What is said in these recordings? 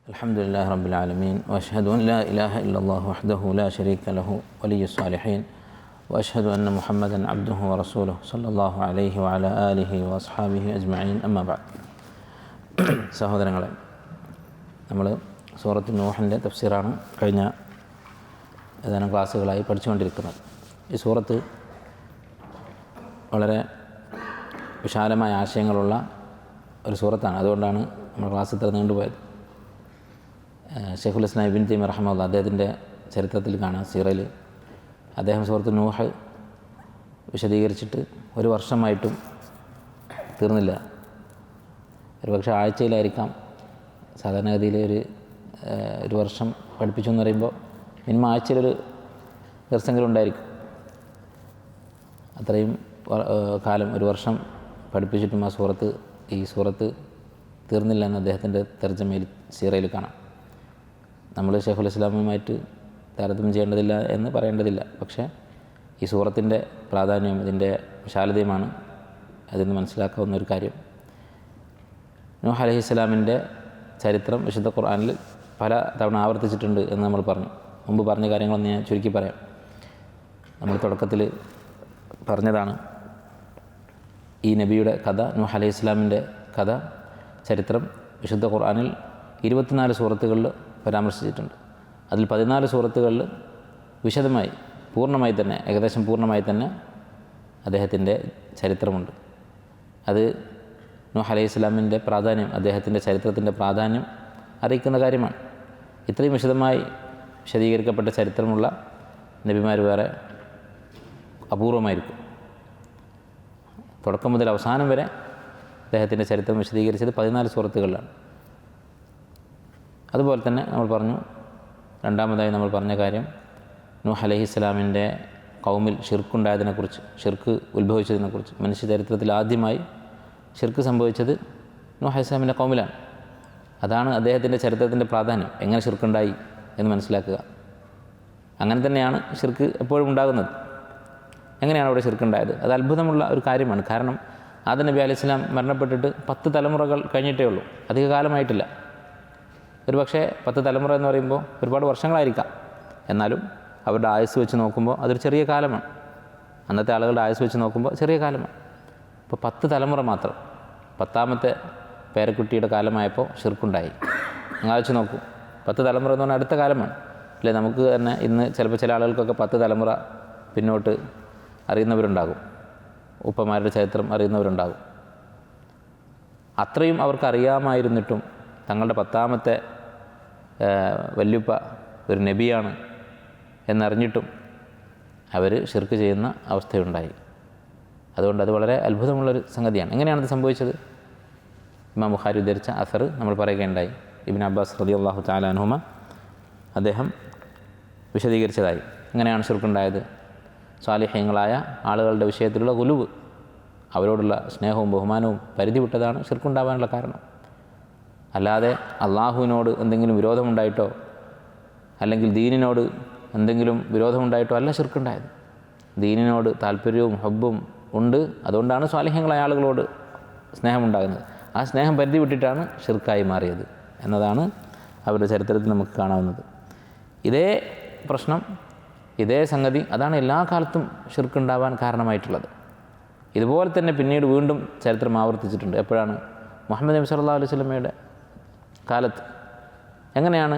الحمد لله رب العالمين وأشهد أن لا إله إلا الله وحده لا شريك له ولي الصالحين وأشهد أن محمدا عبده ورسوله صلى الله عليه وعلى آله وأصحابه أجمعين أما بعد. സഹോദരങ്ങളെ, നമ്മൾ സൂറത്ത് നൂഹിൻ്റെ തഫ്സീറാണ് കഴിഞ്ഞ ഏതാനും ക്ലാസ്സുകളായി പഠിച്ചുകൊണ്ടിരിക്കുന്നത്. ഈ സൂറത്ത് വളരെ വിശാലമായ ആശയങ്ങളുള്ള ഒരു സൂറത്താണ്. അതുകൊണ്ടാണ് നമ്മൾ ക്ലാസ് ഇത്ര നീണ്ടുപോയത്. ഷെയ്ഖുൽ ഇസ്ലാം ഇബ്നു തൈമിയ്യ റഹിമഹുല്ലാഹ് അദ്ദേഹത്തിൻ്റെ ചരിത്രത്തിൽ കാണാം, സീറയിൽ അദ്ദേഹം സൂറത്ത് നൂഹ് വിശദീകരിച്ചിട്ട് ഒരു വർഷമായിട്ടും തീർന്നില്ല. ഒരുപക്ഷെ ആഴ്ചയിലായിരിക്കാം. സാധാരണഗതിയിൽ ഒരു വർഷം പഠിപ്പിച്ചു എന്ന് പറയുമ്പോൾ മിനിമം ആഴ്ചയിലൊരു ദിവസമെങ്കിലും ഉണ്ടായിരിക്കും. അത്രയും കാലം ഒരു വർഷം പഠിപ്പിച്ചിട്ടും ഈ സൂറത്ത് തീർന്നില്ല എന്ന് അദ്ദേഹത്തിൻ്റെ തർജ്ജമയിൽ സീറയിൽ കാണാം. നമ്മൾ ഷെയ്ഖുൽ ഇസ്ലാമുമായിട്ട് താരതമ്യം ചെയ്യേണ്ടതില്ല എന്ന് പറയേണ്ടതില്ല. പക്ഷേ ഈ സൂറത്തിൻ്റെ പ്രാധാന്യവും ഇതിൻ്റെ വിശാലതയുമാണ് അതിൽ നിന്ന് മനസ്സിലാക്കാവുന്ന ഒരു കാര്യം. നൂഹ് അലൈഹിസ്സലാമിൻ്റെ ചരിത്രം വിശുദ്ധ ഖുർആനിൽ പല തവണ ആവർത്തിച്ചിട്ടുണ്ട് എന്ന് നമ്മൾ പറഞ്ഞു. മുമ്പ് പറഞ്ഞ കാര്യങ്ങളൊന്ന് ഞാൻ ചുരുക്കി പറയാം. നമ്മൾ തുടക്കത്തിൽ പറഞ്ഞതാണ് ഈ നബിയുടെ കഥ, നൂഹ് അലൈഹിസ്സലാമിൻ്റെ കഥ, ചരിത്രം വിശുദ്ധ ഖുർആനിൽ 24 സൂറത്തുകളിൽ പരാമർശിച്ചിട്ടുണ്ട്. അതിൽ 14 സൂറത്തുകളിൽ വിശദമായി ഏകദേശം പൂർണ്ണമായി തന്നെ അദ്ദേഹത്തിൻ്റെ ചരിത്രമുണ്ട്. അത് നൂഹ് അലൈഹിസ്സലാമിൻ്റെ പ്രാധാന്യം, അദ്ദേഹത്തിൻ്റെ ചരിത്രത്തിൻ്റെ പ്രാധാന്യം അറിയിക്കുന്ന കാര്യമാണ്. ഇത്രയും വിശദമായി വിശദീകരിക്കപ്പെട്ട ചരിത്രമുള്ള നബിമാർ വേറെ അപൂർവമായിരിക്കും. തുടക്കം മുതൽ അവസാനം വരെ അദ്ദേഹത്തിൻ്റെ ചരിത്രം വിശദീകരിച്ചത് 14 സൂറത്തുകളിലാണ്. അതുപോലെ തന്നെ നമ്മൾ പറഞ്ഞു, രണ്ടാമതായി നമ്മൾ പറഞ്ഞ കാര്യം നൂഹ് അലൈഹിസ്സലാമിൻ്റെ ഖൗമിൽ ഷിർക്കുണ്ടായതിനെക്കുറിച്ച്, ഷിർക്ക് ഉത്ഭവിച്ചതിനെക്കുറിച്ച്. മനുഷ്യ ചരിത്രത്തിൽ ആദ്യമായി ഷിർക്ക് സംഭവിച്ചത് നൂഹ് അലൈഹിസ്സലാമിൻ്റെ ഖൗമിലാണ്. അതാണ് അദ്ദേഹത്തിൻ്റെ ചരിത്രത്തിൻ്റെ പ്രാധാന്യം. എങ്ങനെ ഷിർക്കുണ്ടായി എന്ന് മനസ്സിലാക്കുക. അങ്ങനെ തന്നെയാണ് ഷിർക്ക് എപ്പോഴും ഉണ്ടാകുന്നത്. എങ്ങനെയാണ് അവിടെ ഷിർക്കുണ്ടായത്? അത് അത്ഭുതമുള്ള ഒരു കാര്യമാണ്. കാരണം ആദം നബി അലൈഹിസ്സലാം മരണപ്പെട്ടിട്ട് 10 തലമുറകൾ കഴിഞ്ഞിട്ടേ ഉള്ളൂ, അധിക കാലമായിട്ടില്ല. ഒരു പക്ഷേ 10 തലമുറ എന്ന് പറയുമ്പോൾ ഒരുപാട് വർഷങ്ങളായിരിക്കാം. എന്നാലും അവരുടെ ആയുസ് വെച്ച് നോക്കുമ്പോൾ അതൊരു ചെറിയ കാലമാണ്. അന്നത്തെ ആളുകളുടെ ആയുസ് വെച്ച് നോക്കുമ്പോൾ ചെറിയ കാലമാണ്. ഇപ്പോൾ 10 തലമുറ മാത്രം, 10ാമത്തെ പേരക്കുട്ടിയുടെ കാലമായപ്പോൾ ഷിർക്കുണ്ടായി. നിങ്ങൾ ആലോചിച്ച് നോക്കൂ, 10 തലമുറ എന്ന് പറഞ്ഞാൽ അടുത്ത കാലമാണ് അല്ലേ? നമുക്ക് തന്നെ ഇന്ന് ചിലപ്പോൾ ചില ആളുകൾക്കൊക്കെ 10 തലമുറ പിന്നോട്ട് അറിയുന്നവരുണ്ടാകും, ഉപ്പമാരുടെ ചരിത്രം അറിയുന്നവരുണ്ടാകും. അത്രയും അവർക്ക് അറിയാമായിരുന്നിട്ടും തങ്ങളുടെ 10ാമത്തെ വല്യുപ്പ ഒരു നബിയാണ് എന്നറിഞ്ഞിട്ടും അവർ ഷിർക്ക് ചെയ്യുന്ന അവസ്ഥയുണ്ടായി. അതുകൊണ്ട് അത് വളരെ അത്ഭുതമുള്ളൊരു സംഗതിയാണ്. എങ്ങനെയാണത് സംഭവിച്ചത്? ഇമാം ബുഖാരി ഉദ്ധരിച്ച അസർ നമ്മൾ പറയുകയുണ്ടായി. ഇബ്നു അബ്ബാസ് റളിയല്ലാഹു തആല അൻഹുമ അദ്ദേഹം വിശദീകരിച്ചതായി. എങ്ങനെയാണ് ഷിർക്കുണ്ടായത്? സ്വാലിഹീങ്ങളായ ആളുകളുടെ വിഷയത്തിലുള്ള ഗുലുവ്, അവരോടുള്ള സ്നേഹവും ബഹുമാനവും പരിധി വിട്ടതാണ് ഷിർക്കുണ്ടാവാനുള്ള കാരണം. അല്ലാതെ അള്ളാഹുവിനോട് എന്തെങ്കിലും വിരോധമുണ്ടായിട്ടോ അല്ലെങ്കിൽ ദീനിനോട് എന്തെങ്കിലും വിരോധമുണ്ടായിട്ടോ അല്ല ഷിർക്കുണ്ടായത്. ദീനിനോട് താല്പര്യവും ഹബ്ബും ഉണ്ട്. അതുകൊണ്ടാണ് സ്വാലിഹീങ്ങളായ ആളുകളോട് സ്നേഹമുണ്ടാകുന്നത്. ആ സ്നേഹം പരിധി വിട്ടിട്ടാണ് ഷിർക്കായി മാറിയത് എന്നതാണ് അവരുടെ ചരിത്രത്തിൽ നമുക്ക് കാണാവുന്നത്. ഇതേ പ്രശ്നം, ഇതേ സംഗതി അതാണ് എല്ലാ കാലത്തും ഷിർക്കുണ്ടാവാൻ കാരണമായിട്ടുള്ളത്. ഇതുപോലെ തന്നെ പിന്നീട് വീണ്ടും ചരിത്രം ആവർത്തിച്ചിട്ടുണ്ട്. എപ്പോഴാണ്? മുഹമ്മദ് നബി സല്ലല്ലാഹു അലൈഹി വസല്ലമയുടെ കാലത്ത്. എങ്ങനെയാണ്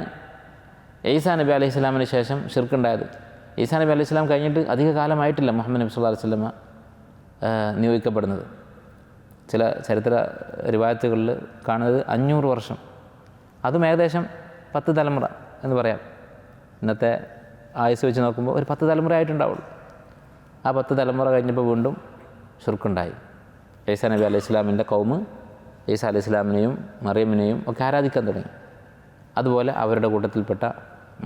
ഈസാ നബി അലൈഹി സ്വലാമിന് ശേഷം ഷിർക്കുണ്ടായത്? ഈസാ നബി അലൈഹി സ്വലാം കഴിഞ്ഞിട്ട് അധിക കാലമായിട്ടില്ല മുഹമ്മദ് നബി സല്ലല്ലാഹു അലൈഹി വസല്ലമ നിയോഗിക്കപ്പെടുന്നത്. ചില ചരിത്ര റിവായത്തുകളിൽ കാണുന്നത് 500 വർഷം, അതും ഏകദേശം 10 തലമുറ എന്ന് പറയാം. ഇന്നത്തെ ആയുസ് വെച്ച് നോക്കുമ്പോൾ ഒരു 10 തലമുറ ആയിട്ടുണ്ടാവുള്ളൂ. ആ 10 തലമുറ കഴിഞ്ഞപ്പോൾ വീണ്ടും ഷിർക്കുണ്ടായി. ഈസാ നബി അലൈഹി സ്വലാമിൻ്റെ ഖൗമ് ഈസാ അലൈഹി സ്വലാമിനെയും മറിയമിനെയും ഒക്കെ ആരാധിക്കാൻ തുടങ്ങി. അതുപോലെ അവരുടെ കൂട്ടത്തിൽപ്പെട്ട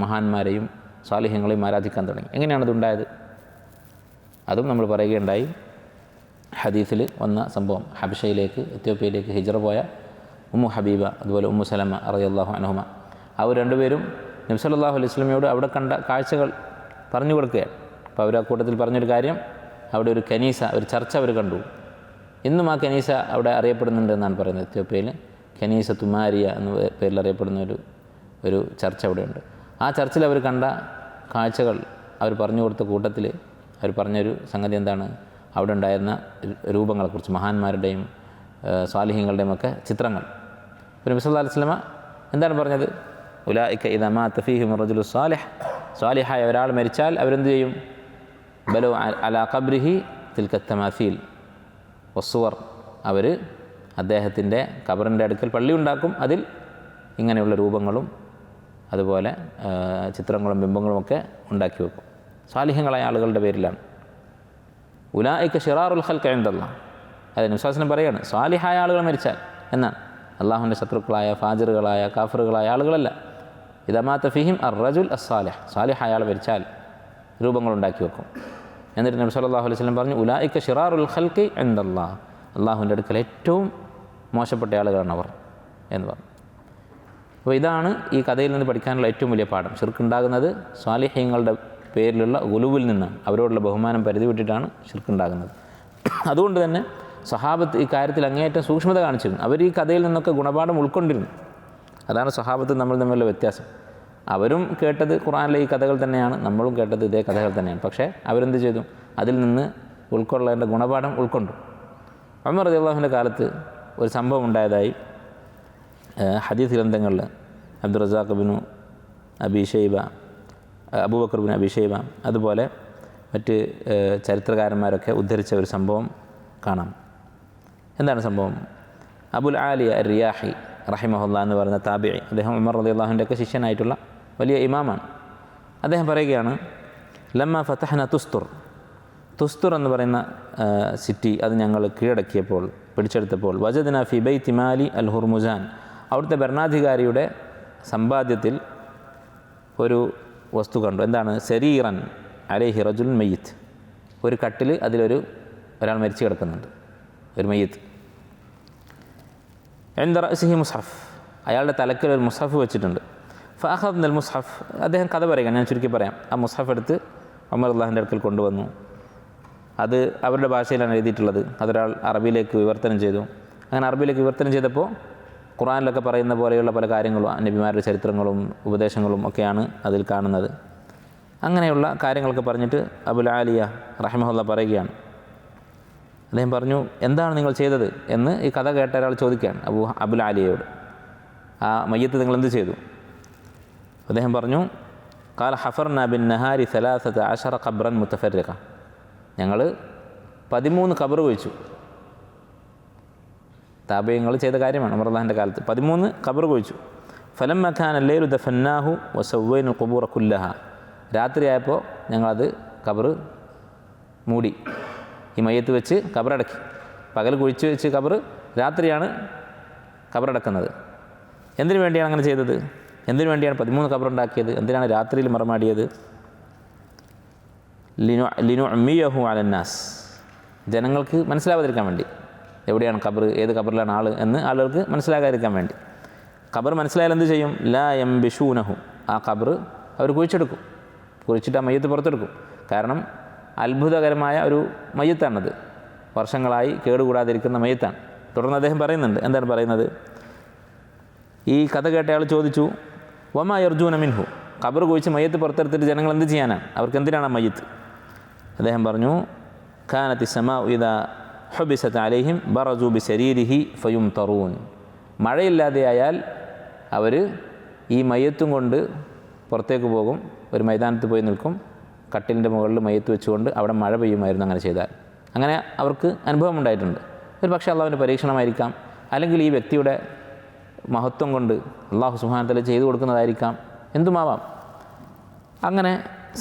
മഹാന്മാരെയും സ്വാലിഹ്യങ്ങളെയും ആരാധിക്കാൻ തുടങ്ങി. എങ്ങനെയാണതുണ്ടായത്? അതും നമ്മൾ പറയുകയുണ്ടായി. ഹദീസിൽ വന്ന സംഭവം, ഹബശയിലേക്ക്, എത്യോപ്യയിലേക്ക് ഹിജ്റ പോയ ഉമ്മു ഹബീബ, അതുപോലെ ഉമ്മു സലമ റളിയല്ലാഹു അൻഹുമ, അവർ രണ്ടുപേരും നബി സല്ലല്ലാഹു അലൈഹി വസല്ലമയോട് അവിടെ കണ്ട കാഴ്ചകൾ പറഞ്ഞു കൊടുക്കുകയാണ്. അപ്പോൾ അവർ ആ കൂട്ടത്തിൽ പറഞ്ഞൊരു കാര്യം, അവിടെ ഒരു കനീസ, ഒരു ചർച്ച അവർ കണ്ടു. ഇന്നും ആ കനീസ അവിടെ അറിയപ്പെടുന്നുണ്ട് എന്നാണ് പറയുന്നത്. എത്യോപ്യയിൽ കനീസ തുമാരിയ എന്ന പേരിൽ അറിയപ്പെടുന്ന ഒരു ഒരു ചർച്ച അവിടെയുണ്ട്. ആ ചർച്ചിൽ അവർ കണ്ട കാഴ്ചകൾ അവർ പറഞ്ഞു കൊടുത്ത കൂട്ടത്തിൽ അവർ പറഞ്ഞൊരു സംഗതി എന്താണ്, അവിടെ ഉണ്ടായിരുന്ന രൂപങ്ങളെക്കുറിച്ച്, മഹാന്മാരുടെയും സ്വാലിഹീങ്ങളുടെയും ഒക്കെ ചിത്രങ്ങൾ. നബി സല്ലല്ലാഹു അലൈഹി വസല്ലമ എന്താണ് പറഞ്ഞത്? ഉലൈക ഇദാ മാത ഫീഹിം റജുലു സാലിഹ്, സ്വാലിഹായ ഒരാൾ മരിച്ചാൽ അവരെന്ത് ചെയ്യും? ബലു അലാ ഖബ്രിഹി തിൽക തമാസീൽ വസ്സുവർ, അവർ അദ്ദേഹത്തിൻ്റെ ഖബറിൻ്റെ അടുക്കൽ പള്ളി ഉണ്ടാക്കും, അതിൽ ഇങ്ങനെയുള്ള രൂപങ്ങളും അതുപോലെ ചിത്രങ്ങളും ബിംബങ്ങളും ഒക്കെ ഉണ്ടാക്കി വെക്കും. സാലിഹ്യങ്ങളായ ആളുകളുടെ പേരിലാണ്. ഉലൈക ശിറാറുൽ ഖൽഖ് ഇൻദല്ലാഹ്, അത് നബി സല്ലല്ലാഹു അലൈഹി വസല്ലം പറയാണ്, സാലിഹായ ആളുകൾ മരിച്ചാൽ എന്നാണ്. അള്ളാഹുവിൻ്റെ ശത്രുക്കളായ ഫാജിറുകളായ കാഫറുകളായ ആളുകളല്ല. ഇദാ മാത ഫീഹിം അർ-റജുൽ അസ്-സാലിഹ്, സാലിഹായ ആൾ മരിച്ചാൽ രൂപങ്ങളുണ്ടാക്കി വെക്കും. എന്നിട്ട് നബി സല്ലല്ലാഹു അലൈഹി വസല്ലം പറഞ്ഞു, ഉലൈക ശിറാറുൽ ഖൽഖി ഇൻദല്ലാഹ്, അള്ളാഹുവിൻ്റെ അടുക്കൽ ഏറ്റവും മോശപ്പെട്ട ആളുകളാണ് അവർ എന്ന് പറഞ്ഞു. അപ്പോൾ ഇതാണ് ഈ കഥയിൽ നിന്ന് പഠിക്കാനുള്ള ഏറ്റവും വലിയ പാഠം. ശിർക്കുണ്ടാകുന്നത് സ്വാലിഹീങ്ങളുടെ പേരിലുള്ള ഗുലുവിൽ നിന്നാണ്. അവരോടുള്ള ബഹുമാനം പരിധി വിട്ടിട്ടാണ് ശിർക്കുണ്ടാകുന്നത്. അതുകൊണ്ട് തന്നെ സ്വഹാബത്ത് ഈ കാര്യത്തിൽ അങ്ങേയറ്റം സൂക്ഷ്മത കാണിച്ചിരുന്നു. അവർ ഈ കഥയിൽ നിന്നൊക്കെ ഗുണപാഠം ഉൾക്കൊണ്ടിരുന്നു. അതാണ് സ്വഹാബത്ത് നമ്മൾ തമ്മിലുള്ള വ്യത്യാസം. അവരും കേട്ടത് ഖുർആനിലെ ഈ കഥകൾ തന്നെയാണ്, നമ്മളും കേട്ടത് ഇതേ കഥകൾ തന്നെയാണ്. പക്ഷേ അവരെന്ത് ചെയ്തു? അതിൽ നിന്ന് ഉൾക്കൊള്ളേണ്ട ഗുണപാഠം ഉൾക്കൊണ്ടു. ഉമർ റളിയല്ലാഹുവിൻ്റെ കാലത്ത് ഒരു സംഭവം ഉണ്ടായതായി ഹദീസ് ഗ്രന്ഥങ്ങളിൽ അബ്ദുറസാഖ് ബിനു അബി ഷൈബ, അബൂബക്കർ ബിൻ അബി ഷൈബ, അതുപോലെ മറ്റ് ചരിത്രകാരന്മാരൊക്കെ ഉദ്ധരിച്ച ഒരു സംഭവം കാണാം. എന്താണ് സംഭവം? അബുൽ ആലിയ റിയാഹി റഹിമഹുല്ലാ എന്ന് പറയുന്ന താബിഈ, അദ്ദേഹം ഉമർ റളിയല്ലാഹുവിൻ്റെ ഒക്കെ ശിഷ്യനായിട്ടുള്ള വലിയ ഇമാമാണ്. അദ്ദേഹം പറയുകയാണ്, ലമ്മ ഫതഹ്ന തുസ്തുർ എന്ന് പറയുന്ന സിറ്റി അത് ഞങ്ങൾ കീഴടക്കിയപ്പോൾ, പിടിച്ചെടുത്തപ്പോൾ, വജദ്ന ഫി ബൈത്തി മാലി അൽ ഹുർമുസാൻ, അവിടുത്തെ ഭരണാധികാരിയുടെ സമ്പാദ്യത്തിൽ ഒരു വസ്തു കണ്ടു. എന്താണ്? സരീറൻ അലൈഹി റജുൽ മയ്യിത്ത്, ഒരു കട്ടിൽ, ഒരാൾ മരിച്ചു കിടക്കുന്നുണ്ട്, ഒരു മയ്യിത്ത്. ഇൻദ റഅസിഹി മുസ്ഹഫ്, അയാളുടെ തലക്കിൽ ഒരു മുസ്ഹഫ് വെച്ചിട്ടുണ്ട്. ഫഅഖദ്ന അൽ മുസ്ഹഫ്, അദ്ദേഹം കഥ പറയുക, ഞാൻ ചുരുക്കി പറയാം. ആ മുസ്ഹഫ് എടുത്ത് ഉമർ റളിയല്ലാഹുവിൻ്റെ അടുക്കൽ കൊണ്ടുവന്നു. അത് അവരുടെ ഭാഷയിലാണ് എഴുതിയിട്ടുള്ളത്. അതൊരാൾ അറബിയിലേക്ക് വിവർത്തനം ചെയ്തു. അങ്ങനെ അറബിയിലേക്ക് വിവർത്തനം ചെയ്തപ്പോൾ ഖുർആനിലൊക്കെ പറയുന്ന പോലെയുള്ള പല കാര്യങ്ങളും, നബിമാരുടെ ചരിത്രങ്ങളും ഉപദേശങ്ങളും ഒക്കെയാണ് അതിൽ കാണുന്നത്. അങ്ങനെയുള്ള കാര്യങ്ങളൊക്കെ പറഞ്ഞിട്ട് അബുൽ ആലിയ റഹിമഹുല്ലാ പറയുകയാണ്. അദ്ദേഹം പറഞ്ഞു, എന്താണ് നിങ്ങൾ ചെയ്തത് എന്ന് ഈ കഥ കേട്ട ഒരാൾ ചോദിക്കുകയാണ് അബുൽ ആലിയയോട്. ആ മയ്യത്ത് നിങ്ങൾ എന്ത് ചെയ്തു? അദ്ദേഹം പറഞ്ഞു, ഖാല ഹഫർന ബിൻ നഹാരി 13 ഖബ്റൻ മുതഫർരിഖ, ഞങ്ങൾ 13 ഖബർ കുഴിച്ചു. താബിഈങ്ങൾ ചെയ്ത കാര്യമാണ്. ഉമർ റളിയല്ലാഹുവിൻ്റെ കാലത്ത് 13 ഖബർ കുഴിച്ചു. ഫലമ്മ കാന ലൈലു ദഫന്നാഹു വസവ്വൈന ഖുബൂറ കുല്ലഹ, രാത്രിയായപ്പോൾ ഞങ്ങളത് ഖബർ മൂടി, ഈ മയ്യത്ത് വെച്ച് ഖബറടക്കി. പകൽ കുഴിച്ച് വെച്ച് ഖബർ, രാത്രിയാണ് ഖബറടക്കുന്നത്. എന്തിനു വേണ്ടിയാണ് അങ്ങനെ ചെയ്തത്? എന്തിനു വേണ്ടിയാണ് 13 ഖബറുണ്ടാക്കിയത്? എന്തിനാണ് രാത്രിയിൽ മറമാടിയത്? ലിനുഅമ്മിയഹു അലന്നാസ്, ജനങ്ങൾക്ക് മനസ്സിലാവാതിരിക്കാൻ വേണ്ടി. എവിടെയാണ് ഖബർ, ഏത് ഖബറിലാണ് ആൾ എന്ന് ആളുകൾക്ക് മനസ്സിലാകാതിരിക്കാൻ വേണ്ടി. ഖബർ മനസ്സിലായാൽ എന്ത് ചെയ്യും? ലാ യംബിഷൂനഹു, ആ ഖബർ അവർ കുഴിച്ചെടുക്കും. കുഴിച്ചിട്ട് ആ മയ്യത്ത് പുറത്തെടുക്കും. കാരണം അത്ഭുതകരമായ ഒരു മയ്യത്താണത്, വർഷങ്ങളായി കേടുകൂടാതിരിക്കുന്ന മയ്യത്താണ്. തുടർന്ന് അദ്ദേഹം പറയുന്നുണ്ട്, എന്താണ് പറയുന്നത്? ഈ കഥ കേട്ട അയാൾ ചോദിച്ചു, വമാ യർജൂന മിൻഹു, ഖബർ കുഴിച്ച് മയ്യത്ത് പുറത്തെടുത്തിട്ട് ജനങ്ങൾ എന്ത് ചെയ്യാനാണ്? അവർക്ക് എന്തിനാണ് ആ മയ്യത്ത്? അദ്ദേഹം പറഞ്ഞു, കാനത്തി സമാഉ ഇദാ ഹുബിസത് അലൈഹിം ബറസു ബിസരീരിഹി ഫയുംതറൂൻ, മഴയില്ലാതെയായാൽ അവർ ഈ മയ്യത്തും കൊണ്ട് പുറത്തേക്ക് പോകും, ഒരു മൈതാനത്ത് പോയി നിൽക്കും, കട്ടിലിൻ്റെ മുകളിൽ മയ്യത്ത് വെച്ചുകൊണ്ട് അവിടെ മഴ പെയ്യുമായിരുന്നു അങ്ങനെ ചെയ്താൽ. അങ്ങനെ അവർക്ക് അനുഭവം ഉണ്ടായിട്ടുണ്ട്. ഒരു പക്ഷേ അള്ളാഹുവിൻ്റെ പരീക്ഷണമായിരിക്കാം, അല്ലെങ്കിൽ ഈ വ്യക്തിയുടെ മഹത്വം കൊണ്ട് അള്ളാഹു സുബ്ഹാനഹു വ തആല ചെയ്തു കൊടുക്കുന്നതായിരിക്കാം, എന്തുമാവാം. അങ്ങനെ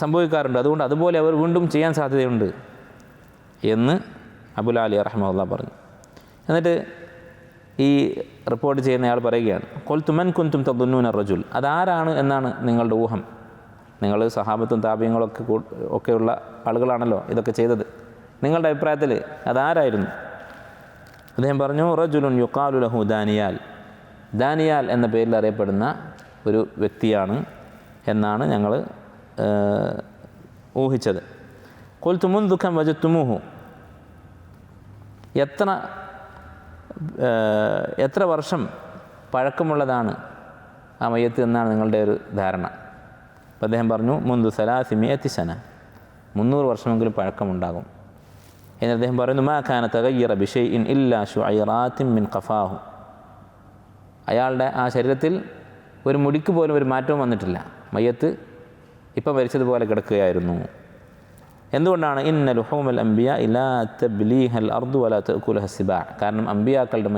സംഭവിക്കാറുണ്ട്. അതുകൊണ്ട് അതുപോലെ അവർ വീണ്ടും ചെയ്യാൻ സാധ്യതയുണ്ട് എന്ന് അബുൽ ആലിയ റഹിമഹുല്ലാ പറഞ്ഞു. എന്നിട്ട് ഈ റിപ്പോർട്ട് ചെയ്യുന്നയാൾ പറയുകയാണ്, ഖുൽതു മൻ കുൻതും തദുന്നൂന റജുൽ, അതാരാണ് എന്നാണ് നിങ്ങളുടെ ഊഹം? നിങ്ങൾ സഹാബത്തും താബിഈങ്ങളൊക്കെ ഒക്കെയുള്ള ആളുകളാണല്ലോ ഇതൊക്കെ ചെയ്തത്. നിങ്ങളുടെ അഭിപ്രായത്തിൽ അതാരായിരുന്നു? അദ്ദേഹം പറഞ്ഞു, റജുലുൻ യുഖാലു ലഹു ദാനിയാൽ, ദാനിയാൽ എന്ന പേരിൽ അറിയപ്പെടുന്ന ഒരു വ്യക്തിയാണ് എന്നാണ് ഞങ്ങൾ ഊഹിച്ചത്. ഖുൽതു മുൻദു കം വജദ്തുമൂഹു, എത്ര വർഷം പഴക്കമുള്ളതാണ് ആ മയ്യത്ത് എന്നാണ് നിങ്ങളുടെ ഒരു ധാരണ. അപ്പോൾ അദ്ദേഹം പറഞ്ഞു മുൻദു സലാസിമിയത്തി സന, 300 വർഷമെങ്കിലും പഴക്കമുണ്ടാകും. എന്നിട്ട് അദ്ദേഹം പറയുന്നു മാ കാന തഗയ്യറ ബിശൈഇൻ ഇല്ലാ ശുഐറാത്തിൻ മിൻ ഖഫാഹു, അയാളുടെ ആ ശരീരത്തിൽ ഒരു മുടിക്ക് പോലും ഒരു മാറ്റവും വന്നിട്ടില്ല. മയ്യത്ത് ഇപ്പം മരിച്ചതുപോലെ കിടക്കുകയായിരുന്നു. എന്തുകൊണ്ടാണ്? ഇന്ന ലുഹൂമൽ അംബിയ ഇലാ തബ്ലീഹൽ അർദു വലാ തഅകുലഹ സിബാ, കാരണം അംബിയാക്കളുടെ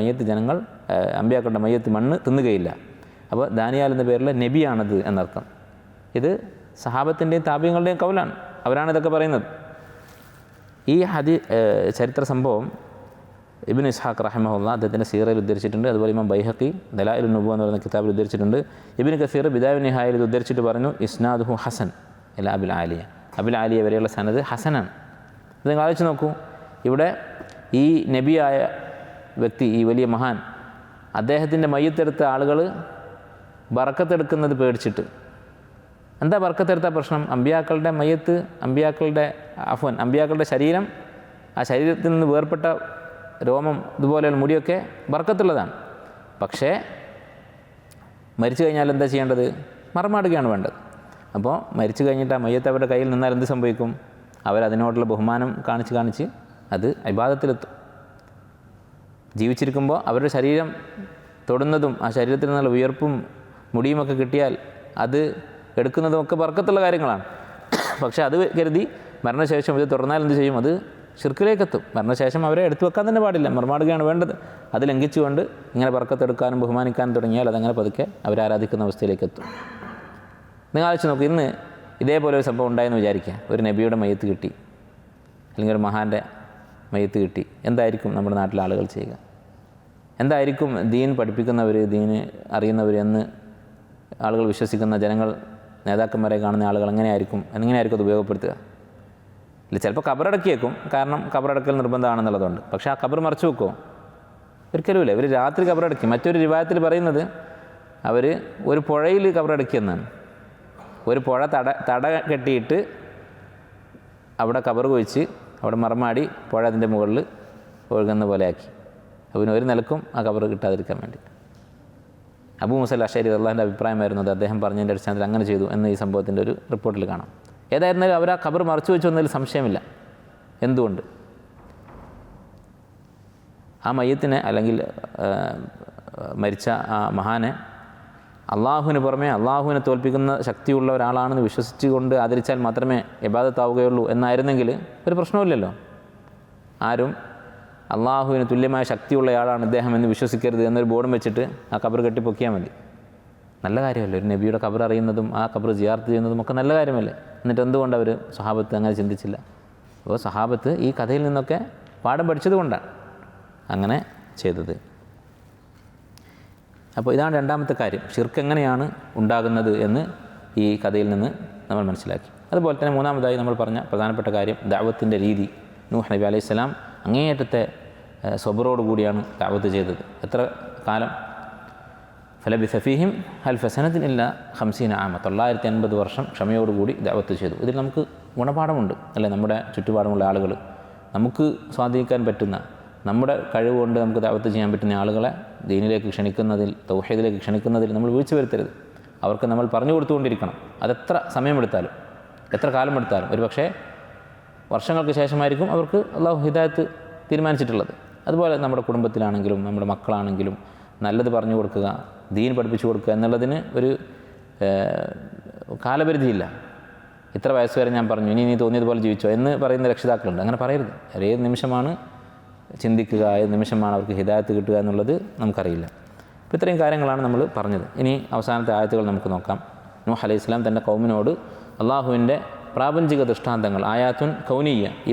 മയ്യത്ത് മണ്ണ് തിന്നുകയില്ല. അപ്പോൾ ദാനിയാൽ എന്ന പേരിൽ നബിയാണത് എന്നർത്ഥം. ഇത് സഹാബത്തിൻ്റെയും താബിയങ്ങളുടെയും കൗലാണ്, അവരാണ് ഇതൊക്കെ പറയുന്നത്. ഈ ചരിത്ര സംഭവം ഇബ്നു ഇസ്ഹാഖ് റഹിമഹുല്ലാഹ് അദ്ദേഹത്തിൻ്റെ സീറയിൽ ഉദ്ധരിച്ചിട്ടുണ്ട്. അതുപോലെ ഇമാം ബൈഹഖി ദലായിലുൻ നുബുവ എന്ന് പറയുന്ന കിതാബിൽ ഉദ്ധരിച്ചിട്ടുണ്ട്. ഇബ്നു കസീർ ബിദായ നിഹായയിൽ ഇത് ഉദ്ധരിച്ചിട്ട് പറഞ്ഞു ഇസ്നാദുഹു ഹസൻ ഇലാ അബിൽ ആലിയ, അബിൽ ആലിയ വരെയുള്ള സനദ് ഹസനാണ്. ഇത് നിങ്ങൾ ആലോചിച്ച് നോക്കൂ, ഇവിടെ ഈ നബിയായ വ്യക്തി, ഈ വലിയ മഹാൻ, അദ്ദേഹത്തിൻ്റെ മയ്യത്തെടുത്ത ആളുകൾ ബറക്കത്തെടുക്കുന്നത് പേടിച്ചിട്ട്. എന്താ ബറക്കത്തെടുത്ത പ്രശ്നം? അമ്പിയാക്കളുടെ മയ്യത്ത്, അമ്പിയാക്കളുടെ ശരീരം, ആ ശരീരത്തിൽ നിന്ന് വേർപെട്ട രോമം ഇതുപോലെയുള്ള മുടിയൊക്കെ ബറക്കത്തുള്ളതാണ്. പക്ഷേ മരിച്ചു കഴിഞ്ഞാൽ എന്താ ചെയ്യേണ്ടത്? മറമാടുകയാണ് വേണ്ടത്. അപ്പോൾ മരിച്ചു കഴിഞ്ഞിട്ട് ആ മയ്യത്ത് അവരുടെ കയ്യിൽ നിന്നാൽ എന്ത് സംഭവിക്കും? അവരതിനോടുള്ള ബഹുമാനം കാണിച്ച് അത് ഇബാദത്തിലെത്തും. ജീവിച്ചിരിക്കുമ്പോൾ അവരുടെ ശരീരം തൊടുന്നതും ആ ശരീരത്തിൽ നിന്നുള്ള ഉയർപ്പും മുടിയുമൊക്കെ കിട്ടിയാൽ അത് എടുക്കുന്നതുമൊക്കെ ബർക്കത്തുള്ള കാര്യങ്ങളാണ്. പക്ഷേ അത് കരുതി മരണശേഷം ഇത് തുറന്നാൽ എന്ത് ചെയ്യും? അത് ശിർക്കിലേക്കെത്തും. മരണശേഷം അവരെ എടുത്തു വെക്കാൻ തന്നെ പാടില്ല, മറുമാടുകയാണ് വേണ്ടത്. അത് ലംഘിച്ചുകൊണ്ട് ഇങ്ങനെ ബർക്കത്തെടുക്കാനും ബഹുമാനിക്കാനും തുടങ്ങിയാൽ അതങ്ങനെ പതുക്കെ അവരാരാധിക്കുന്ന അവസ്ഥയിലേക്ക് എത്തും. നിങ്ങൾ ആലോചിച്ച് നോക്കും, ഇന്ന് ഇതേപോലെ ഒരു സംഭവം ഉണ്ടായെന്ന് വിചാരിക്കുക. ഒരു നബിയുടെ മയ്യത്ത് കിട്ടി, അല്ലെങ്കിൽ ഒരു മഹാൻ്റെ മയ്യത്ത് കിട്ടി. എന്തായിരിക്കും നമ്മുടെ നാട്ടിലെ ആളുകൾ ചെയ്യുക? എന്തായിരിക്കും ദീൻ പഠിപ്പിക്കുന്നവർ, ദീന് അറിയുന്നവർ എന്ന് ആളുകൾ വിശ്വസിക്കുന്ന ജനങ്ങൾ, നേതാക്കന്മാരെ കാണുന്ന ആളുകൾ എങ്ങനെയായിരിക്കും അത് ഉപയോഗപ്പെടുത്തുക? ഇല്ല, ചിലപ്പോൾ കബറടക്കിയേക്കും, കാരണം കബറടക്കൽ നിർബന്ധമാണെന്നുള്ളതുകൊണ്ട്. പക്ഷേ ആ കബർ മറച്ചു വെക്കുമോ? ഒരിക്കലുമില്ല. ഇവർ രാത്രി കബറടക്കി. മറ്റൊരു റിവായത്തിൽ പറയുന്നത് അവർ ഒരു പുഴയിൽ കബറടക്കിയെന്നാണ്. ഒരു പുഴ തട കെട്ടിയിട്ട് അവിടെ കബർ കുഴിച്ച് അവിടെ മറമാടി പുഴ അതിൻ്റെ മുകളിൽ ഒഴുകുന്ന പോലെ ആക്കി. അപ്പോൾ ഒരു നിലക്കും ആ കബർ കിട്ടാതിരിക്കാൻ വേണ്ടി. അബൂ മൂസ അശ്അരി റളിയല്ലാഹുവിൻ്റെ അഭിപ്രായമായിരുന്നു അത്. അദ്ദേഹം പറഞ്ഞതിൻ്റെ അടിസ്ഥാനത്തിൽ അങ്ങനെ ചെയ്തു എന്ന് ഈ സംഭവത്തിൻ്റെ ഒരു റിപ്പോർട്ടിൽ കാണാം. ഏതായിരുന്നാലും അവർ ആ ഖബർ മറച്ചു വെച്ചു എന്നതിൽ സംശയമില്ല. എന്തുകൊണ്ട്? ആ മയ്യത്തിനെ, അല്ലെങ്കിൽ മരിച്ച ആ മഹാനെ അള്ളാഹുവിന് പുറമെ അള്ളാഹുവിനെ തോൽപ്പിക്കുന്ന ശക്തിയുള്ള ഒരാളാണെന്ന് വിശ്വസിച്ചുകൊണ്ട് ആദരിച്ചാൽ മാത്രമേ ഇബാദത്താവുകയുള്ളൂ എന്നായിരുന്നെങ്കിൽ ഒരു പ്രശ്നവുമില്ലല്ലോ. ആരും അള്ളാഹുവിന് തുല്യമായ ശക്തിയുള്ളയാളാണ് ഇദ്ദേഹം എന്ന് വിശ്വസിക്കരുത് എന്നൊരു ബോർഡും വെച്ചിട്ട് ആ ഖബർ കെട്ടിപ്പൊക്കിയാൽ മതി. നല്ല കാര്യമല്ലേ? ഒരു നബിയുടെ ഖബർ അറിയുന്നതും ആ ഖബർ സിയാറത്ത് ചെയ്യുന്നതും ഒക്കെ നല്ല കാര്യമല്ലേ? എന്നിട്ട് എന്തുകൊണ്ട് അവർ സഹാബത്ത് അങ്ങനെ ചിന്തിച്ചില്ല? അപ്പോൾ സഹാബത്ത് ഈ കഥയിൽ നിന്നൊക്കെ പാഠം പഠിച്ചതുകൊണ്ടാണ് അങ്ങനെ ചെയ്തത്. അപ്പോൾ ഇതാണ് രണ്ടാമത്തെ കാര്യം, ഷിർക്ക് എങ്ങനെയാണ് ഉണ്ടാകുന്നത് എന്ന് ഈ കഥയിൽ നിന്ന് നമ്മൾ മനസ്സിലാക്കി. അതുപോലെ തന്നെ മൂന്നാമതായി നമ്മൾ പറഞ്ഞ പ്രധാനപ്പെട്ട കാര്യം ദഅവത്തിൻ്റെ രീതി. നൂഹ് നബി അലൈഹി സ്വലാം അങ്ങേയറ്റത്തെ സബറോട് കൂടിയാണ് ദഅവത്ത് ചെയ്തത്. എത്ര കാലം? ഫലബിസ ഫീഹിം അൽഫ സനത്തിൻ ഇല്ല 50 ആമ, 980 വർഷം ക്ഷമയോടുകൂടി ദഅവത്ത് ചെയ്തു. ഇതിൽ നമുക്ക് ഗുണപാഠമുണ്ട് അല്ലേ? നമ്മുടെ ചുറ്റുപാടുമുള്ള ആളുകൾ, നമുക്ക് സ്വാധീനിക്കാൻ പറ്റുന്ന, നമ്മുടെ കഴിവ് കൊണ്ട് നമുക്ക് ദഅവത്ത് ചെയ്യാൻ പറ്റുന്ന ആളുകളെ ദീനിലേക്ക് ക്ഷണിക്കുന്നതിൽ, തൗഹീദിലേക്ക് ക്ഷണിക്കുന്നതിൽ നമ്മൾ വീഴ്ച വരുത്തരുത്. അവർക്ക് നമ്മൾ പറഞ്ഞു കൊടുത്തുകൊണ്ടിരിക്കണം. അതെത്ര സമയമെടുത്താലും, എത്ര കാലമെടുത്താലും, ഒരു പക്ഷേ വർഷങ്ങൾക്ക് ശേഷമായിരിക്കും അവർക്ക് അള്ളാഹു ഹിദായത്ത് തീരുമാനിച്ചിട്ടുള്ളത്. അതുപോലെ നമ്മുടെ കുടുംബത്തിലാണെങ്കിലും നമ്മുടെ മക്കളാണെങ്കിലും നല്ലത് പറഞ്ഞു കൊടുക്കുക, ദീൻ പഠിപ്പിച്ചു കൊടുക്കുക എന്നുള്ളതിന് ഒരു കാലപരിധിയില്ല. ഇത്ര വയസ്സ് വരെ ഞാൻ പറഞ്ഞു, ഇനി നീ തോന്നിയതുപോലെ ജീവിച്ചോ എന്ന് പറയുന്ന രക്ഷിതാക്കളുണ്ട്. അങ്ങനെ പറയരുത്. ഏത് നിമിഷമാണ് ചിന്തിക്കുക, ഏത് നിമിഷമാണ് അവർക്ക് ഹിദായത്ത് കിട്ടുക എന്നുള്ളത് നമുക്കറിയില്ല. അപ്പോൾ ഇത്രയും കാര്യങ്ങളാണ് നമ്മൾ പറഞ്ഞത്. ഇനി അവസാനത്തെ ആയത്തുകൾ നമുക്ക് നോക്കാം. നൂഹ് അലൈഹി സ്വലാം തൻ്റെ കൗമിനോട് അള്ളാഹുവിൻ്റെ പ്രാപഞ്ചിക ദൃഷ്ടാന്തങ്ങൾ, ആയാത്തുൻ കൗനിയ്യ, ഈ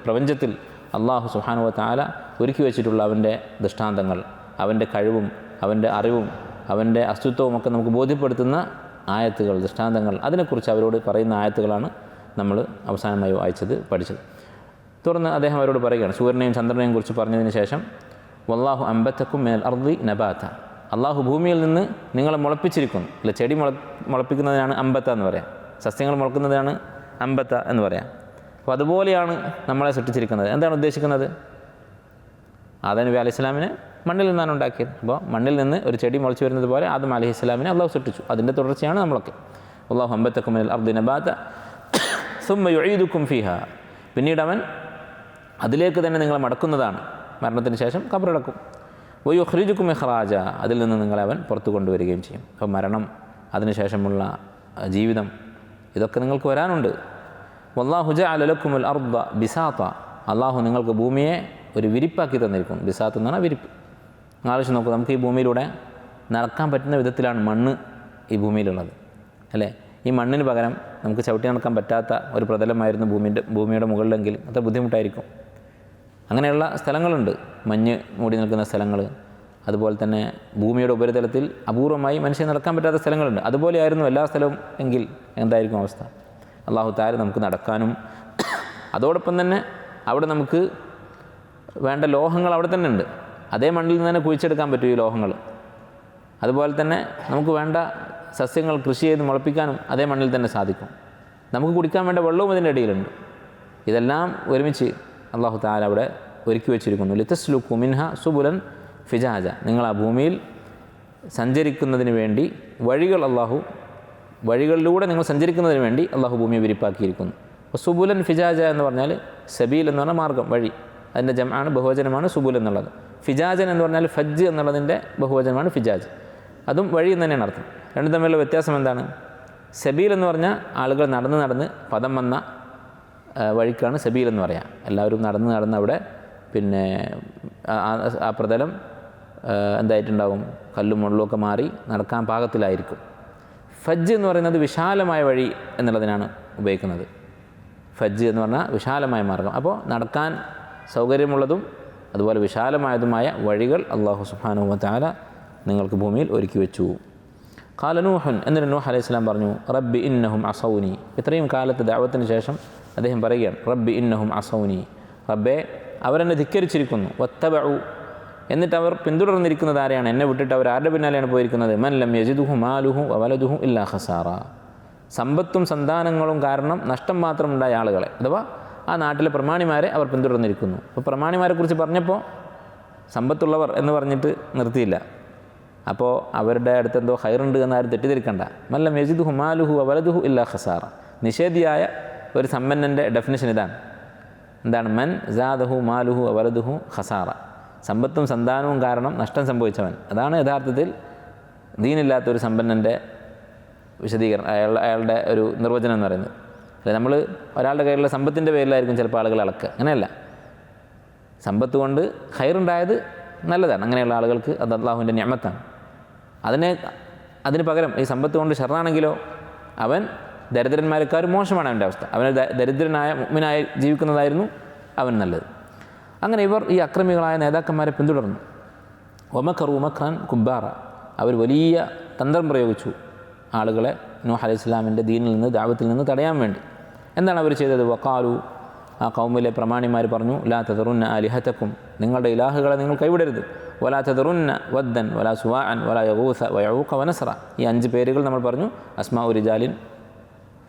പ്രപഞ്ചത്തിൽ അള്ളാഹു സുബ്ഹാനഹു വ തആല ഒരുക്കി വെച്ചിട്ടുള്ള അവൻ്റെ ദൃഷ്ടാന്തങ്ങൾ, അവൻ്റെ കഴിവും അവൻ്റെ അറിവും അവൻ്റെ അസ്തിത്വവും ഒക്കെ നമുക്ക് ബോധ്യപ്പെടുത്തുന്ന ആയത്തുകൾ, ദൃഷ്ടാന്തങ്ങൾ, അതിനെക്കുറിച്ച് അവരോട് പറയുന്ന ആയത്തുകളാണ് നമ്മൾ അവസാനമായി പഠിച്ചത്. തുടർന്ന് അദ്ദേഹം അവരോട് പറയുകയാണ്, സൂര്യനെയും ചന്ദ്രനെയും കുറിച്ച് പറഞ്ഞതിന് ശേഷം, വല്ലാഹു അംബതക്കും മിനൽ അർദി നബാത, അള്ളാഹു ഭൂമിയിൽ നിന്ന് നിങ്ങളെ മുളപ്പിച്ചിരിക്കുന്നു. അല്ല, ചെടി മുളപ്പിക്കുന്നതിനാണ് അമ്പത്ത എന്ന് പറയാം, സസ്യങ്ങൾ മുളക്കുന്നതിനാണ് അമ്പത്ത എന്ന് പറയാം. അപ്പോൾ അതുപോലെയാണ് നമ്മളെ സൃഷ്ടിച്ചിരിക്കുന്നത്. എന്താണ് ഉദ്ദേശിക്കുന്നത്? ആദം നബി അലൈഹി സ്വലാമിനെ മണ്ണിൽ നിന്നാണ് ഉണ്ടാക്കിയത്. അപ്പോൾ മണ്ണിൽ നിന്ന് ഒരു ചെടി മുളച്ച് വരുന്നത് പോലെ ആദം അലൈഹിസ്സലാമിനെ അള്ളാഹു സൃഷ്ടിച്ചു. അതിൻ്റെ തുടർച്ചയാണ് നമ്മളൊക്കെ. അല്ലാഹു അംബതക്കും മിനൽ അർദി നബാത സുമ്മ യുഈദുക്കും ഫീഹാ, പിന്നീട് അവൻ അതിലേക്ക് തന്നെ നിങ്ങളെ മടക്കുന്നതാണ്, മരണത്തിന് ശേഷം ഖബറടക്കും. വയുഖ്രിജുക്കും ഇഖ്റാജ, അതിൽ നിന്ന് നിങ്ങളെ അവൻ പുറത്തു കൊണ്ടുവരികയും ചെയ്യും. അപ്പോൾ മരണം, അതിനുശേഷമുള്ള ജീവിതം, ഇതൊക്കെ നിങ്ങൾക്ക് വരാനുണ്ട്. വല്ലാഹു ജഅല ലക്കുമുൽ അർദ ബിസാത, അള്ളാഹു നിങ്ങൾക്ക് ഭൂമിയെ ഒരു വിരിപ്പാക്കി തന്നിരിക്കുന്നു. ബിസാത്ത് എന്ന് പറഞ്ഞാൽ വിരിപ്പ്. ആലോചിച്ച് നോക്കൂ, നമുക്ക് ഈ ഭൂമിയിലൂടെ നടക്കാൻ പറ്റുന്ന വിധത്തിലാണ് മണ്ണ് ഈ ഭൂമിയിലുള്ളത്, അല്ലേ? ഈ മണ്ണിന് പകരം നമുക്ക് ചവിട്ടി നടക്കാൻ പറ്റാത്ത ഒരു പ്രതലമായിരുന്നു ഭൂമിയുടെ മുകളിലെങ്കിൽ അത്ര ബുദ്ധിമുട്ടായിരിക്കും. അങ്ങനെയുള്ള സ്ഥലങ്ങളുണ്ട്, മഞ്ഞ് മൂടി നിൽക്കുന്ന സ്ഥലങ്ങൾ. അതുപോലെ തന്നെ ഭൂമിയുടെ ഉപരിതലത്തിൽ അപൂർവമായി മനുഷ്യൻ നടക്കാൻ പറ്റാത്ത സ്ഥലങ്ങളുണ്ട്. അതുപോലെയായിരുന്നു എല്ലാ സ്ഥലവും എങ്കിൽ എന്തായിരിക്കും അവസ്ഥ? അല്ലാഹു തആല നമുക്ക് നടക്കാനും അതോടൊപ്പം തന്നെ അവിടെ നമുക്ക് വേണ്ട ലോഹങ്ങൾ അവിടെ തന്നെ ഉണ്ട്. അതേ മണ്ണിൽ നിന്ന് തന്നെ കുഴിച്ചെടുക്കാൻ പറ്റും ഈ ലോഹങ്ങൾ. അതുപോലെ തന്നെ നമുക്ക് വേണ്ട സസ്യങ്ങൾ കൃഷി ചെയ്ത് മുളപ്പിക്കാനും അതേ മണ്ണിൽ തന്നെ സാധിക്കും. നമുക്ക് കുടിക്കാൻ വേണ്ട വെള്ളവും അതിൻ്റെ ഇടയിലുണ്ട്. ഇതെല്ലാം ഒരുമിച്ച് അല്ലാഹു തആല അവിടെ ഒരുക്കി വെച്ചിരിക്കുന്നു. ലിതസ്ലുകു മിൻഹ സുബുലൻ ഫിജാജ, നിങ്ങൾ ആ ഭൂമിയിൽ സഞ്ചരിക്കുന്നതിന് വേണ്ടി വഴികളിലൂടെ നിങ്ങൾ സഞ്ചരിക്കുന്നതിന് വേണ്ടി അല്ലാഹു ഭൂമിയെ വിരിപ്പാക്കിയിരിക്കുന്നു. അപ്പോൾ സുബുലൻ ഫിജാജ എന്ന് പറഞ്ഞാൽ സബീൽ എന്ന് പറഞ്ഞാൽ മാർഗം, വഴി. അതിൻ്റെ ജംആണ്, ബഹുവചനമാണ് സുബുൽ എന്നുള്ളത്. ഫിജാജൻ എന്ന് പറഞ്ഞാൽ ഫജ്ജ് എന്നുള്ളതിൻ്റെ ബഹുവചനമാണ് ഫിജാജ്. അതും വഴി എന്ന് തന്നെയാണ് അർത്ഥം. രണ്ടും തമ്മിലുള്ള വ്യത്യാസം എന്താണ്? സബീൽ എന്ന് പറഞ്ഞാൽ ആളുകൾ നടന്ന് പദം വന്ന വഴിക്കാണ് സബീൽ എന്ന് പറയാം. എല്ലാവരും നടന്ന് അവിടെ പിന്നെ ആ പ്രതലം എന്തായിട്ടുണ്ടാകും, കല്ലും മുള്ളുമൊക്കെ മാറി നടക്കാൻ പാകത്തിലായിരിക്കും. ഫജ്ജ് എന്ന് പറയുന്നത് വിശാലമായ വഴി എന്നുള്ളതിനാണ് ഉപയോഗിക്കുന്നത്. ഫജ്ജ് എന്ന് പറഞ്ഞാൽ വിശാലമായ മാർഗം. അപ്പോൾ നടക്കാൻ സൗകര്യമുള്ളതും അതുപോലെ വിശാലമായതുമായ വഴികൾ അല്ലാഹു സുബ്ഹാനഹു വ തആല നിങ്ങൾക്ക് ഭൂമിയിൽ ഒരുക്കി വെച്ചു. ഖാല നൂഹുൻ, എന്നിട്ട് നൂഹ് അലൈഹിസ്സലാം പറഞ്ഞു, റബ്ബി ഇന്നഹും അസൗനി. ഇത്രയും കാലത്ത് ദഅവത്തിന് ശേഷം അദ്ദേഹം പറയുകയാണ്, റബ്ബി ഇന്നഹും അസൗനി, റബ്ബേ അവരെന്നെ ധിക്കരിച്ചിരിക്കുന്നു. വത്തബഉ, എന്നിട്ട് അവർ പിന്തുടർന്നിരിക്കുന്നത് ആരെയാണ്? എന്നെ വിട്ടിട്ട് അവർ ആരുടെ പിന്നാലെയാണ് പോയിരിക്കുന്നത്? മൻ ലം യജിദുഹു മാലുഹു വവലദുഹു ഇല്ലാ ഖസാറ, സമ്പത്തും സന്താനങ്ങളും കാരണം നഷ്ടം മാത്രമുണ്ടായ ആളുകളെ, അഥവാ ആ നാട്ടിലെ പ്രമാണിമാരെ അവർ പിന്തുടർന്നിരിക്കുന്നു. അപ്പോൾ പ്രമാണിമാരെക്കുറിച്ച് പറഞ്ഞപ്പോൾ സമ്പത്തുള്ളവർ എന്ന് പറഞ്ഞിട്ട് നിർത്തിയില്ല. അപ്പോൾ അവരുടെ അടുത്ത് എന്തോ ഖൈറുണ്ട് എന്നാരും തെറ്റിദ്ധരിക്കണ്ട. മൻ ലം യജിദുഹു മാലുഹു വവലദുഹു ഇല്ലാ ഖസാറ, നിഷേധിയായ ഒരു സമ്പന്നൻ്റെ ഡെഫിനിഷൻ ഇതാണ്. എന്താണ്? മൻ സാദഹു മാലുഹു വവലദുഹു ഖസാറ, സമ്പത്തും സന്താനവും കാരണം നഷ്ടം സംഭവിച്ചവൻ. അതാണ് യഥാർത്ഥത്തിൽ ദീനില്ലാത്തൊരു സമ്പന്നൻ്റെ വിശദീകരണം, അയാളുടെ ഒരു നിർവചനം എന്ന് പറയുന്നത്. അല്ലെ, നമ്മൾ ഒരാളുടെ കയ്യിലുള്ള സമ്പത്തിൻ്റെ പേരിലായിരിക്കും ചിലപ്പോൾ ആളുകൾ അളക്കുക. അങ്ങനെയല്ല, സമ്പത്ത് കൊണ്ട് ഖൈറുണ്ടായത് നല്ലതാണ്, അങ്ങനെയുള്ള ആളുകൾക്ക് അത് അല്ലാഹുവിൻ്റെ നിഅമത്താണ്. അതിന് പകരം ഈ സമ്പത്ത് കൊണ്ട് ഷർറാണെങ്കിലോ അവൻ ദരിദ്രന്മാരെക്കാരും മോശമാണ് അവൻ്റെ അവസ്ഥ. അവന് ദരിദ്രനായ മുഅ്മിനായി ജീവിക്കുന്നതായിരുന്നു അവൻ നല്ലത്. അങ്ങനെ ഇവർ ഈ അക്രമികളായ നേതാക്കന്മാരെ പിന്തുടർന്നു. വമക്കറു മക്രൻ കുബ്ബാറ, അവർ വലിയ തന്ത്രം പ്രയോഗിച്ചു ആളുകളെ നൂഹ് അലൈഹിസ്സലാമിൻ്റെ ദീനിൽ നിന്ന്, ദഅവത്തിൽ നിന്ന് തടയാൻ വേണ്ടി. എന്താണ് അവർ ചെയ്തത്? വഖാലു, ആ കൗമിലെ പ്രമാണിമാർ പറഞ്ഞു, ലാ തദറുന്ന ആലിഹതക്കും, നിങ്ങളുടെ ഇലാഹുകളെ നിങ്ങൾ കൈവിടരുത്. വലാ തദറുന്ന വദ്ദൻ വലാ സുവാഅൻ വലാ യഗൂസ വയഊഖ വനസ്ര, ഈ 5 പേരുകൾ നമ്മൾ പറഞ്ഞു. അസ്മാഉ റിജാലിൻ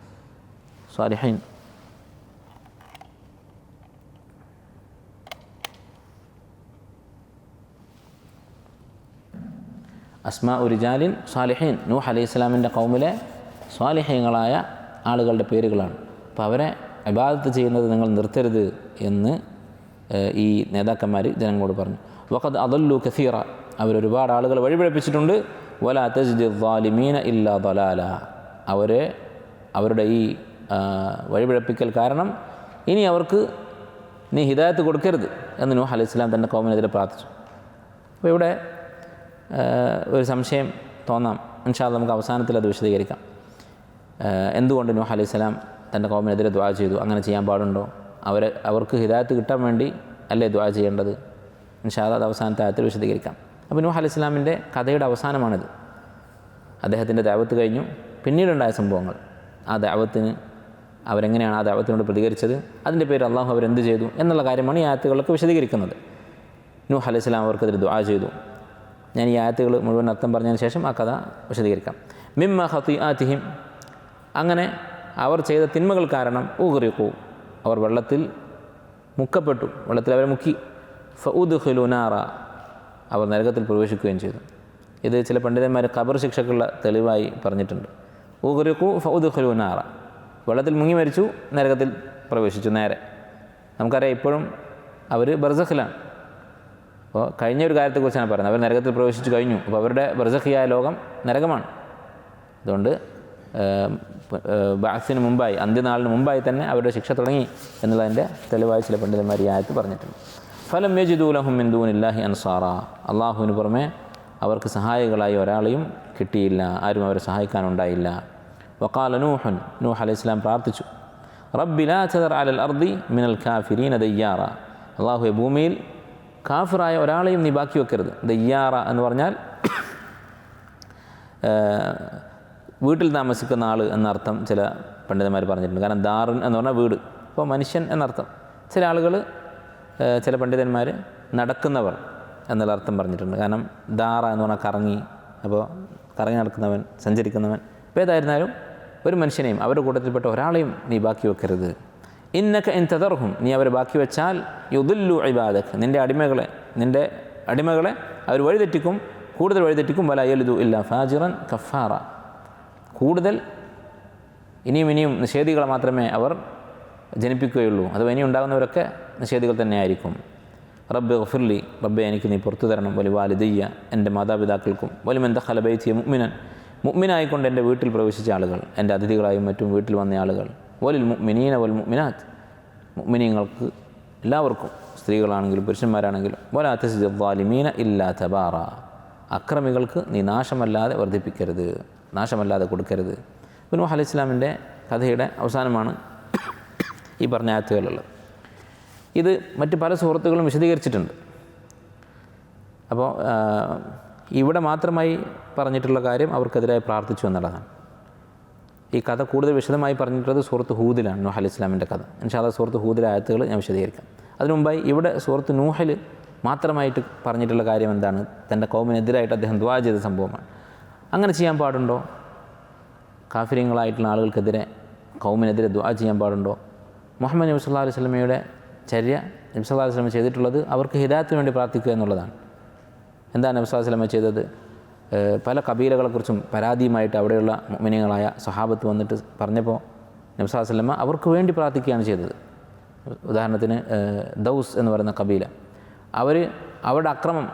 സാലിഹീൻ, അസ്മാഉ റിജാലിൻ സാലിഹീൻ, നൂഹ് അലൈഹിസ്സലാമിൻ്റെ കൗമിലെ സ്വാലിഹീങ്ങളായ ആളുകളുടെ പേരുകളാണ്. അപ്പോൾ അവരെ ഇബാദത്ത് ചെയ്യുന്നത് നിങ്ങൾ നിർത്തരുത് എന്ന് ഈ നേതാക്കന്മാർ ജനങ്ങളോട് പറഞ്ഞു. വഖദ് അദല്ലു കസീറ, അവരൊരുപാട് ആളുകൾ വഴിപിഴപ്പിച്ചിട്ടുണ്ട്. വലാ തജ്ദി ളാലിമീന ഇല്ലാ ളലാല, അവരുടെ ഈ വഴിപിഴപ്പിക്കൽ കാരണം ഇനി അവർക്ക് നീ ഹിദായത്ത് കൊടുക്കരുത് എന്ന് നൂഹ് അലൈഹിസ്സലാം തൻ്റെ കൗമിനെതിരെ പ്രാർത്ഥിച്ചു. അപ്പോൾ ഇവിടെ ഒരു സംശയം തോന്നാം. ഇൻഷാ അല്ലാഹ് നമുക്ക് അവസാനത്തിൽ അത് വിശദീകരിക്കാം. എന്തുകൊണ്ട് നൂഹ് അലൈഹിസ്സലാം തൻ്റെ കൗമിനെതിരെ ദുആ ചെയ്തു? അങ്ങനെ ചെയ്യാൻ പാടുണ്ടോ? അവർക്ക് ഹിദായത്ത് കിട്ടാൻ വേണ്ടി അല്ലേ ദുആ ചെയ്യേണ്ടത്? ഇൻഷാ അല്ലാഹ് അത് അവസാനത്തെ ആയത്തിൽ വിശദീകരിക്കാം. അപ്പോൾ നൂഹ് അലൈഹിസ്സലാമിൻ്റെ കഥയുടെ അവസാനമാണിത്. അദ്ദേഹത്തിൻ്റെ ദഅവത്ത് കഴിഞ്ഞു, പിന്നീടുണ്ടായ സംഭവങ്ങൾ, ആ ദഅവത്തിന് അവരെങ്ങനെയാണ് ആ ദഅവത്തിനോട് പ്രതികരിച്ചത്, അതിൻ്റെ പേര് അള്ളാഹു അവരെന്ത് ചെയ്തു എന്നുള്ള കാര്യമാണ് ഈ ആയത്തുകളൊക്കെ വിശദീകരിക്കുന്നത്. നൂഹ് അലൈഹിസ്സലാം അവർക്കെതിരെ ദുആ ചെയ്തു. ഞാൻ ഈ ആയത്തുകൾ മുഴുവൻ അർത്ഥം പറഞ്ഞതിന് ശേഷം ആ കഥ വിശദീകരിക്കാം. മിമ്മ ഖതീആതിഹിം, അങ്ങനെ അവർ ചെയ്ത തിന്മകൾ കാരണം ഉഗ്രിഖു, അവർ വെള്ളത്തിൽ മുക്കപ്പെട്ടു, വെള്ളത്തിൽ അവരെ മുക്കി. ഫഉദ്ഖിലു നാറ, അവർ നരകത്തിൽ പ്രവേശിക്കുകയും ചെയ്തു. ഇത് ചില പണ്ഡിതന്മാർ ഖബർ ശിക്ഷക്കുള്ള തെളിവായി പറഞ്ഞിട്ടുണ്ട്. ഊഗുരുക്കു ഫൗദുഖലു നാറ, വെള്ളത്തിൽ മുങ്ങി മരിച്ചു, നരകത്തിൽ പ്രവേശിച്ചു നേരെ. നമുക്കറിയാം ഇപ്പോഴും അവർ ബർസഖിലാണ്. അപ്പോൾ കഴിഞ്ഞ ഒരു കാര്യത്തെക്കുറിച്ചാണ് പറയുന്നത്. അവർ നരകത്തിൽ പ്രവേശിച്ചു കഴിഞ്ഞു. അപ്പോൾ അവരുടെ ബർസഖിയായ ലോകം നരകമാണ്. അതുകൊണ്ട് ബാസിന് മുമ്പായി, അന്ത്യനാളിന് മുമ്പായി തന്നെ അവരുടെ ശിക്ഷ തുടങ്ങി എന്നുള്ളതിൻ്റെ തെളിവായി ചില പണ്ഡിതന്മാർ ഈ ആയത്ത് പറഞ്ഞിട്ടുണ്ട്. ഫലം യജിദൂ ലഹും മിൻ ദൂനില്ലാഹി അൻസാറ, അള്ളാഹുവിന് പുറമെ അവർക്ക് സഹായികളായി ഒരാളെയും കിട്ടിയില്ല, ആരും അവരെ സഹായിക്കാനുണ്ടായില്ല. വഖാല നൂഹുൻ, നൂഹ് അലൈഹി സ്വലാം പ്രാർത്ഥിച്ചു, റബ്ബി ലാ തദർ അലൽ അർദി മിനൽ കാഫിരീന ദയ്യാറ, അള്ളാഹുവെ ഭൂമിയിൽ കാഫിറായ ഒരാളെയും നീ ബാക്കി വെക്കരുത്. ദയ്യാറ എന്ന് പറഞ്ഞാൽ വീട്ടിൽ താമസിക്കുന്ന ആൾ എന്നർത്ഥം ചില പണ്ഡിതന്മാർ പറഞ്ഞിട്ടുണ്ട്. കാരണം ദാറുൻ എന്ന് പറഞ്ഞാൽ വീട്, അപ്പോൾ മനുഷ്യൻ എന്നർത്ഥം. ചില ആളുകൾ, ചില പണ്ഡിതന്മാർ നടക്കുന്നവർ എന്നുള്ള അർത്ഥം പറഞ്ഞിട്ടുണ്ട്. കാരണം ദാറ എന്ന് പറഞ്ഞാൽ കറങ്ങി, അപ്പോൾ കറങ്ങി നടക്കുന്നവൻ, സഞ്ചരിക്കുന്നവൻ. അപ്പോൾ ഏതായിരുന്നാലും ഒരു മനുഷ്യനെയും അവരുടെ കൂട്ടത്തിൽപ്പെട്ട ഒരാളെയും നീ ബാക്കി വെക്കരുത്. ഇന്നക ഇൻ തദർഹും, നീ അവരെ ബാക്കി വെച്ചാൽ യുദില്ലു ഇബാദക്, നിൻ്റെ അടിമകളെ അവർ വഴിതെറ്റിക്കും, കൂടുതൽ വഴിതെറ്റിക്കും. വലാ യലിദു ഇല്ലാ ഫാജിറൻ കഫാറ, കൂടുതൽ ഇനിയും നിഷേധികളെ മാത്രമേ അവർ ജനിപ്പിക്കുകയുള്ളൂ. അഥവാ ഇനി ഉണ്ടാകുന്നവരൊക്കെ നിഷേധികൾ തന്നെയായിരിക്കും. റബ്ബി ഗഫിർലി, റബ്ബെ എനിക്ക് നീ പുറത്തു തരണം. വലി വാലിദയ്യ, എൻ്റെ മാതാപിതാക്കൾക്കും. വലിമൻ ദഖല ബൈതിയ മുഅ്മിനൻ, മുഅ്മിനായിക്കൊണ്ട് എൻ്റെ വീട്ടിൽ പ്രവേശിച്ച ആളുകൾ, എൻ്റെ അതിഥികളായും മറ്റും വീട്ടിൽ വന്ന ആളുകൾ. വലിൽ മുഅ്മിനീന വൽ മുഅ്മിനാത്ത്, മുഅ്മിനീങ്ങൾക്ക് എല്ലാവർക്കും, സ്ത്രീകളാണെങ്കിലും പുരുഷന്മാരാണെങ്കിലും. വലാ തസിദി ദ്ദാലിമീന ഇല്ലാ തബാറ, അക്രമികൾക്ക് നീ നാശമല്ലാതെ വർദ്ധിപ്പിക്കരുത്, നാശമല്ലാതെ കൊടുക്കരുത്. നൂഹ് അലൈഹി ഇസ്ലാമിൻ്റെ കഥയുടെ അവസാനമാണ് ഈ പറഞ്ഞ ആയത്തുകളുള്ളത്. ഇത് മറ്റ് പല സുഹൃത്തുക്കളും വിശദീകരിച്ചിട്ടുണ്ട്. അപ്പോൾ ഇവിടെ മാത്രമായി പറഞ്ഞിട്ടുള്ള കാര്യം അവർക്കെതിരായി പ്രാർത്ഥിച്ചു എന്നുള്ളതാണ്. ഈ കഥ കൂടുതൽ വിശദമായി പറഞ്ഞിട്ടുള്ളത് സൂറത്ത് ഹൂദിലാണ്, നൂഹ് അലൈഹി ഇസ്ലാമിൻ്റെ കഥ. ഇൻഷാ അല്ലാഹ് സൂറത്ത് ഹൂദിലെ ആയത്തുകൾ ഞാൻ വിശദീകരിക്കാം. അതിനു മുമ്പായി ഇവിടെ സൂറത്ത് നൂഹിൽ മാത്രമായിട്ട് പറഞ്ഞിട്ടുള്ള കാര്യം എന്താണ്? തൻ്റെ കൗമിനെതിരായിട്ട് അദ്ദേഹം ദുആ ചെയ്ത സംഭവമാണ്. അങ്ങനെ ചെയ്യാൻ പാടുണ്ടോ? കാഫിര്യങ്ങളായിട്ടുള്ള ആളുകൾക്കെതിരെ, കൗമിനെതിരെ ദുആ ചെയ്യാൻ പാടുണ്ടോ? മുഹമ്മദ് നബി സല്ലല്ലാഹു അലൈഹി വസല്ലമയുടെ ചര്യ, നബി സല്ലല്ലാഹു അലൈഹി വസല്ലമ ചെയ്തിട്ടുള്ളത് അവർക്ക് ഹിദായത്തിന് വേണ്ടി പ്രാർത്ഥിക്കുക എന്നുള്ളതാണ്. എന്താണ് നബി സല്ലല്ലാഹു അലൈഹി വസല്ലമ ചെയ്തത്? പല കബീലകളെക്കുറിച്ചും പരാതിയുമായിട്ട് അവിടെയുള്ള മുഅ്മിനീങ്ങളായ സ്വഹാബത്ത് വന്നിട്ട് പറഞ്ഞപ്പോൾ നബി സല്ലല്ലാഹു അലൈഹി വസല്ലമ അവർക്ക് വേണ്ടി പ്രാർത്ഥിക്കുകയാണ് ചെയ്തത്. ഉദാഹരണത്തിന് ദൗസ് എന്ന് പറയുന്ന കബീല, അവരുടെ അക്രമം,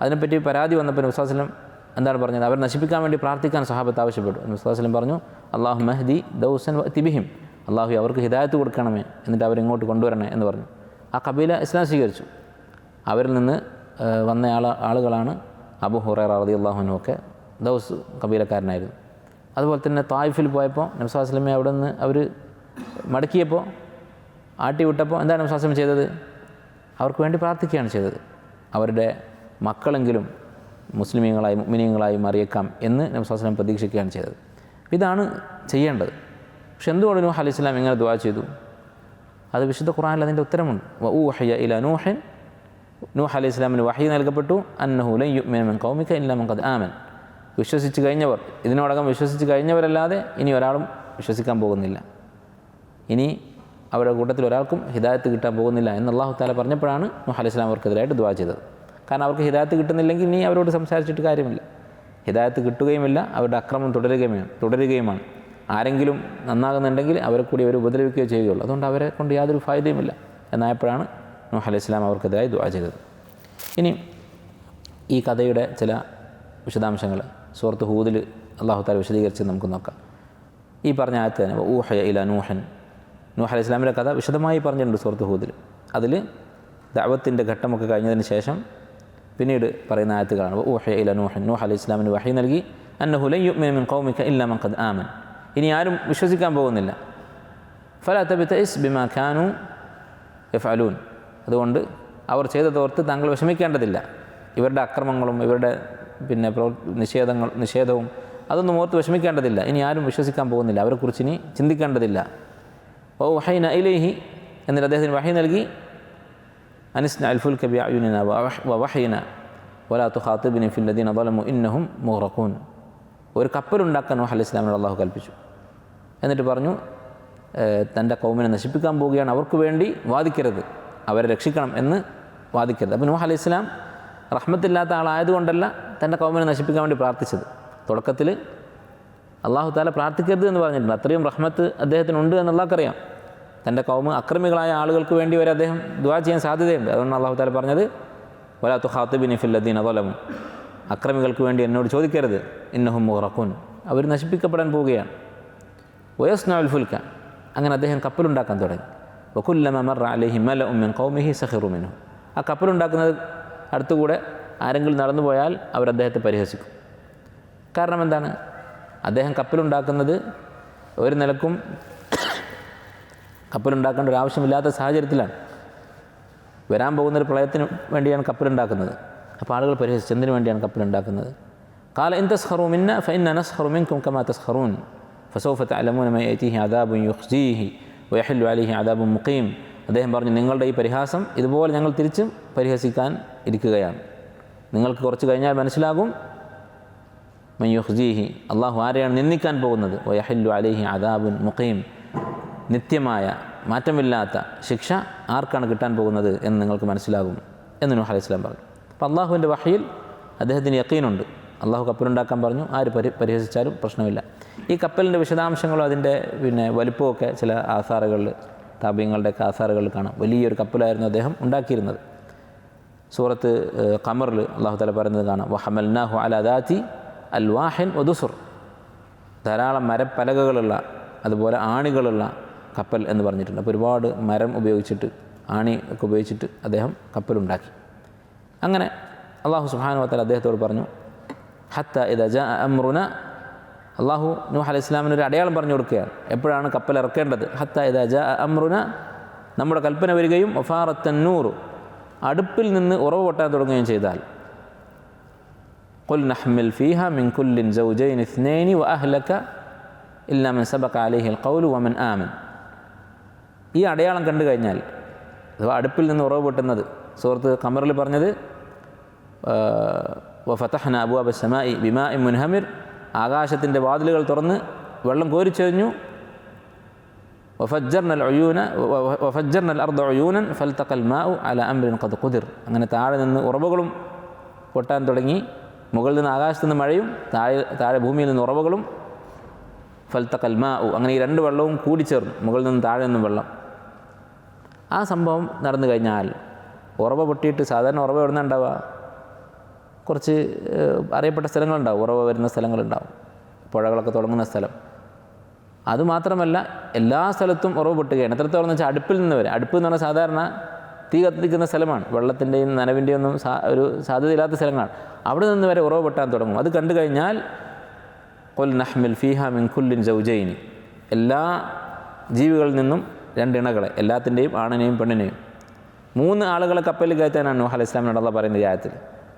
അതിനെപ്പറ്റി പരാതി വന്നപ്പോൾ നബി സല്ലല്ലാഹു അലൈഹി വസല്ലം എന്താണ് പറഞ്ഞത്? അവർ നശിപ്പിക്കാൻ വേണ്ടി പ്രാർത്ഥിക്കാൻ സ്വഹാബത്ത് ആവശ്യപ്പെട്ടു. നബി സല്ലല്ലാഹു അലൈഹി വസല്ലം പറഞ്ഞു, അല്ലാഹു മഹ്ദി ദൗസൻ വഅതി ബിഹിം, അള്ളാഹു അവർക്ക് ഹിദായത്ത് കൊടുക്കണമേ, എന്നിട്ട് അവരിങ്ങോട്ട് കൊണ്ടുവരണേ എന്ന് പറഞ്ഞു. ആ കബീല ഇസ്ലാം സ്വീകരിച്ചു. അവരിൽ നിന്ന് വന്ന ആളുകളാണ് അബൂ ഹുറൈറ റളിയല്ലാഹു അൻഹു ഒക്കെ ദൗസ് കബീലക്കാരനായിരുന്നു. അതുപോലെ തന്നെ തായിഫിൽ പോയപ്പോൾ നബി സല്ലല്ലാഹു അലൈഹി വസല്ലം അവിടെ നിന്ന് അവർ മടക്കിയപ്പോൾ, ആട്ടി വിട്ടപ്പോൾ എന്താണ് നബി സല്ലല്ലാഹു അലൈഹി വസല്ലം ചെയ്തത്? അവർക്ക് വേണ്ടി പ്രാർത്ഥിക്കുകയാണ് ചെയ്തത്. അവരുടെ മക്കളെങ്കിലും മുസ്ലിമീങ്ങളായി മുഅ്മിനീങ്ങളായി മാറിയേക്കാം എന്ന് നബി സല്ലല്ലാഹു അലൈഹി വസല്ലം പ്രതീക്ഷിക്കുകയാണ് ചെയ്തത്. ഇതാണ് ചെയ്യേണ്ടത്. പക്ഷെ എന്തുകൊണ്ട് നൂഹ് അലൈഹി സ്വലാം ഇങ്ങനെ ദുആ ചെയ്തു? അത് വിശുദ്ധ ഖുർആനിൽ അതിൻ്റെ ഉത്തരമുണ്ട്. വഊഹിയ ഇലാ നൂഹിൻ, നൂഹ് അലൈഹി സ്വലാമിന് വഹി നൽകപ്പെട്ടു, അന്നഹു ലൻ യുഅ്മിന മിൻ ഖൗമിക ഇല്ലാ മൻ ഖദ് ആമൻ, വിശ്വസിച്ച് കഴിഞ്ഞവർ, ഇതിനോടകം വിശ്വസിച്ച് കഴിഞ്ഞവരല്ലാതെ ഇനി ഒരാളും വിശ്വസിക്കാൻ പോകുന്നില്ല, ഇനി അവരുടെ കൂട്ടത്തിൽ ഒരാൾക്കും ഹിദായത്ത് കിട്ടാൻ പോകുന്നില്ല എന്ന് അല്ലാഹു തആല പറഞ്ഞപ്പോഴാണ് നൂഹ് അലൈഹി സ്വലാം അവർക്കെതിരായിട്ട് ദുആ ചെയ്തത്. കാരണം അവർക്ക് ഹിദായത്ത് കിട്ടുന്നില്ലെങ്കിൽ ഇനി അവരോട് സംസാരിച്ചിട്ട് കാര്യമില്ല. ഹിദായത്ത് കിട്ടുകയുമില്ല, അവരുടെ അക്രമം തുടരുകയുമാണ്. ആരെങ്കിലും നന്നാകുന്നുണ്ടെങ്കിൽ അവരെ കൂടി അവർ ഉപദ്രവിക്കുകയോ ചെയ്യുകയുള്ളൂ. അതുകൊണ്ട് അവരെ കൊണ്ട് യാതൊരു ഫായതയുമില്ല എന്നായപ്പോഴാണ് നൂഹ് അലൈഹി സ്വലാം അവർക്കെതിരായി ദുആ ചെയ്തത്. ഇനി ഈ കഥയുടെ ചില വിശദാംശങ്ങൾ സൂറത്ത് ഹൂദിൽ അല്ലാഹു തആല വിശദീകരിച്ച് നമുക്ക് നോക്കാം. ഈ പറഞ്ഞ ആയത്ത് തന്നെ വഊഹിയ ഇലാ നൂഹൻ, നൂഹ് അലൈഹി സ്വലാമിൻ്റെ കഥ വിശദമായി പറഞ്ഞിട്ടുണ്ട് സൂറത്ത് ഹൂദിൽ. അതിൽ ദഅവത്തിൻ്റെ ഘട്ടമൊക്കെ കഴിഞ്ഞതിന് ശേഷം പിന്നീട് പറയുന്ന ആയത്തുകളാണ്. വഊഹിയ ഇലാ നൂഹൻ, നൂഹ് അലൈഹി സ്വലാമിന് വഹി നൽകി, അന്നഹു ലൻ യുഅ്മിന മിൻ ഖൗമിക ഇല്ലാ മൻ ഖദ് ആമൻ, ഇനി ആരും വിശ്വസിക്കാൻ പോകുന്നില്ല. ഫലാ തബ്തഇസ് ബിമാ കാനൂ യഫ്അലൂൻ, അതുകൊണ്ട് അവർ ചെയ്തതോർത്ത് താങ്കൾ വിഷമിക്കേണ്ടതില്ല. ഇവരുടെ അക്രമങ്ങളും ഇവരുടെ നിഷേധവും അതൊന്നും ഓർത്ത് വിഷമിക്കേണ്ടതില്ല. ഇനി ആരും വിശ്വസിക്കാൻ പോകുന്നില്ല, അവരെക്കുറിച്ച് ഇനി ചിന്തിക്കേണ്ടതില്ല. വഹൈന ഇലൈഹി, എന്നിട്ട് അദ്ദേഹത്തിന് വഹി നൽകി, അനിസ്ന അൽ ഫുൽക ബിഅയുനിന വവഹൈന വലാ തുഖാതിബ്നി ഫിൽ ലദീന ളലമു ഇന്നഹും മുഗ്റഖൂൻ, ഒരു കപ്പലുണ്ടാക്കാൻ നൂഹ് അലൈഹി സ്വലാമിനോട് അല്ലാഹു കൽപ്പിച്ചു. എന്നിട്ട് പറഞ്ഞു, തൻ്റെ കൗമിനെ നശിപ്പിക്കാൻ പോവുകയാണ്, അവർക്ക് വേണ്ടി വാദിക്കരുത്, അവരെ രക്ഷിക്കണം എന്ന് വാദിക്കരുത്. അപ്പോൾ നൂഹ് അലൈഹി സ്വലാം റഹ്മത്തില്ലാത്ത ആളായതുകൊണ്ടല്ല തൻ്റെ കൗമിനെ നശിപ്പിക്കാൻ വേണ്ടി പ്രാർത്ഥിച്ചത്. തുടക്കത്തിൽ അള്ളാഹു താല പ്രാർത്ഥിക്കരുത് എന്ന് പറഞ്ഞിട്ടുണ്ട്. അത്രയും റഹ്മത്ത് അദ്ദേഹത്തിനുണ്ട് എന്നുള്ളവർക്കറിയാം. തൻ്റെ കൗമ് അക്രമികളായ ആളുകൾക്ക് വേണ്ടി വരെ അദ്ദേഹം ദുആ ചെയ്യാൻ സാധ്യതയുണ്ട്. അതുകൊണ്ട് അള്ളാഹു താല പറഞ്ഞത് വലാ തുഖാതിബ്നി ഫിൽ ലദീന ളലമു, അക്രമികൾക്ക് വേണ്ടി എന്നോട് ചോദിക്കരുത്, ഇന്നഹും മുഗ്റഖൂൻ, അവർ നശിപ്പിക്കപ്പെടാൻ പോവുകയാണ്. വയസ്നഉൽ ഫുൽക, അങ്ങനെ അദ്ദേഹം കപ്പലുണ്ടാക്കാൻ തുടങ്ങി. വകുല്ലമ മർറ അലൈഹി മലഉ മിൻ ഖൗമിഹി സഖിറു മിൻഹു, ആ കപ്പലുണ്ടാക്കുന്നത് അടുത്തുകൂടെ ആരെങ്കിലും നടന്നു പോയാൽ അവർ അദ്ദേഹത്തെ പരിഹസിക്കും. കാരണം എന്താണ്? അദ്ദേഹം കപ്പലുണ്ടാക്കുന്നത് ഒരു നിലക്കും കപ്പലുണ്ടാക്കേണ്ട ഒരു ആവശ്യമില്ലാത്ത സാഹചര്യത്തിലാണ്. വരാൻ പോകുന്നൊരു പ്രളയത്തിന് വേണ്ടിയാണ് കപ്പലുണ്ടാക്കുന്നത്. അപ്പോൾ ആളുകൾ പരിഹസിച്ച് എന്തിനു വേണ്ടിയാണ് കപ്പലുണ്ടാക്കുന്നത്? ഖാല ഇൻ തസ്ഖറൂ മിന്നാ ഫഇന്നാ നസ്ഖറു മിൻകും കമാ തസ്ഖറൂൻ ഫസൗഫ തഅലമൂന മൻ യഅതീഹി അദാബുൻ യുഖ്സീഹി വയഹല്ലു അലൈഹി അദാബുൻ മുഖീം. അദ്ദേഹം പറഞ്ഞു, നിങ്ങളുടെ ഈ പരിഹാസം ഇതുപോലെ ഞങ്ങൾ തിരിച്ചും പരിഹസിക്കാൻ ഇരിക്കുകയാണ്. നിങ്ങൾക്ക് കുറച്ച് കഴിഞ്ഞാൽ മനസ്സിലാകും മൻ യുഖ്സീഹി, അള്ളാഹു ആരെയാണ് നിന്ദിക്കാൻ പോകുന്നത്, വയഹല്ലു അലൈഹി അദാബുൻ മുഖീം, നിത്യമായ മാറ്റമില്ലാത്ത ശിക്ഷ ആർക്കാണ് കിട്ടാൻ പോകുന്നത് എന്ന് നിങ്ങൾക്ക് മനസ്സിലാകും എന്ന് നൂഹ് അലൈഹി സ്വലാം പറഞ്ഞു. അപ്പോൾ അള്ളാഹുവിൻ്റെ വഹയിൽ അദ്ദേഹത്തിന് യഖീനുണ്ട്. അള്ളാഹു കപ്പലുണ്ടാക്കാൻ പറഞ്ഞു, ആര് പരിഹസിച്ചാലും പ്രശ്നമില്ല. ഈ കപ്പലിൻ്റെ വിശദാംശങ്ങളും അതിൻ്റെ വലിപ്പമൊക്കെ ചില ആസാറുകളിൽ, താബീങ്ങളുടെയൊക്കെ ആസാറുകളിൽ കാണാം. വലിയൊരു കപ്പലായിരുന്നു അദ്ദേഹം ഉണ്ടാക്കിയിരുന്നത്. സൂറത്ത് ഖമറിൽ അള്ളാഹു തആല പറയുന്നത് കാണാം, വഹമൽനാഹു അലാ ദാതി അൽവാഹിൻ വദുസുർ, ധാരാളം മരപ്പലകകളുള്ള അതുപോലെ ആണികളുള്ള കപ്പൽ എന്ന് പറഞ്ഞിട്ടുണ്ട്. അപ്പോൾ ഒരുപാട് മരം ഉപയോഗിച്ചിട്ട്, ആണി ഒക്കെ ഉപയോഗിച്ചിട്ട് അദ്ദേഹം കപ്പലുണ്ടാക്കി. അങ്ങനെ അള്ളാഹു സുബ്ഹാനഹു വ തആല അദ്ദേഹത്തോട് പറഞ്ഞു, ഹത്ത ഇദാ ജാഅ അംറുന, അള്ളാഹു നൂഹ് അലൈഹി ഇസ്ലാമിന് ഒരു അടയാളം പറഞ്ഞു കൊടുക്കുകയാണ് എപ്പോഴാണ് കപ്പൽ ഇറക്കേണ്ടത്. ഹത്ത ഇദാ ജാഅ അംറുന, നമ്മുടെ കൽപ്പന വരികയും വഫാറത്തൻ നൂർ, അടുപ്പിൽ നിന്ന് ഉറവ് പൊട്ടാൻ തുടങ്ങുകയും ചെയ്താൽ, ഖുൽ നഹ്മിൽ ഫീഹാ മിൻ കുല്ലിൻ സൗജൈനി ഇസ്നൈനി വഅഹ്ലക ഇല്ലാ മൻ സബഖ അലൈഹിൽ ഖൗലു വമൻ ആമൻ. ഈ അടയാളം കണ്ടു കഴിഞ്ഞാൽ, അഥവാ അടുപ്പിൽ നിന്ന് ഉറവ് പൊട്ടുന്നത്, സൂറത്ത് ഖമറിൽ പറഞ്ഞത് വഫതഹ്ന അബ്വാബ അസ്സമാഇ ബിമാഇൻ മുൻഹമിർ, ആകാശത്തിൻ്റെ വാതിലുകൾ തുറന്ന് വെള്ളം കോരിച്ചൊരിഞ്ഞു. വഫജ്ജർനൽ അർദ ഉയൂനൻ ഫൽതഖൽ മാഉ അലാ അംരിൻ ഖദ് ഖുദിർ, അങ്ങനെ താഴെ നിന്ന് ഉറവകളും പൊട്ടാൻ തുടങ്ങി. മുകളിൽ നിന്ന് ആകാശത്തു നിന്ന് മഴയും താഴെ ഭൂമിയിൽ നിന്ന് ഉറവകളും. ഫൽതഖൽ മാഉ, അങ്ങനെ ഈ രണ്ട് വെള്ളവും കൂടിച്ചേർന്നു, മുകളിൽ നിന്ന് താഴെ നിന്നും വെള്ളം. ആ സംഭവം നടന്നു കഴിഞ്ഞാൽ, ഉറവ പൊട്ടിയിട്ട് സാധാരണ ഉറവ എവിടെ നിന്നാണ് ഉണ്ടാവുക? കുറച്ച് അറിയപ്പെട്ട സ്ഥലങ്ങളുണ്ടാവും, ഉറവ വരുന്ന സ്ഥലങ്ങളുണ്ടാവും, പുഴകളൊക്കെ തുടങ്ങുന്ന സ്ഥലം. അതുമാത്രമല്ല, എല്ലാ സ്ഥലത്തും ഉറവ് പൊട്ടുകയാണ്. എത്രത്തോളം എന്ന് വെച്ചാൽ അടുപ്പിൽ നിന്ന് വരെ. അടുപ്പ് എന്ന് പറഞ്ഞാൽ സാധാരണ തീ കത്തിക്കുന്ന സ്ഥലമാണ്, വെള്ളത്തിൻ്റെയും നനവിൻ്റെയും ഒന്നും ഒരു സാധ്യതയില്ലാത്ത സ്ഥലങ്ങളാണ്. അവിടെ നിന്ന് വരെ ഉറവ് പൊട്ടാൻ തുടങ്ങും. അത് കണ്ടു കഴിഞ്ഞാൽ ഖുൽ നഹ്മിൽ ഫീഹാ മിൻ കുല്ലിൻ സൗജൈനി, എല്ലാ ജീവികളിൽ നിന്നും രണ്ടിണകളെ, എല്ലാത്തിൻ്റെയും ആണിനെയും പെണ്ണിനെയും. 3 ആളുകളെ കപ്പലിൽ കയറ്റാനാണ് നൂഹ് അലൈഹി ഇസ്ലാമിനോട് അല്ലാഹ് പറയുന്നത് ആയത്തിൽ.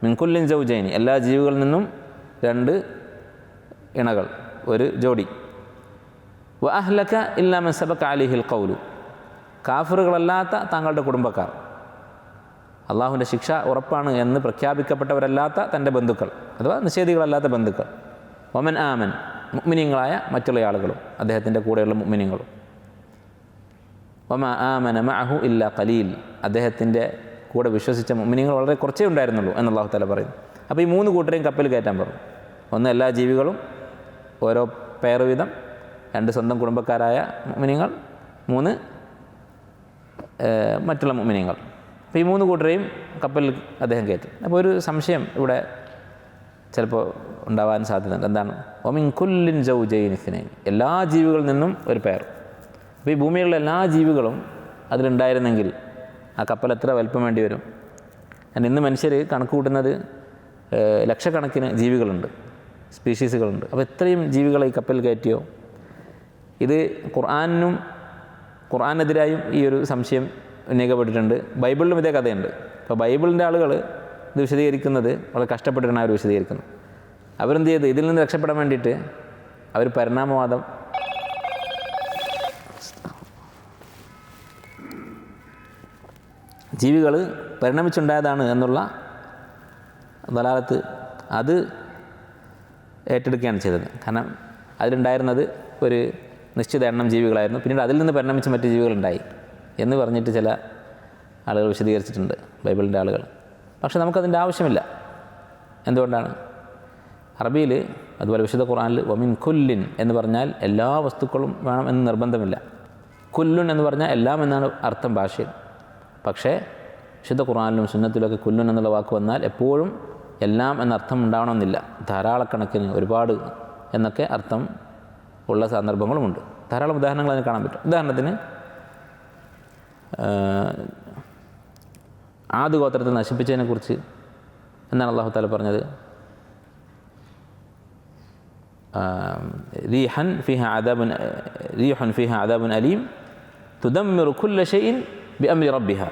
മിൻ കുല്ലിൻ സൗജൈനി, എല്ലാ ജീവികളിൽ നിന്നും 2 ഇണകൾ, ഒരു ജോഡി. വ അഹ്ലക ഇല്ലാ മൻ സബഖ അലൈഹിൽ ഖൗലു, കാഫിറുകളല്ലാത്ത താങ്കളുടെ കുടുംബക്കാർ, അള്ളാഹുവിൻ്റെ ശിക്ഷ ഉറപ്പാണ് എന്ന് പ്രഖ്യാപിക്കപ്പെട്ടവരല്ലാത്ത തൻ്റെ ബന്ധുക്കൾ, അഥവാ നിഷേധികളല്ലാത്ത ബന്ധുക്കൾ. വമൻ ആമൻ, മുഅ്മിനീങ്ങളായ മറ്റുള്ള ആളുകളും, അദ്ദേഹത്തിൻ്റെ കൂടെയുള്ള മുഅ്മിനീങ്ങളും. വമാ ആമന മഅഹു ഇല്ലാ ഖലീൽ, അദ്ദേഹത്തിൻ്റെ കൂടെ വിശ്വസിച്ച മുഅ്മിനീങ്ങൾ വളരെ കുറച്ചേ ഉണ്ടായിരുന്നുള്ളൂ എന്ന് അല്ലാഹു തആല പറയുന്നു. അപ്പോൾ ഈ 3 കൂട്ടരെയും കപ്പൽ കയറ്റാൻ പറഞ്ഞു. ഒന്ന് എല്ലാ ജീവികളും ഓരോ പേർ വീതം, 2 സ്വന്തം കുടുംബക്കാരായ മുഅ്മിനീങ്ങൾ, 3 മറ്റുള്ള മുഅ്മിനീങ്ങൾ. അപ്പോൾ ഈ 3 കൂട്ടരെയും കപ്പലിൽ അദ്ദേഹം കയറ്റി. അപ്പോൾ ഒരു സംശയം ഇവിടെ ചിലപ്പോൾ ഉണ്ടാവാൻ സാധ്യതയുണ്ട്. എന്താണ്? ഒമിൻ കുല്ലിൻ സൗജൈനി ഇസ്നൈൻ, എല്ലാ ജീവികളിൽ നിന്നും ഒരു പേർ. അപ്പോൾ ഈ ഭൂമിയിലുള്ള എല്ലാ ജീവികളും അതിലുണ്ടായിരുന്നെങ്കിൽ ആ കപ്പൽ എത്ര വലിപ്പം വേണ്ടി വരും? ഇന്ന് മനുഷ്യർ കണക്ക് കൂട്ടുന്നത് ലക്ഷക്കണക്കിന് ജീവികളുണ്ട്, സ്പീഷീസുകളുണ്ട്. അപ്പോൾ ഇത്രയും ജീവികളെ ഈ കപ്പൽ കയറ്റിയോ? ഇത് ഖുർആനെതിരായും ഈ ഒരു സംശയം ഉന്നയിക്കപ്പെട്ടിട്ടുണ്ട്. ബൈബിളിലും ഇതേ കഥയുണ്ട്. അപ്പോൾ ബൈബിളിൻ്റെ ആളുകൾ ഇത് വിശദീകരിക്കുന്നത് വളരെ കഷ്ടപ്പെട്ടിട്ടാണ് അവർ വിശദീകരിക്കുന്നത്. അവരെന്ത് ചെയ്ത് ഇതിൽ നിന്ന് രക്ഷപ്പെടാൻ വേണ്ടിയിട്ട് അവർ പരിണാമവാദം, ജീവികൾ പരിണമിച്ചുണ്ടായതാണ് എന്നുള്ള ദലാലത്ത്, അത് ഏറ്റെടുക്കുകയാണ് ചെയ്തത്. കാരണം അതിലുണ്ടായിരുന്നത് ഒരു നിശ്ചിത എണ്ണം ജീവികളായിരുന്നു, പിന്നീട് അതിൽ നിന്ന് പരിണമിച്ച മറ്റ് ജീവികളുണ്ടായി എന്ന് പറഞ്ഞിട്ട് ചില ആളുകൾ വിശദീകരിച്ചിട്ടുണ്ട്, ബൈബിളിൻ്റെ ആളുകൾ. പക്ഷെ നമുക്കതിൻ്റെ ആവശ്യമില്ല. എന്തുകൊണ്ടാണ്? അറബിയിൽ അതുപോലെ വിശുദ്ധ ഖുർആനിൽ വമിൻ കുല്ലിൻ എന്ന് പറഞ്ഞാൽ എല്ലാ വസ്തുക്കളും വേണം എന്ന് നിർബന്ധമില്ല. കുല്ലുൻ എന്ന് പറഞ്ഞാൽ എല്ലാം എന്നാണ് അർത്ഥം ഭാഷയിൽ. പക്ഷേ വിശുദ്ധ ഖുർആനിലും സുന്നത്തിലൊക്കെ കുല്ലുൻ എന്നുള്ള വാക്ക് വന്നാൽ എപ്പോഴും എല്ലാം എന്നർത്ഥം ഉണ്ടാവണമെന്നില്ല. ധാരാളക്കണക്കിന്, ഒരുപാട് എന്നൊക്കെ അർത്ഥം ഉള്ള സന്ദർഭങ്ങളുമുണ്ട്. ധാരാളം ഉദാഹരണങ്ങൾ അതിന് കാണാൻ പറ്റും. ഉദാഹരണത്തിന് ആദ് ഗോത്രത്തെ നശിപ്പിച്ചതിനെക്കുറിച്ച് എന്നാണ് അല്ലാഹു തആല പറഞ്ഞത്? റീഹൻ ഫീഹാ അദാബുൻ അലീം തുദമ്മിറു കുല്ല ഷൈഇൻ ബിഅംരി റബ്ബിഹ.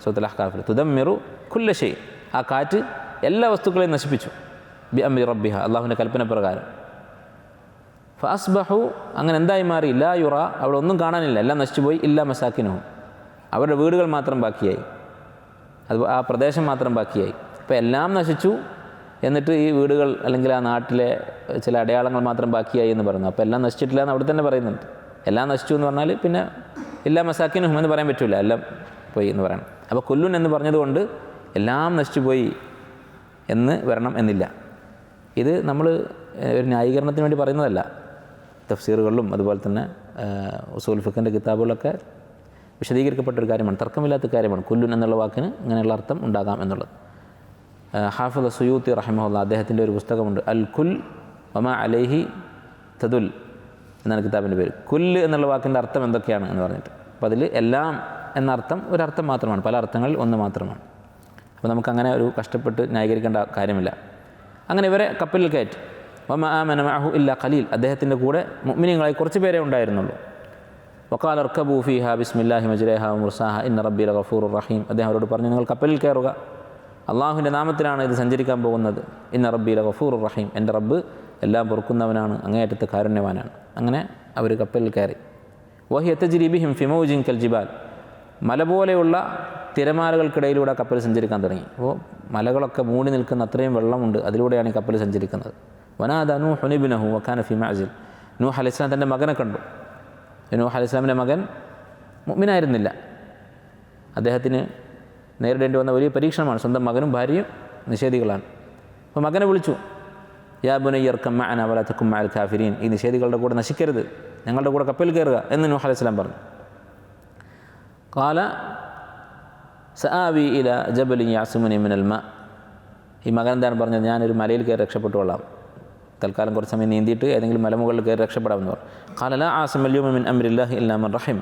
സൂറത്തുൽ അഹ്ഖാഫിൽ തുദമ്മിറു കുല്ല ഷൈഇൻ, ആ കാറ്റ് എല്ലാ വസ്തുക്കളെയും നശിപ്പിച്ചു. ബിഅംരി റബ്ബിഹ, അള്ളാഹുവിൻ്റെ കൽപ്പന പ്രകാരം. ഫഅസ്ബഹു, അങ്ങനെ എന്തായി മാറി? ലാ യുറ, അവിടെ ഒന്നും കാണാനില്ല, എല്ലാം നശിച്ചുപോയി. ഇല്ലാ മസാക്കിനുഹും, അവരുടെ വീടുകൾ മാത്രം ബാക്കിയായി, അത് ആ പ്രദേശം മാത്രം ബാക്കിയായി. അപ്പോൾ എല്ലാം നശിച്ചു, എന്നിട്ട് ഈ വീടുകൾ അല്ലെങ്കിൽ ആ നാട്ടിലെ ചില അടയാളങ്ങൾ മാത്രം ബാക്കിയായി എന്ന് പറയുന്നു. അപ്പോൾ എല്ലാം നശിച്ചിട്ടില്ല എന്ന് അവിടെ തന്നെ പറയുന്നുണ്ട്. എല്ലാം നശിച്ചു എന്ന് പറഞ്ഞാൽ പിന്നെ ഇല്ലാ മസാക്കിനുഹും എന്ന് പറയാൻ പറ്റില്ല, എല്ലാം പോയി എന്ന് പറയണം. അപ്പോൾ കുല്ലുൻ എന്ന് പറഞ്ഞതുകൊണ്ട് എല്ലാം നശിച്ചു പോയി എന്ന് വരണം എന്നില്ല. ഇത് നമ്മൾ ഒരു ന്യായീകരണത്തിന് വേണ്ടി പറയുന്നതല്ല. തഫ്സീറുകളിലും അതുപോലെ തന്നെ ഉസൂൽ ഫിഖിൻ്റെ കിതാബുകളിലൊക്കെ വിശദീകരിക്കപ്പെട്ടൊരു കാര്യമാണ്, തർക്കമില്ലാത്ത കാര്യമാണ് കുല്ലുൻ എന്നുള്ള വാക്കിന് ഇങ്ങനെയുള്ള അർത്ഥം ഉണ്ടാകാം എന്നുള്ളത്. ഹാഫിദ് സുയൂത്തി റഹിമഹുല്ലാ, അദ്ദേഹത്തിൻ്റെ ഒരു പുസ്തകമുണ്ട്, അൽ കുൽ വമാ അലൈഹി തദുൽ എന്നാണ് കിതാബിൻ്റെ പേര്. കുല്ല് എന്നുള്ള വാക്കിൻ്റെ അർത്ഥം എന്തൊക്കെയാണ് എന്ന് പറഞ്ഞിട്ട്, അപ്പോൾ അതിൽ എല്ലാം എന്ന അർത്ഥം ഒരർത്ഥം മാത്രമാണ്, പല അർത്ഥങ്ങളിൽ ഒന്ന് മാത്രമാണ്. അപ്പോൾ നമുക്കങ്ങനെ ഒരു കഷ്ടപ്പെട്ട് ന്യായീകരിക്കേണ്ട കാര്യമില്ല. അങ്ങനെ ഇവരെ കപ്പലിൽ കയറ്റി. വമാ ആമന മഅഹു ഇല്ലാ ഖലീൽ, അദ്ദേഹത്തിൻ്റെ കൂടെ മുഅ്മിനീങ്ങളായി കുറച്ച് പേരേ ഉണ്ടായിരുന്നുള്ളൂ. വഖാല ഇർകബൂ ഫീഹാ ബിസ്മില്ലാഹി മജ്റേഹാ വമുർസാഹാ ഇന്ന റബ്ബി ലഗഫൂറുർ റഹീം, അദ്ദേഹം അവരോട് പറഞ്ഞു, നിങ്ങൾ കപ്പലിൽ കയറുക, അള്ളാഹുവിൻ്റെ നാമത്തിലാണ് ഇത് സഞ്ചരിക്കാൻ പോകുന്നത്. ഇന്ന റബ്ബി ലഗഫൂറുർ റഹീം, എൻ്റെ റബ്ബ് എല്ലാം പൊറുക്കുന്നവനാണ്, അങ്ങേയറ്റത്തെ കാരുണ്യവാനാണ്. അങ്ങനെ അവർ കപ്പലിൽ കയറി. വഹിയ തജ്രി ബിഹിം ഫി മൗജിൻ കൽ ജിബാൽ, മല പോലെയുള്ള തിരമാലകൾക്കിടയിലൂടെ കപ്പൽ സഞ്ചരിക്കാൻ തുടങ്ങി. അപ്പോൾ മലകളൊക്കെ മൂടി നിൽക്കുന്ന അത്രയും വെള്ളമുണ്ട്, അതിലൂടെയാണ് ഈ കപ്പൽ സഞ്ചരിക്കുന്നത്. വനാദ നൂഹു ഇബ്നഹു വകാന ഫി മഅസിൽ, നൂഹ് അലൈഹിസ്സലാം തൻ്റെ മകനെ കണ്ടു. നൂഹ് അലൈഹിസ്സലാമിൻ്റെ മകൻ മുഅ്മിനായിരുന്നില്ല. അദ്ദേഹത്തിന് നേരിടേണ്ടി വന്ന വലിയ പരീക്ഷണമാണ്. സ്വന്തം മകനും ഭാര്യയും നിഷേധികളാണ്. അപ്പോൾ മകനെ വിളിച്ചു, യാ ബുനയ്യ ഇർകം മഅനാ വലാ തകും മഅൽ കാഫിരീൻ, ഈ നിഷേധികളുടെ കൂടെ നശിക്കരുത്, ഞങ്ങളുടെ കൂടെ കപ്പലിൽ കയറുക എന്ന് നൂഹ് അലൈഹിസ്സലാം പറഞ്ഞു. ഖാല സആവി ഇലാ ജബലിൻ യഅസിമുനി മിനൽ മാ, ഈ മകൻ എന്താണ് പറഞ്ഞത്? ഞാനൊരു മലയിൽ കയറി രക്ഷപ്പെട്ടുകൊള്ളാം, തൽക്കാലം കുറച്ച് സമയം നീന്തിയിട്ട് ഏതെങ്കിലും മലമുകളിൽ കയറി രക്ഷപ്പെടാമെന്ന് പറഞ്ഞു. ഖാല ലാ ആസിമൽ യൗമ മിൻ അംരില്ലാഹി ഇല്ലാ മൻ റഹിം,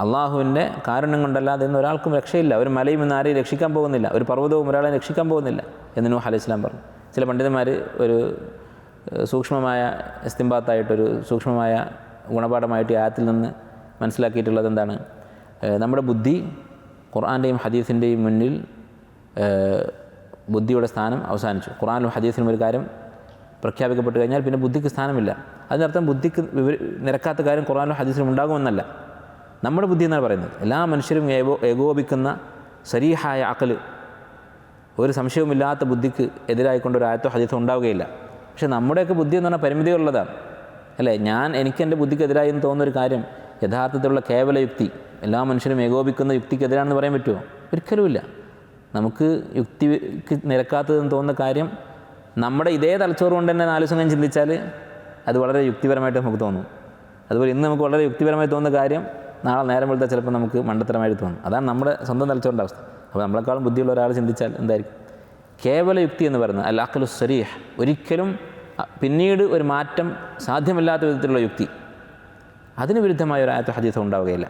അള്ളാഹുവിൻ്റെ കാരുണ്യം കൊണ്ടല്ലാതെ ഇന്ന് ഒരാൾക്കും രക്ഷയില്ല. ഒരു മലയും ഇന്ന് ആരെയും രക്ഷിക്കാൻ പോകുന്നില്ല, ഒരു പർവ്വതവും ഒരാളെ രക്ഷിക്കാൻ പോകുന്നില്ല എന്ന് നൂഹ് അലൈഹിസ്സലാം പറഞ്ഞു. ചില പണ്ഡിതന്മാർ ഒരു സൂക്ഷ്മമായ ഇസ്തിംബാത്തായിട്ടൊരു സൂക്ഷ്മമായ ഗുണപാഠമായിട്ട് ഈ ആയത്തിൽ നിന്ന് മനസ്സിലാക്കിയിട്ടുള്ളത് എന്താണ്? നമ്മുടെ ബുദ്ധി ഖുർആൻ്റെയും ഹദീസിൻ്റെയും മുന്നിൽ ബുദ്ധിയുടെ സ്ഥാനം അവസാനിച്ചു. ഖുർആനിലും ഹദീസിലും ഒരു കാര്യം പ്രഖ്യാപിക്കപ്പെട്ട് കഴിഞ്ഞാൽ പിന്നെ ബുദ്ധിക്ക് സ്ഥാനമില്ല. അതിനർത്ഥം ബുദ്ധിക്ക് നിരക്കാത്ത കാര്യം ഖുർആനിലും ഹദീസിലും ഉണ്ടാകുമെന്നല്ല. നമ്മുടെ ബുദ്ധി എന്നാണ് പറയുന്നത്. എല്ലാ മനുഷ്യരും ഏകോപിക്കുന്ന സരീഹായ അഖല്, ഒരു സംശയവുമില്ലാത്ത ബുദ്ധിക്ക് എതിരായിക്കൊണ്ടൊരു ആയത്തോ ഹദീസോ ഉണ്ടാവുകയില്ല. പക്ഷേ നമ്മുടെയൊക്കെ ബുദ്ധി എന്ന് പറഞ്ഞാൽ പരിമിതികളുള്ളതാണ്, അല്ലേ? എനിക്കെൻ്റെ ബുദ്ധിക്കെതിരായി എന്ന് തോന്നുന്നൊരു കാര്യം യഥാർത്ഥത്തിലുള്ള കേവല യുക്തി, എല്ലാ മനുഷ്യരും ഏകോപിക്കുന്ന യുക്തിക്കെതിരാണെന്ന് പറയാൻ പറ്റുമോ? ഒരിക്കലുമില്ല. നമുക്ക് യുക്തിക്ക് നിരക്കാത്തതെന്ന് തോന്നുന്ന കാര്യം നമ്മുടെ ഇതേ തലച്ചോറ് കൊണ്ട് തന്നെ 4 ദിവസം കഴിഞ്ഞ് ചിന്തിച്ചാൽ അത് വളരെ യുക്തിപരമായിട്ട് നമുക്ക് തോന്നും. അതുപോലെ ഇന്ന് നമുക്ക് വളരെ യുക്തിപരമായി തോന്നുന്ന കാര്യം നാളെ നേരം വെളുത്താൽ ചിലപ്പോൾ നമുക്ക് മണ്ടത്തരമായിട്ട് തോന്നും. അതാണ് നമ്മുടെ സ്വന്തം തലച്ചോറിൻ്റെ അവസ്ഥ. അപ്പോൾ നമ്മളെക്കാളും ബുദ്ധിയുള്ള ഒരാൾ ചിന്തിച്ചാൽ എന്തായിരിക്കും? കേവല യുക്തി എന്ന് പറയുന്നത് അൽ അഖ്ലു സരീഹ്, ഒരിക്കലും പിന്നീട് ഒരു മാറ്റം സാധ്യമല്ലാത്ത വിധത്തിലുള്ള യുക്തി, അതിന് വിരുദ്ധമായ ഒരു ആയത്തും ഹദീസും ഉണ്ടാവുകയില്ല.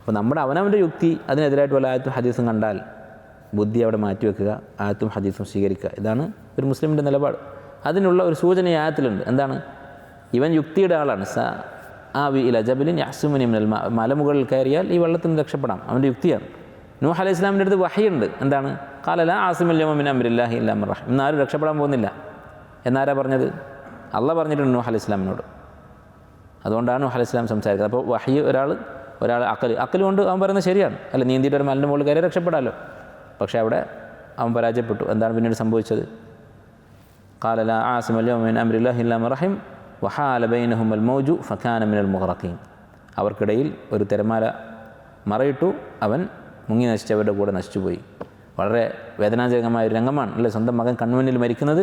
അപ്പോൾ നമ്മുടെ അവനവൻ്റെ യുക്തി അതിനെതിരായിട്ട് വല്ല ആയത്തും ഹദീസും കണ്ടാൽ ബുദ്ധി അവിടെ മാറ്റിവെക്കുക, ആയത്തും ഹദീസും സ്വീകരിക്കുക. ഇതാണ് ഒരു മുസ്ലിമിൻ്റെ നിലപാട്. അതിനുള്ള ഒരു സൂചന ഈ ആയത്തിലുണ്ട്. എന്താണ്? ഇവൻ യുക്തിയുടെ ആളാണ്. ആവി ഇല ജബലിൻ യഅസിമുനി മിനൽ മാ, മലമുകളിൽ കയറിയാൽ ഈ വെള്ളത്തിൽ നിന്ന് രക്ഷപ്പെടാം, അവൻ്റെ യുക്തിയാണ്. നൂഹ് അലൈഹി ഇസ്ലാമിൻ്റെ അടുത്ത് വഹയുണ്ട്. എന്താണ്? ഖാല ലാ ആസിമൽ യൗമ മിൻ അംരില്ലാഹി ഇല്ലാ മൻ റഹിം, ഇന്നാരും രക്ഷപ്പെടാൻ പോകുന്നില്ല എന്നാരാ പറഞ്ഞത്? അള്ളാഹ് പറഞ്ഞിട്ടുണ്ട് നൂഹ് അലൈഹി ഇസ്ലാമിനോട്. അതുകൊണ്ടാണ് നൂഹ് അലൈഹി ഇസ്ലാം സംസാരിക്കുന്നത്. അപ്പോൾ വഹി ഒരാൾ അക്കല് കൊണ്ട് അവൻ പറയുന്നത് ശരിയാണ്, അല്ല നീന്തിയിട്ട് ഒരു മലിൻ്റെ മുകളിൽ കയറി രക്ഷപ്പെടാമല്ലോ. പക്ഷേ അവിടെ അവൻ പരാജയപ്പെട്ടു. എന്താണ് പിന്നീട് സംഭവിച്ചത്? ഖാല ലാ ആസിമൽ യൗമ മിൻ അംരില്ലാഹി ഇല്ലാ മൻ റഹിം വഹാല ബൈനഹുൽ മൗജു ഫകാന മിനൽ മുഗ്റഖീൻ, അവർക്കിടയിൽ ഒരു തിരമാല മറയിട്ടു, അവൻ മുങ്ങി നശിച്ചവരുടെ കൂടെ നശിച്ചുപോയി. വളരെ വേദനാജനകമായ ഒരു രംഗമാണ് അല്ലേ. സ്വന്തം മകൻ കൺമുന്നിൽ മരിക്കുന്നത്,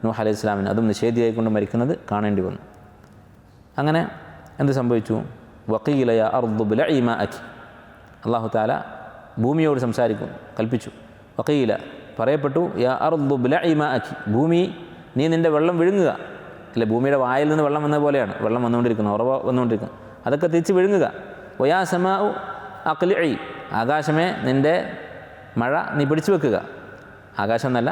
നൂഹ് അലൈഹി ഇസ്ലാമിന് അതും നിഷേധിയായിക്കൊണ്ട് മരിക്കുന്നത് കാണേണ്ടി വന്നു. അങ്ങനെ എന്ത് സംഭവിച്ചു? വഖീല യാ അർദു ബിലഇ മാഅകി, അല്ലാഹു തആല ഭൂമിയോട് സംസാരിക്കും, കൽപ്പിച്ചു. വഖീല പറയപ്പെട്ടു, യാ അർദു ബിലഇ മാഅകി, ഭൂമി നീ നിൻ്റെ വെള്ളം വിഴുങ്ങുക. അല്ലെ, ഭൂമിയുടെ വായിൽ നിന്ന് വെള്ളം വന്ന പോലെയാണ് വെള്ളം വന്നുകൊണ്ടിരിക്കുന്നത്, ഉറവ വന്നുകൊണ്ടിരിക്കുന്നത്, അതൊക്കെ തിരിച്ച് വിഴുങ്ങുക. വയാ സമാഉ അഖ്ലിഇ, ആകാശമേ നിൻ്റെ മഴ നീ പിടിച്ചു വെക്കുക. ആകാശം എന്നല്ല,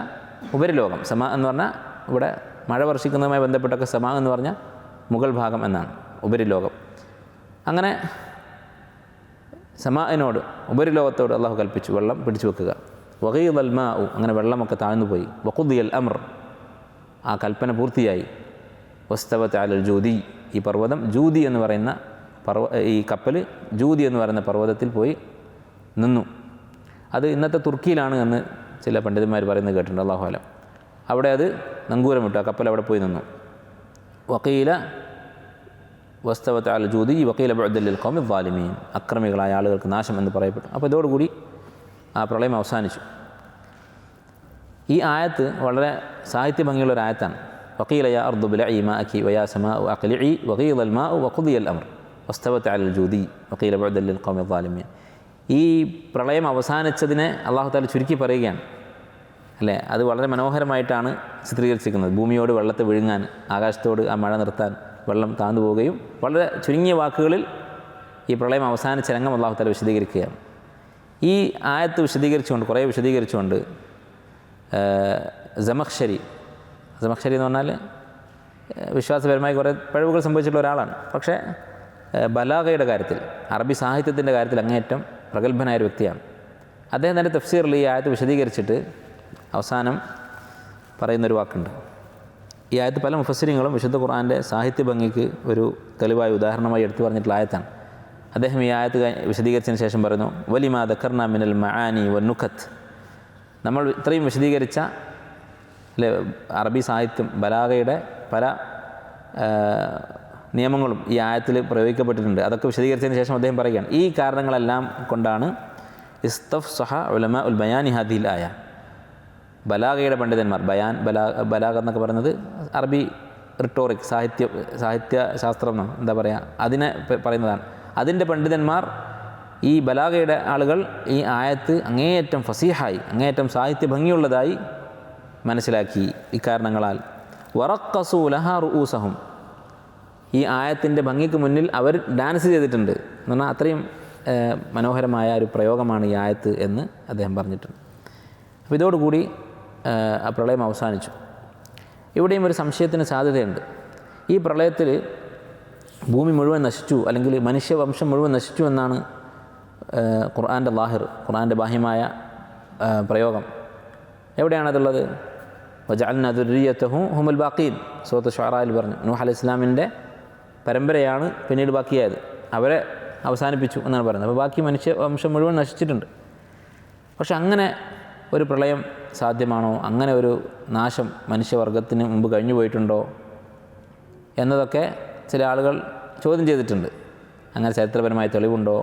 ഉപരിലോകം. സമ എന്ന് പറഞ്ഞാൽ ഇവിടെ മഴ വർഷിക്കുന്നതുമായി ബന്ധപ്പെട്ടൊക്കെ സമ എന്ന് പറഞ്ഞാൽ മുകൾ ഭാഗം എന്നാണ്, ഉപരിലോകം. അങ്ങനെ സമാഇനോട്, ഉപരിലോകത്തോട് അള്ളാഹു കൽപ്പിച്ചു വെള്ളം പിടിച്ചു വെക്കുക. വഗീദൽ മാഉ, അങ്ങനെ വെള്ളമൊക്കെ താഴ്ന്നുപോയി. വഖുദിയൽ അംർ, ആ കൽപ്പന പൂർത്തിയായി. വസ്തവത് അലൽ ജൂദി, ഈ പർവ്വതം ജൂദി എന്ന് പറയുന്ന ഈ കപ്പൽ ജൂദി എന്ന് പറയുന്ന പർവ്വതത്തിൽ പോയി നിന്നു. അത് ഇന്നത്തെ തുർക്കിയിലാണ് എന്ന് ചില പണ്ഡിതന്മാർ പറയുന്നത് കേട്ടിട്ടുണ്ട്, അല്ലാഹു അലം. അവിടെ അത് നങ്കൂരമിട്ടു, ആ കപ്പൽ അവിടെ പോയി നിന്നു. വഖീല വസ്തവത് അലൽ ജൂദി വഖീല ബുഅദൻ ലിൽ ഖൗമി ളാലിമീൻ, അക്രമികളായ ആളുകൾക്ക് നാശം എന്ന് പറയപ്പെട്ടു. അപ്പോൾ ഇതോടുകൂടി ആ പ്രളയം അവസാനിച്ചു. ഈ ആയത്ത് വളരെ സാഹിത്യ ഭംഗിയുള്ളൊരു ആയത്താണ്. വഖീല യാ അർദു ബിലഇ മാഅകി വയാ സമാഉ അഖ്ലിഇ വഗീദൽ മാഉ വഖുദിയൽ അംർ വസ്തവത് അലൽ ജൂദി വഖീല ബുഅദൻ ലിൽ ഖൗമി ളാലിമീൻ. ഈ പ്രളയം അവസാനിച്ചതിനെ അല്ലാഹു തആല ചുരുക്കി പറയുകയാണ് അല്ലേ. അത് വളരെ മനോഹരമായിട്ടാണ് ചിത്രീകരിച്ചിരിക്കുന്നത്. ഭൂമിയോട് വെള്ളത്തെ വിഴുങ്ങാൻ, ആകാശത്തോട് ആ മഴ നിർത്താൻ, വെള്ളം താഴ്ന്നു പോവുകയും, വളരെ ചുരുങ്ങിയ വാക്കുകളിൽ ഈ പ്രളയം അവസാനിച്ച രംഗം അല്ലാഹു തആല വിശദീകരിക്കുകയാണ്. ഈ ആയത്ത് കുറേ വിശദീകരിച്ചുകൊണ്ട് സമഖ്ശരി എന്ന് പറഞ്ഞാൽ വിശ്വാസപരമായി കുറേ പിഴവുകൾ സംഭവിച്ചിട്ടുള്ള ഒരാളാണ്. പക്ഷേ ബലാഗയുടെ കാര്യത്തിൽ, അറബി സാഹിത്യത്തിൻ്റെ കാര്യത്തിൽ അങ്ങേയറ്റം പ്രഗത്ഭനായൊരു വ്യക്തിയാണ്. അദ്ദേഹം തൻ്റെ തഫ്സീറിൽ ഈ ആയത്ത് വിശദീകരിച്ചിട്ട് അവസാനം പറയുന്നൊരു വാക്കുണ്ട്. ഈ ആയത്ത് പല മുഫസ്സിരിങ്ങളും വിശുദ്ധ ഖുർആൻ്റെ സാഹിത്യ ഭംഗിക്ക് ഒരു തെളിവായ ഉദാഹരണമായി എടുത്തു പറഞ്ഞിട്ടുള്ള ആയത്താണ്. അദ്ദേഹം ഈ ആയത്ത് വിശദീകരിച്ചതിന് ശേഷം പറയുന്നു, വലിമാ ദക്കർനാ മിനൽ മആനി വന്നുഖത്ത്, നമ്മൾ ഇത്രയും വിശദീകരിച്ച അല്ലെ അറബി സാഹിത്യം ബലാഗയുടെ പല നിയമങ്ങളും ഈ ആയത്തിൽ പ്രയോഗിക്കപ്പെട്ടിട്ടുണ്ട്. അതൊക്കെ വിശദീകരിച്ചതിന് ശേഷം അദ്ദേഹം പറയുകയാണ്, ഈ കാരണങ്ങളെല്ലാം കൊണ്ടാണ് ഇസ്തഫ്സഹ ഉലമാ ഉൽ ബയാനി ഹാദിഹിൽ ആയ, ബലാഗയുടെ പണ്ഡിതന്മാർ, ബലാഗ എന്നൊക്കെ പറയുന്നത് അറബി റിട്ടോറിക് സാഹിത്യശാസ്ത്രം എന്നാണ്, എന്താ പറയുക, അതിനെ പറയുന്നതാണ്. അതിൻ്റെ പണ്ഡിതന്മാർ, ഈ ബലാഗയുടെ ആളുകൾ ഈ ആയത്ത് അങ്ങേയറ്റം ഫസീഹായി, അങ്ങേയറ്റം സാഹിത്യ ഭംഗിയുള്ളതായി മനസ്സിലാക്കി. ഇക്കാരണങ്ങളാൽ വറഖസു ലഹാ റുഊസഹും, ഈ ആയത്തിൻ്റെ ഭംഗിക്ക് മുന്നിൽ അവർ ഡാൻസ് ചെയ്തിട്ടുണ്ട് എന്ന് പറഞ്ഞാൽ അത്രയും മനോഹരമായ ഒരു പ്രയോഗമാണ് ഈ ആയത്ത് എന്ന് അദ്ദേഹം പറഞ്ഞിട്ടുണ്ട്. അപ്പോൾ ഇതോടുകൂടി ആ പ്രളയം അവസാനിച്ചു. ഇവിടെയും ഒരു സംശയത്തിന് സാധ്യതയുണ്ട്. ഈ പ്രളയത്തിൽ ഭൂമി മുഴുവൻ നശിച്ചു, അല്ലെങ്കിൽ മനുഷ്യവംശം മുഴുവൻ നശിച്ചു എന്നാണ് ഖുർആൻ്റെ ലാഹിർ, ഖുർആൻ്റെ ബാഹ്യമായ പ്രയോഗം. എവിടെയാണതുള്ളത്? വജഅൽനാ ദുർരിയ്യതഹു ഹുമുൽ ബാഖീൻ, സൂറത്ത് ശുഅറായിൽ പറഞ്ഞു. നൂഹ് അലൈഹി ഇസ്ലാമിൻ്റെ പരമ്പരയാണ് പിന്നീട് ബാക്കിയായത്, അവരെ അവസാനിപ്പിച്ചു എന്നാണ് പറയുന്നത്. അപ്പോൾ ബാക്കി മനുഷ്യവംശം മുഴുവൻ നശിച്ചിട്ടുണ്ട്. പക്ഷെ അങ്ങനെ ഒരു പ്രളയം സാധ്യമാണോ? അങ്ങനെ ഒരു നാശം മനുഷ്യവർഗത്തിന് മുമ്പ് കഴിഞ്ഞു പോയിട്ടുണ്ടോ എന്നതൊക്കെ ചില ആളുകൾ ചോദ്യം ചെയ്തിട്ടുണ്ട്. അങ്ങനെ ചരിത്രപരമായ തെളിവുണ്ടോ,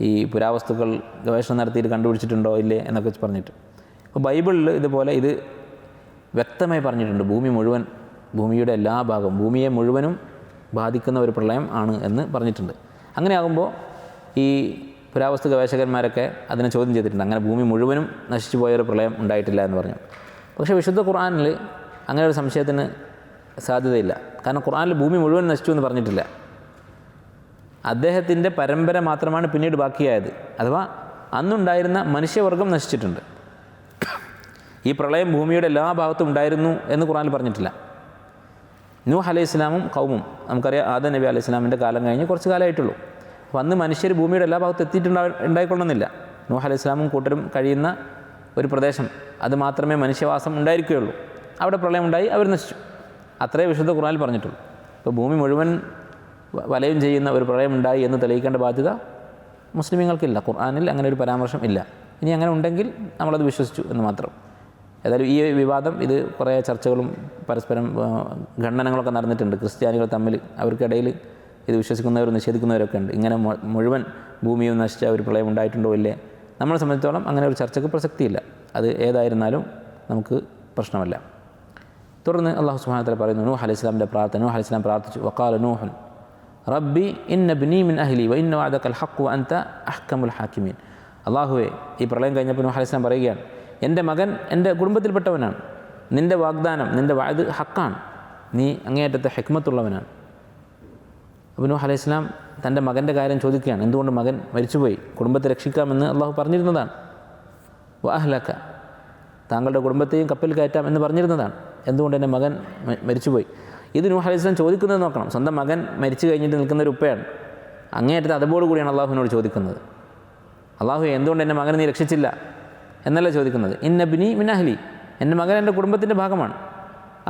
ഈ പുരാവസ്തുക്കൾ ഗവേഷണം നടത്തിയിട്ട് കണ്ടുപിടിച്ചിട്ടുണ്ടോ ഇല്ലേ എന്നൊക്കെ പറഞ്ഞിട്ട്. അപ്പോൾ ബൈബിളിൽ ഇതുപോലെ ഇത് വ്യക്തമായി പറഞ്ഞിട്ടുണ്ട്. ഭൂമിയുടെ എല്ലാ ഭാഗവും, ഭൂമിയെ മുഴുവനും ബാധിക്കുന്ന ഒരു പ്രളയം ആണ് എന്ന് പറഞ്ഞിട്ടുണ്ട്. അങ്ങനെയാകുമ്പോൾ ഈ പുരാവസ്തു ഗവേഷകന്മാരൊക്കെ അതിനെ ചോദ്യം ചെയ്തിട്ടുണ്ട്. അങ്ങനെ ഭൂമി മുഴുവനും നശിച്ചു പോയൊരു പ്രളയം ഉണ്ടായിട്ടില്ല എന്ന് പറഞ്ഞു. പക്ഷേ വിശുദ്ധ ഖുർആനിൽ അങ്ങനെ ഒരു സംശയത്തിന് സാധ്യതയില്ല. കാരണം ഖുർആനിൽ ഭൂമി മുഴുവൻ നശിച്ചു എന്ന് പറഞ്ഞിട്ടില്ല. അദ്ദേഹത്തിൻ്റെ പരമ്പര മാത്രമാണ് പിന്നീട് ബാക്കിയായത്. അഥവാ അന്നുണ്ടായിരുന്ന മനുഷ്യവർഗം നശിച്ചിട്ടുണ്ട്. ഈ പ്രളയം ഭൂമിയുടെ എല്ലാ ഭാഗത്തും ഉണ്ടായിരുന്നു എന്ന് ഖുർആനിൽ പറഞ്ഞിട്ടില്ല. നൂഹ് അലൈഹി ഇസ്ലാമും ഖൗമും, നമുക്കറിയാം ആദം നബി അലൈഹി ഇസ്ലാമിൻ്റെ കാലം കഴിഞ്ഞ് കുറച്ച് കാലമായിട്ടുള്ളൂ. അപ്പോൾ അന്ന് മനുഷ്യർ ഭൂമിയുടെ എല്ലാ ഭാഗത്തും ഉണ്ടായിക്കൊള്ളുന്നില്ല. നൂഹ് അലൈഹി ഇസ്ലാമും കൂട്ടരും കഴിയുന്ന ഒരു പ്രദേശം, അത് മാത്രമേ മനുഷ്യവാസം ഉണ്ടായിരിക്കുകയുള്ളൂ. അവിടെ പ്രളയം ഉണ്ടായി, അവർ നശിച്ചു. അത്രേ വിശുദ്ധ ഖുർആനിൽ പറഞ്ഞിട്ടുള്ളൂ. ഇപ്പോൾ ഭൂമി മുഴുവൻ വലയം ചെയ്യുന്ന ഒരു പ്രളയം ഉണ്ടായി എന്ന് തെളിയിക്കേണ്ട ബാധ്യത മുസ്ലിമീങ്ങൾക്കില്ല. ഖുർആനിൽ അങ്ങനെ ഒരു പരാമർശം ഇല്ല. ഇനി അങ്ങനെ ഉണ്ടെങ്കിൽ നമ്മളത് വിശ്വസിച്ചു എന്ന് മാത്രം. ഏതായാലും ഈ വിവാദം, ഇത് കുറേ ചർച്ചകളും പരസ്പരം ഖണ്ഡനങ്ങളൊക്കെ നടന്നിട്ടുണ്ട്. ക്രിസ്ത്യാനികൾ തമ്മിൽ, അവർക്കിടയിൽ ഇത് വിശ്വസിക്കുന്നവരും നിഷേധിക്കുന്നവരൊക്കെ ഉണ്ട്. ഇങ്ങനെ മുഴുവൻ ഭൂമിയും നശിച്ച ഒരു പ്രളയം ഉണ്ടായിട്ടുണ്ടോ ഇല്ലേ? നമ്മളെ സംബന്ധിച്ചോളം അങ്ങനെ ഒരു ചർച്ചയ്ക്ക് പ്രസക്തിയില്ല. അത് ഏതായിരുന്നാലും നമുക്ക് പ്രശ്നമല്ല. തുടർന്ന് അല്ലാഹു സുബ്ഹാനഹു വ തആല പറയുന്നു, നൂഹ് അലൈഹി സ്വലാമിൻ്റെ പ്രാർത്ഥന. നൂഹ് അലൈഹി സ്വലാം പ്രാർത്ഥിച്ചു, വഖാല നൂഹുൻ റബ്ബി ഇന്ന ഇബ്നീ മിൻ അഹ്ലി വ ഇന്ന വഅദകൽ ഹഖ് വ അൻത അഹ്കമുൽ ഹാക്കിമീൻ. അല്ലാഹുവേ, ഈ പ്രളയം കഴിഞ്ഞപ്പോൾ നൂഹ് അലൈഹി സ്വലാം പറയുകയാണ്, എൻ്റെ മകൻ എൻ്റെ കുടുംബത്തിൽപ്പെട്ടവനാണ്, നിൻ്റെ വാഗ്ദാനം, നിൻ്റെ വഅദ് ഹക്കാണ്, നീ അങ്ങേയറ്റത്തെ ഹിക്മത്തുള്ളവനാണ്. അപ്പോൾ നൂഹ് അലൈഹി സ്വലാം തൻ്റെ മകൻ്റെ കാര്യം ചോദിക്കുകയാണ്. എന്തുകൊണ്ട് മകൻ മരിച്ചുപോയി? കുടുംബത്തെ രക്ഷിക്കാമെന്ന് അള്ളാഹു പറഞ്ഞിരുന്നതാണ്. വ അഹ്ലക, താങ്കളുടെ കുടുംബത്തെയും കപ്പൽ കയറ്റാം എന്ന് പറഞ്ഞിരുന്നതാണ്. എന്തുകൊണ്ട് എൻ്റെ മകൻ മരിച്ചുപോയി? ഇത് നൂഹ് അലൈഹി സ്വലാം ചോദിക്കുന്നത് നോക്കണം. സ്വന്തം മകൻ മരിച്ചു കഴിഞ്ഞിട്ട് നിൽക്കുന്ന ഒരു ഉപ്പയാണ്. അങ്ങേയറ്റത്തെ അതബോട് കൂടിയാണ് അള്ളാഹുവിനോട് ചോദിക്കുന്നത്. അള്ളാഹു എന്തുകൊണ്ട് എൻ്റെ മകനെ നീ രക്ഷിച്ചില്ല എന്നല്ല ചോദിക്കുന്നത്. ഇന്ന ഇബ്നീ മിൻ അഹ്ലി, എൻ്റെ മകൻ എൻ്റെ കുടുംബത്തിൻ്റെ ഭാഗമാണ്.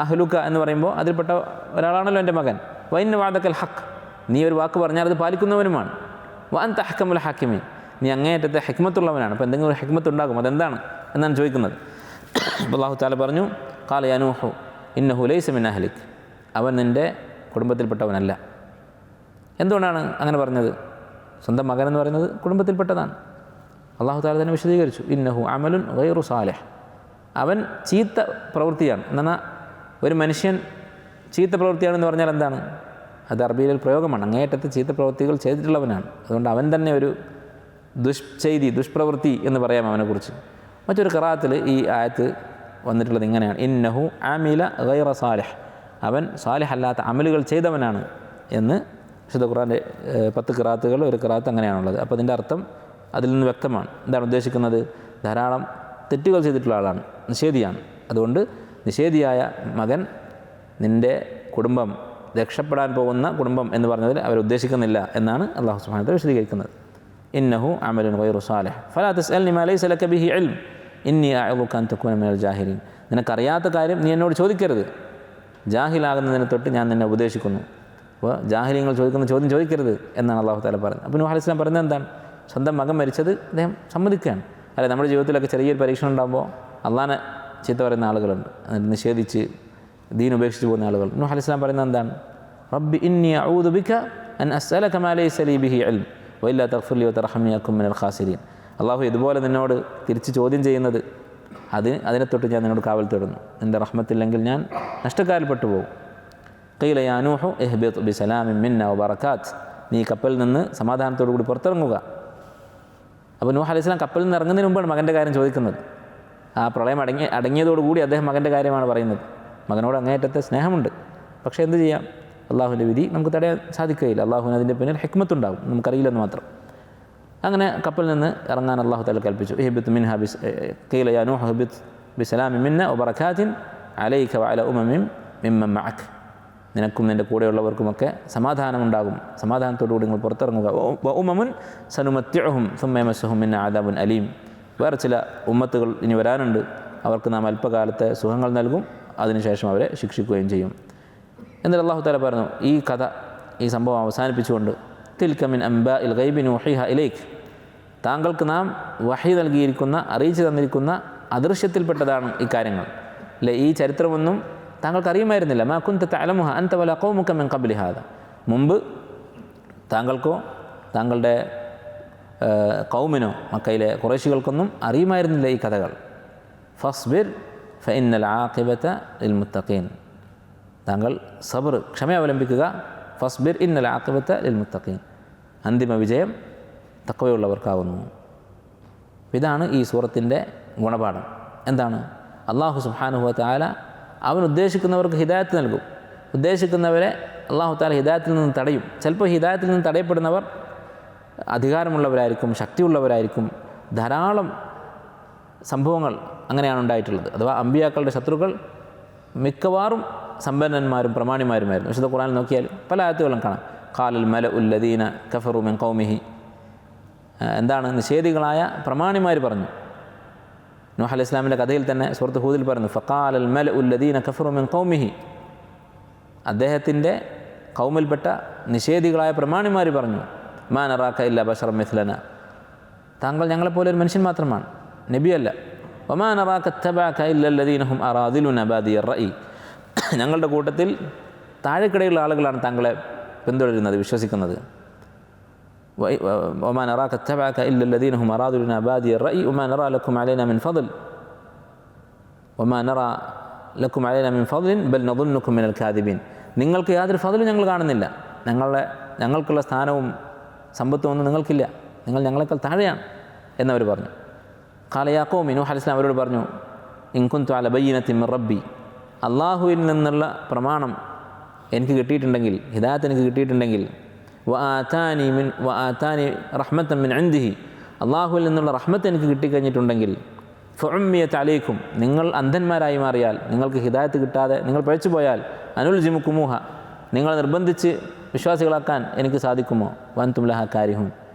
അഹ്ലുക എന്ന് പറയുമ്പോൾ അതിൽപ്പെട്ട ഒരാളാണല്ലോ എൻ്റെ മകൻ. വ ഇന്ന വഅദകൽ ഹഖ്, നീ ഒരു വാക്ക് പറഞ്ഞാൽ അത് പാലിക്കുന്നവനുമാണ്. വ അൻത അഹ്കമുൽ ഹാക്കിമീൻ, നീ അങ്ങേയറ്റത്തെ ഹിക്മത്തുള്ളവനാണ്. അപ്പോൾ എന്തെങ്കിലും ഒരു ഹിക്മത്ത് ഉണ്ടാകും, അതെന്താണ് എന്നാണ് ചോദിക്കുന്നത്. അല്ലാഹു തആല പറഞ്ഞു, ഖാല യാ നൂഹു ഇന്നഹു ലൈസ മിൻ അഹ്ലിക്, അവൻ നിൻ്റെ കുടുംബത്തിൽപ്പെട്ടവനല്ല. എന്തുകൊണ്ടാണ് അങ്ങനെ പറഞ്ഞത്? സ്വന്തം മകൻ എന്ന് പറയുന്നത് കുടുംബത്തിൽപ്പെട്ടതാണ്. അല്ലാഹു തആല തന്നെ വിശദീകരിച്ചു, ഇന്നഹു അമലുൻ ഗൈറു സാലിഹ്, അവൻ ചീത്ത പ്രവൃത്തിയാണ്. എന്നാൽ ഒരു മനുഷ്യൻ ചീത്ത പ്രവൃത്തിയാണെന്ന് പറഞ്ഞാൽ എന്താണ്? അത് അറബിയിൽ പ്രയോഗമാണ്. അങ്ങേയറ്റത്തെ ചീത്ത പ്രവൃത്തികൾ ചെയ്തിട്ടുള്ളവനാണ്. അതുകൊണ്ട് അവൻ തന്നെ ഒരു ദുഷ്പ്രവൃത്തി എന്ന് പറയാം അവനെക്കുറിച്ച്. മറ്റൊരു ഖിറാഅത്തിൽ ഈ ആയത്ത് വന്നിട്ടുള്ളത് ഇങ്ങനെയാണ്, ഇന്നഹു ആമില ഗൈറ സാലിഹ്, അവൻ സാലിഹ് അല്ലാത്ത അമലുകൾ ചെയ്തവനാണ് എന്ന് വിശുദ്ധ ഖുർആൻ്റെ 10 ഖിറാഅത്തുകൾ ഒരു ഖിറാഅത്ത് അങ്ങനെയാണുള്ളത്. അപ്പോൾ അതിൻ്റെ അർത്ഥം അതിൽ നിന്ന് വ്യക്തമാണ്. എന്താണ് ഉദ്ദേശിക്കുന്നത്? ധാരാളം തെറ്റുകൾ ചെയ്തിട്ടുള്ള ആളാണ്, നിഷേധിയാണ്. അതുകൊണ്ട് നിഷേധിയായ മകൻ നിൻ്റെ കുടുംബം, രക്ഷപ്പെടാൻ പോകുന്ന കുടുംബം എന്ന് പറഞ്ഞതിൽ അവരുദ്ദേശിക്കുന്നില്ല എന്നാണ് അല്ലാഹു സുബ്ഹാനഹു വ തആല വിശദീകരിക്കുന്നത്. ഇന്നഹു അമലുൻ ഗൈറു സാലിഹ് ഫലാ തസ്അൽനി മാ ലൈസ ലക ബിഹി ഇൽം ഇന്നി അഅ്ദുക അൻ തകൂന മിനൽ ജാഹിലീൻ. നിനക്കറിയാത്ത കാര്യം നീ എന്നോട് ചോദിക്കരുത്, ജാഹിലാകുന്നതിനെ തൊട്ട് ഞാൻ നിന്നെ ഉപദേശിക്കുന്നു. അപ്പോൾ ജാഹിലിങ്ങൾ ചോദിക്കുന്ന ചോദ്യം ചോദിക്കരുത് എന്നാണ് അല്ലാഹു തആല പറയുന്നത്. അപ്പോൾ നൂഹ് അലൈഹി സ്വലാം പറയുന്നത് എന്താണ്? സ്വന്തം മകൻ മരിച്ചത് അദ്ദേഹം സമ്മതിക്കുകയാണ്. അല്ലെ, നമ്മുടെ ജീവിതത്തിലൊക്കെ ചെറിയൊരു പരീക്ഷണം ഉണ്ടാകുമ്പോൾ അള്ളാഹനെ ചീത്ത പറയുന്ന ആളുകളുണ്ട്, അതിന് നിഷേധിച്ച് ദീൻ ഉപേക്ഷിച്ച് പോകുന്ന ആളുകൾ. നൂഹ് അലൈഹി സ്വലാം പറയുന്നത് എന്താണ്? റബ്ബി ഇന്നി അഊദു ബിക അൻ അസ്അലക മാ ലൈസ ലീ ബിഹി ഇൽം വഇല്ലാ തഗ്ഫിർ ലി വതർഹംനി അകും മിനൽ ഖാസിരീൻ. അള്ളാഹു ഇതുപോലെ നിന്നോട് തിരിച്ച് ചോദ്യം ചെയ്യുന്നത് അതിനെ തൊട്ട് ഞാൻ നിന്നോട് കാവൽ തേടുന്നു. നിൻ്റെ റഹ്മത്തില്ലെങ്കിൽ ഞാൻ നഷ്ടക്കാരിൽപ്പെട്ടു പോകും. ഖീല യാ നൂഹു ഇഹ്ബിത് ബിസലാമിൻ മിന്നാ വബറകാത്ത്, നീ കപ്പലിൽ നിന്ന് സമാധാനത്തോടു കൂടി പുറത്തിറങ്ങുക. അപ്പോൾ നൂഹ് അലൈഹി സ്വലാം കപ്പലിൽ നിന്ന് ഇറങ്ങുന്നതിന് മുമ്പാണ് മകൻ്റെ കാര്യം ചോദിക്കുന്നത്. ആ പ്രളയം അടങ്ങിയതോടുകൂടി അദ്ദേഹം മകൻ്റെ കാര്യമാണ് പറയുന്നത്. മകനോട് അങ്ങേയറ്റത്തെ സ്നേഹമുണ്ട്. പക്ഷേ എന്ത് ചെയ്യാം, അള്ളാഹുവിൻ്റെ വിധി നമുക്ക് തടയാൻ സാധിക്കുകയില്ല. അള്ളാഹുവിന് അതിൻ്റെ പിന്നിൽ ഹിക്മത്തുണ്ടാകും, നമുക്കറിയില്ലെന്ന് മാത്രം. അങ്ങനെ കപ്പലിൽ നിന്ന് ഇറങ്ങാൻ അള്ളാഹു തആല കൽപ്പിച്ചു. ഇഹ്ബിത് മിൻഹാ ഖീല യാ നൂഹു ഇഹ്ബിത് ബിസലാമിൻ മിന്നാ വബറകാത്തിൻ അലൈക വഅലാ ഉമമിൻ മിമ്മൻ മഅക്, നിനക്കും നിൻ്റെ കൂടെയുള്ളവർക്കുമൊക്കെ സമാധാനമുണ്ടാകും, സമാധാനത്തോടുകൂടി നിങ്ങൾ പുറത്തിറങ്ങുക. ഉമമുൻ സനുമത്തിഉഹും സുമ്മ യമസ്സുഹും മിന്നാ അദാബുൻ അലീം, വേറെ ചില ഉമ്മത്തുകൾ ഇനി വരാനുണ്ട്, അവർക്ക് നാം അല്പകാലത്തെ സുഖങ്ങൾ നൽകും, അതിനുശേഷം അവരെ ശിക്ഷിക്കുകയും ചെയ്യും. എന്നിട്ട് അല്ലാഹു തആല പറഞ്ഞു, ഈ കഥ, ഈ സംഭവം അവസാനിപ്പിച്ചുകൊണ്ട്, തിൽക മിൻ അംബാഇൽ ഗൈബി നൂഹിഹാ ഇലൈക്, താങ്കൾക്ക് നാം വഹി നൽകിയിരിക്കുന്ന, അറിയിച്ചു തന്നിരിക്കുന്ന അദൃശ്യത്തിൽപ്പെട്ടതാണ് ഈ കാര്യങ്ങൾ. അല്ലെ, ഈ ചരിത്രമൊന്നും താങ്കൾക്ക് അറിയുമായിരുന്നില്ല. മാ കുൻത തഅലമുഹ അൻത വലാ ഖൗമുക മിൻ ഖബ്ലി ഹാദാ, മുമ്പ് താങ്കൾക്കോ താങ്കളുടെ ഖൗമിനോ മക്കയിലെ ഖുറൈശികൾക്കൊന്നും അറിയുമായിരുന്നില്ല ഈ കഥകൾ. ഫസ്ബിർ ഫഇന്നൽ ആഖിബത ലിൽ മുത്തഖീൻ, താങ്കൾ സബ്ർ, ക്ഷമ അവലംബിക്കുക. ഫസ്ബിർ ഇന്നൽ ആഖിബത ലിൽ മുത്തഖീൻ, അന്തിമ വിജയം തഖ്വയുള്ളവർക്കാവുന്നു. ഇതാണ് ഈ സൂറത്തിൻ്റെ ഗുണപാഠം. എന്താണ്? അല്ലാഹു സുബ്ഹാനഹു വ തആല അവൻ ഉദ്ദേശിക്കുന്നവർക്ക് ഹിദായത്ത് നൽകും, ഉദ്ദേശിക്കുന്നവരെ അല്ലാഹു തആല ഹിദായത്തിൽ നിന്ന് തടയും. ചിലപ്പോൾ ഹിദായത്തിൽ നിന്ന് തടയപ്പെടുന്നവർ അധികാരമുള്ളവരായിരിക്കും, ശക്തിയുള്ളവരായിരിക്കും. ധാരാളം സംഭവങ്ങൾ അങ്ങനെയാണ് ഉണ്ടായിട്ടുള്ളത്. അഥവാ അമ്പിയാക്കളുടെ ശത്രുക്കൾ മിക്കവാറും സമ്പന്നന്മാരും പ്രമാണിമാരുമായിരുന്നു. വിശുദ്ധ ഖുർആനിൽ നോക്കിയാൽ പല ആയത്തുകളും കാണാം. ഖാലൽ മലഉൽ ലദീന കഫറു മിൻ ഖൗമിഹി, എന്താണ്? നിഷേധികളായ പ്രമാണിമാർ പറഞ്ഞു. നൂഹ് അലൈഹി ഇസ്ലാമിൻ്റെ കഥയിൽ തന്നെ സൂറത്ത് ഹൂദിൽ പറഞ്ഞു, ഫഖാലൽ മലഉൽ ലദീന കഫറു മിൻ ഖൗമിഹി, അദ്ദേഹത്തിൻ്റെ ഖൗമിൽപ്പെട്ട നിഷേധികളായ പ്രമാണിമാർ പറഞ്ഞു, മാ നറാക ഇല്ലാ ബശറൻ മിസ്ലന, താങ്കൾ ഞങ്ങളെപ്പോലെ ഒരു മനുഷ്യൻ മാത്രമാണ്, നബിയല്ല. വമാ നറാക ഇത്തബഅക ഇല്ലൽ ലദീന ഹും അറാദിലുന ബാദിയർ റഅയി, ഞങ്ങളുടെ കൂട്ടത്തിൽ താഴെക്കിടയുള്ള ആളുകളാണ് താങ്കളെ പിന്തുടരുന്നത്, വിശ്വസിക്കുന്നത്. വമാ നറാക ഇത്തബഅക ഇല്ലൽ ലദീന ഹും അറാദിലുന ബാദിയർ റഅയി വമാ നറാ ലക്കും അലൈനാ മിൻ ഫضൽ വമാ നറാ ലക്കും അലൈനാ മിൻ ഫദ്ലിൻ ബൽ നദുന്നുക്കും മിനൽ കാദിബീൻ. നിങ്ങൾക്ക് യാതൊരു ഫദ്ലും ഞങ്ങൾ കാണുന്നില്ല, ഞങ്ങൾക്കുള്ള സ്ഥാനവും സമ്പത്തും ഒന്നും നിങ്ങൾക്കില്ല, നിങ്ങൾ ഞങ്ങളെക്കാൾ താഴെയാണ് എന്നവർ പറഞ്ഞു. ഖാല യാ ഖൗമി, നൂഹ് അലൈഹിസ്സലാം അവരോട് പറഞ്ഞു, ഇൻ കുന്തു അല ബയ്യിനത്തിൻ മിർ റബ്ബി, അള്ളാഹുവിൽ നിന്നുള്ള പ്രമാണം എനിക്ക് കിട്ടിയിട്ടുണ്ടെങ്കിൽ, ഹിദായത്ത് എനിക്ക് കിട്ടിയിട്ടുണ്ടെങ്കിൽ, വ ആതാനി റഹ്മത്തൻ മിൻ ഇൻദിഹി, അള്ളാഹുവിൽ നിന്നുള്ള റഹ്മത്ത് എനിക്ക് കിട്ടിക്കഴിഞ്ഞിട്ടുണ്ടെങ്കിൽ, ഫഉമ്മിയത് അലൈക്കും, നിങ്ങൾ അന്ധന്മാരായി മാറിയാൽ, നിങ്ങൾക്ക് ഹിദായത്ത് കിട്ടാതെ നിങ്ങൾ പഴിച്ചു പോയാൽ, അനുൽജിമുക്കുമൂഹ, നിങ്ങൾ നിർബന്ധിച്ച് വിശ്വാസികളാക്കാൻ എനിക്ക് സാധിക്കുമോ, വൻതും ലഹ കാരിഹുൻ,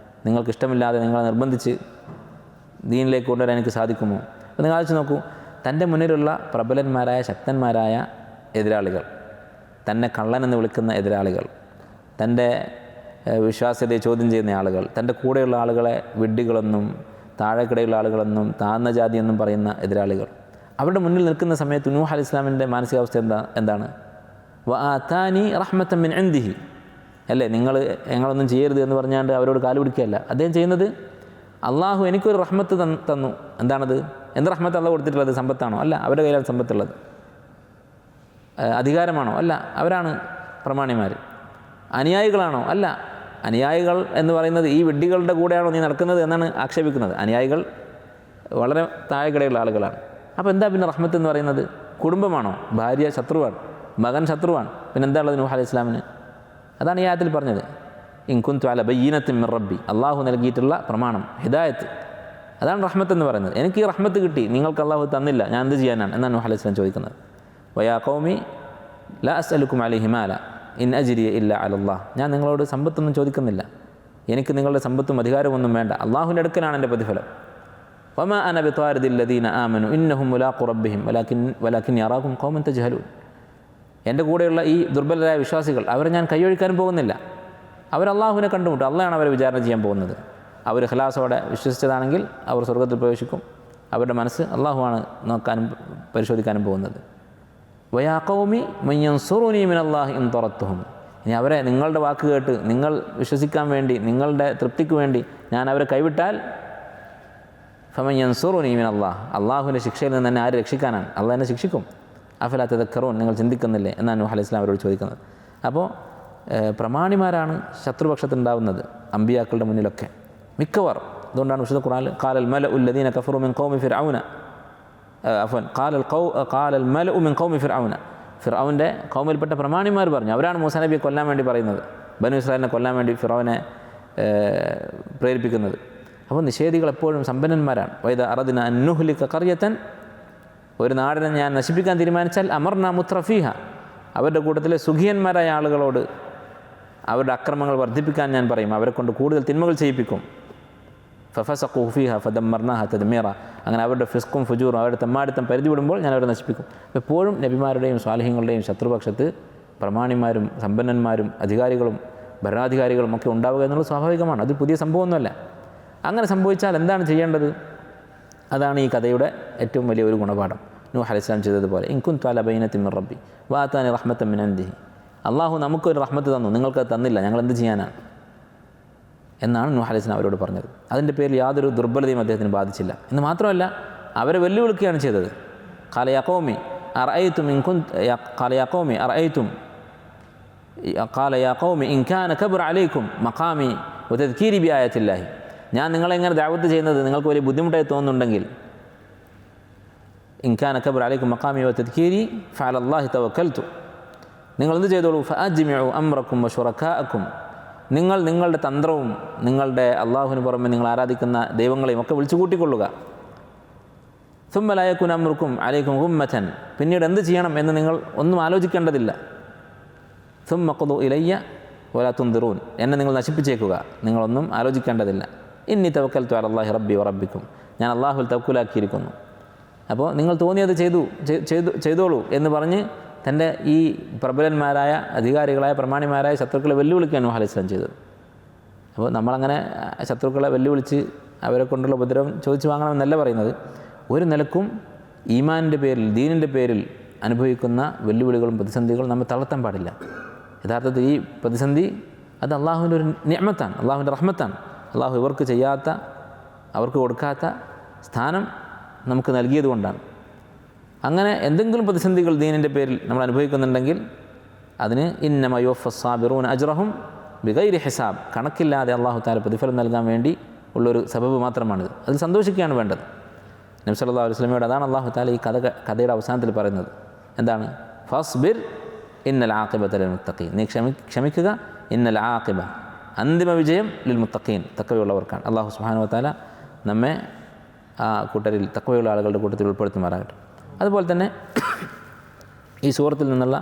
നിങ്ങൾക്ക് ഇഷ്ടമില്ലാതെ നിങ്ങളെ നിർബന്ധിച്ച് ദീനിലേക്ക് കൊണ്ടുവരാൻ എനിക്ക് സാധിക്കുമോ. അപ്പോൾ നിങ്ങൾ ആലോചിച്ച് നോക്കൂ, തൻ്റെ മുന്നിലുള്ള പ്രബലന്മാരായ ശക്തന്മാരായ എതിരാളികൾ, തന്നെ കള്ളനെന്ന് വിളിക്കുന്ന എതിരാളികൾ, തൻ്റെ വിശ്വാസ്യതയെ ചോദ്യം ചെയ്യുന്ന ആളുകൾ, തൻ്റെ കൂടെയുള്ള ആളുകളെ വിഡ്ഢികളെന്നും താഴെക്കിടയുള്ള ആളുകളെന്നും താഴ്ന്ന ജാതിയെന്നും പറയുന്ന എതിരാളികൾ, അവരുടെ മുന്നിൽ നിൽക്കുന്ന സമയത്ത് നൂഹ് അലൈഹിസ്സലാമിൻ്റെ മാനസികാവസ്ഥ എന്താണ്? വ ആതാനി റഹ്മത്തൻ മിൻ ഇൻദിഹി, അല്ലേ, ഞങ്ങളൊന്നും ചെയ്യരുത് എന്ന് പറഞ്ഞാണ്ട് അവരോട് കാല് പിടിക്കുകയല്ല അദ്ദേഹം ചെയ്യുന്നത്. അള്ളാഹു എനിക്കൊരു റഹ്മത്ത് തന്നു. എന്താണത്? എന്ത് റഹ്മത്ത് അള്ളാഹു കൊടുത്തിട്ടുള്ളത്? സമ്പത്താണോ? അല്ല, അവരുടെ കയ്യിലാണ് സമ്പത്തുള്ളത്. അധികാരമാണോ? അല്ല, അവരാണ് പ്രമാണിമാർ. അനുയായികളാണോ? അല്ല, അനുയായികൾ എന്ന് പറയുന്നത് ഈ വിഡ്ഢികളുടെ കൂടെയാണോ നീ നടക്കുന്നത് എന്നാണ് ആക്ഷേപിക്കുന്നത്. അനുയായികൾ വളരെ താഴെക്കിടയുള്ള ആളുകളാണ്. അപ്പോൾ എന്താ പിന്നെ റഹ്മത്ത് എന്ന് പറയുന്നത്? കുടുംബമാണോ? ഭാര്യ ശത്രുവാണ്, മകൻ ശത്രുവാണ്, പിന്നെ എന്താ ഉള്ളത് നൂഹ് അലൈഹി ഇസ്ലാമിന്? അതാണ് ഈ ആയത്തിൽ പറഞ്ഞത്, ഇൻ കുന്തു അല ബയ്യിനത്തിൻ മിർ റബ്ബി, അള്ളാഹു നൽകിയിട്ടുള്ള പ്രമാണം, ഹിദായത്ത്, അതാണ് റഹ്മത്ത് എന്ന് പറയുന്നത്. എനിക്ക് ഈ റഹ്മത്ത് കിട്ടി, നിങ്ങൾക്ക് അള്ളാഹു തന്നില്ല, ഞാൻ എന്ത് ചെയ്യാനാണ് എന്നാണ് നൂഹ് അലൈഹി ഇസ്ലാം ചോദിക്കുന്നത്. വയാ ഖൗമി ലാ അസ്അലുക്കും അലൈഹി മാല ഇൻ അജ്രിയ ഇല്ല അലല്ലാഹ്, ഞാൻ നിങ്ങളോട് സമ്പത്തൊന്നും ചോദിക്കുന്നില്ല, എനിക്ക് നിങ്ങളുടെ സമ്പത്തും അധികാരമൊന്നും വേണ്ട, അള്ളാഹുവിൻ്റെ അടുക്കലാണ് എൻ്റെ പ്രതിഫലം. വമാ അന ബിത്വാരിദിൽ ലദീന ആമനു ഇന്നഹും മുലാഖു റബ്ബിഹിം വലാകിൻ യറാകും ഖൗമൻ തജ്ഹലൂൻ, എൻ്റെ കൂടെയുള്ള ഈ ദുർബലരായ വിശ്വാസികൾ, അവരെ ഞാൻ കൈയൊഴിക്കാനും പോകുന്നില്ല. അവർ അള്ളാഹുവിനെ കണ്ടുമുട്ടും, അള്ളാഹാണ് അവരെ വിചാരണ ചെയ്യാൻ പോകുന്നത്. അവർ ഖലാസോടെ വിശ്വസിച്ചതാണെങ്കിൽ അവർ സ്വർഗ്ഗത്തിൽ പ്രവേശിക്കും. അവരുടെ മനസ്സ് അള്ളാഹുവാണ് നോക്കാനും പരിശോധിക്കാനും പോകുന്നത്. വയാ ഖൗമി മൻ യൻസുറുനി മിനല്ലാഹി ഇൻ തറത്തുഹും, ഇനി അവരെ നിങ്ങളുടെ വാക്ക് കേട്ട് നിങ്ങൾ വിശ്വസിക്കാൻ വേണ്ടി, നിങ്ങളുടെ തൃപ്തിക്ക് വേണ്ടി ഞാൻ അവരെ കൈവിട്ടാൽ, ഫമൻ യൻസുറുനി മിനല്ലാഹ്, അള്ളാഹുവിൻ്റെ ശിക്ഷയിൽ നിന്ന് തന്നെ ആര് രക്ഷിക്കാനാണ്? അള്ളാഹ് എന്നെ ശിക്ഷിക്കും. അഫലാ തദക്കറൂൻ, നിങ്ങൾ ചിന്തിക്കുന്നില്ലേ എന്നാണ് നൂഹ് അലൈഹി ഇസ്ലാം അവരോട് ചോദിക്കുന്നത്. അപ്പോൾ പ്രമാണിമാരാണ് ശത്രുപക്ഷത്തുണ്ടാവുന്നത് അമ്പിയാക്കളുടെ മുന്നിലൊക്കെ മിക്കവാർ. അതുകൊണ്ടാണ് വിശുദ്ധ ഖുർആനിൽ ഖാലൽ മലഉ അല്ലദീന കഫറു മിൻ ഖൗമി ഫിർഔന ഖാലൽ മലഉ മിൻ ഖൗമി ഫിർഔന, ഫിർഔൻ്റെ ഖൗമിൽപ്പെട്ട പ്രമാണിമാർ പറഞ്ഞു, അവരാണ് മൂസാ നബിയെ കൊല്ലാൻ വേണ്ടി പറയുന്നത്, ബനു ഇസ്രായേലിനെ കൊല്ലാൻ വേണ്ടി ഫിർഔനെ പ്രേരിപ്പിക്കുന്നത്. അപ്പോൾ നിഷേധികൾ എപ്പോഴും സമ്പന്നന്മാരാണ്. വൈദ അറദ്ന അൻ നുഹ്ലിക ഖർയതൻ, ഒരു നാടിനെ ഞാൻ നശിപ്പിക്കാൻ തീരുമാനിച്ചാൽ അമർന മുത്രഫീഹ, അവരുടെ കൂട്ടത്തിലെ സുഖിയന്മാരായ ആളുകളോട് അവരുടെ അക്രമങ്ങൾ വർദ്ധിപ്പിക്കാൻ ഞാൻ പറയും, അവരെ കൊണ്ട് കൂടുതൽ തിന്മകൾ ചെയ്യിപ്പിക്കും. ഫഫസഖൂ ഫീഹ ഫദമ്മർനാഹ തദ്മീറ, അങ്ങനെ അവരുടെ ഫിസ്കും ഫുജൂറും അവരുടെ തെമ്മാടിത്തം പരിധി വിടുമ്പോൾ ഞാൻ അവരെ നശിപ്പിക്കും. എപ്പോഴും നബിമാരുടെയും സ്വാലിഹ്യങ്ങളുടെയും ശത്രുപക്ഷത്ത് പ്രമാണിമാരും സമ്പന്നന്മാരും അധികാരികളും ഭരണാധികാരികളും ഒക്കെ ഉണ്ടാവുക എന്നുള്ളത് സ്വാഭാവികമാണ്. അത് പുതിയ സംഭവമൊന്നുമല്ല. അങ്ങനെ സംഭവിച്ചാൽ എന്താണ് ചെയ്യേണ്ടത്? അതാണ് ഈ കഥയുടെ ഏറ്റവും വലിയ ഒരു ഗുണപാഠം. നൂഹ് അലൈഹി ഇസ്ലാം ചെയ്തതുപോലെ, ഇൻ കുന്തു അല ബയ്യിനത്തിൻ മിർ റബ്ബി വആതാനി റഹ്മത്തൻ മിൻ ഇൻദിഹി, അള്ളാഹു നമുക്കൊരു റഹ്മത്ത് തന്നു, നിങ്ങൾക്കത് തന്നില്ല, ഞങ്ങൾ എന്ത് ചെയ്യാനാണ് എന്നാണ് നൂഹ് അലൈഹി ഇസ്ലാം അവരോട് പറഞ്ഞത്. അതിൻ്റെ പേരിൽ യാതൊരു ദുർബലതയും അദ്ദേഹത്തിന് ബാധിച്ചില്ല. എന്ന് മാത്രമല്ല, അവരെ വെല്ലുവിളിക്കുകയാണ് ചെയ്തത്. ഖാല യാ ഖൗമി ഇൻ കാന കബറ അലൈക്കും മഖാമി വതദ്കീരി ബിആയത്തില്ലാഹി, ഞാൻ നിങ്ങളെങ്ങനെ ദഅവത്ത് ചെയ്യുന്നത് നിങ്ങൾക്ക് വലിയ ബുദ്ധിമുട്ടായി തോന്നുന്നുണ്ടെങ്കിൽ, ഇൻ കാന കബറ അലൈക്കും മഖാമി വതദ്കീരി ഫഅലല്ലാഹി തവക്കൽതു, നിങ്ങൾ എന്ത് ചെയ്തോളൂ, ഫഅജ്മിഉ അംറക്കും വശുറകാഅക്കും, നിങ്ങൾ നിങ്ങളുടെ തന്ത്രവും നിങ്ങളുടെ അള്ളാഹുവിന് പുറമെ നിങ്ങൾ ആരാധിക്കുന്ന ദൈവങ്ങളെയും ഒക്കെ വിളിച്ചു കൂട്ടിക്കൊള്ളുക. സുമ്മ ലാ യകുന അംറുക്കും അലൈക്കും ഗുമ്മതൻ, പിന്നീട് എന്ത് ചെയ്യണം എന്ന് നിങ്ങൾ ഒന്നും ആലോചിക്കേണ്ടതില്ല. സുമ്മ ഖുദു ഇലയ്യ വലാ തുൻദിറൂൻ, എന്നെ നിങ്ങൾ നശിപ്പിച്ചേക്കുക, നിങ്ങളൊന്നും ആലോചിക്കേണ്ടതില്ല. ഇന്നി തവക്കൽതു അലല്ലാഹി റബ്ബി വറബ്ബിക്കും, ഞാൻ അള്ളാഹുവിൽ തവക്കുലാക്കിയിരിക്കുന്നു. അപ്പോൾ നിങ്ങൾ തോന്നിയത് ചെയ്തോളൂ എന്ന് പറഞ്ഞ് തൻ്റെ ഈ പ്രബലന്മാരായ അധികാരികളായ പ്രമാണിമാരായ ശത്രുക്കളെ വെല്ലുവിളിക്കുകയാണ് നൂഹ് അലൈഹി ഇസ്ലാം ചെയ്തത്. അപ്പോൾ നമ്മളങ്ങനെ ശത്രുക്കളെ വെല്ലുവിളിച്ച് അവരെ കൊണ്ടുള്ള ഉപദ്രവം ചോദിച്ചു വാങ്ങണമെന്നല്ല പറയുന്നത്. ഒരു നിലക്കും ഈമാനിൻ്റെ പേരിൽ ദീനിൻ്റെ പേരിൽ അനുഭവിക്കുന്ന വെല്ലുവിളികളും പ്രതിസന്ധികളും നമ്മൾ തളർത്താൻ പാടില്ല. യഥാർത്ഥത്തിൽ ഈ പ്രതിസന്ധി അത് അള്ളാഹുവിൻ്റെ ഒരു നിഅമത്താണ്, അള്ളാഹുവിൻ്റെ റഹ്മത്താണ്. അള്ളാഹു ഇവർക്ക് ചെയ്യാത്ത, അവർക്ക് കൊടുക്കാത്ത സ്ഥാനം നമുക്ക് നൽകിയതുകൊണ്ടാണ്. അങ്ങനെ എന്തെങ്കിലും പ്രതിസന്ധികൾ ദീനിൻ്റെ പേരിൽ നമ്മൾ അനുഭവിക്കുന്നുണ്ടെങ്കിൽ അതിന് ഇന്നമ യുവഫസ്സാബിറൂൻ അജ്റഹും ബിഗൈരി ഹിസാബ്, കണക്കില്ലാതെ അള്ളാഹു തആല പ്രതിഫലം നൽകാൻ വേണ്ടി ഉള്ളൊരു സബബ് മാത്രമാണിത്. അതിൽ സന്തോഷിക്കുകയാണ് വേണ്ടത്. നബി സല്ലല്ലാഹു അലൈഹി വസല്ലമയോട് അതാണ് അള്ളാഹു തആല ഈ കഥയുടെ അവസാനത്തിൽ പറയുന്നത്. എന്താണ്? ഫസ്ബിർ ഇന്നൽ ആഖിബത ലിൽ മുത്തഖീൻ, നീ ക്ഷമിക്കുക, ഇന്നൽ ആഖിബ, അന്തിമ വിജയം ലിൽ മുത്തഖീൻ, തഖ്വയുള്ളവർക്കാണ്. അള്ളാഹു സുബ്ഹാനഹു വ തആല നമ്മെ ആ കൂട്ടരിൽ, തഖ്വയുള്ള ആളുകളുടെ കൂട്ടത്തിൽ ഉൾപ്പെടുത്തുമാറാകട്ടെ. അതുപോലെ തന്നെ ഈ സൂറത്തിൽ നിന്നുള്ള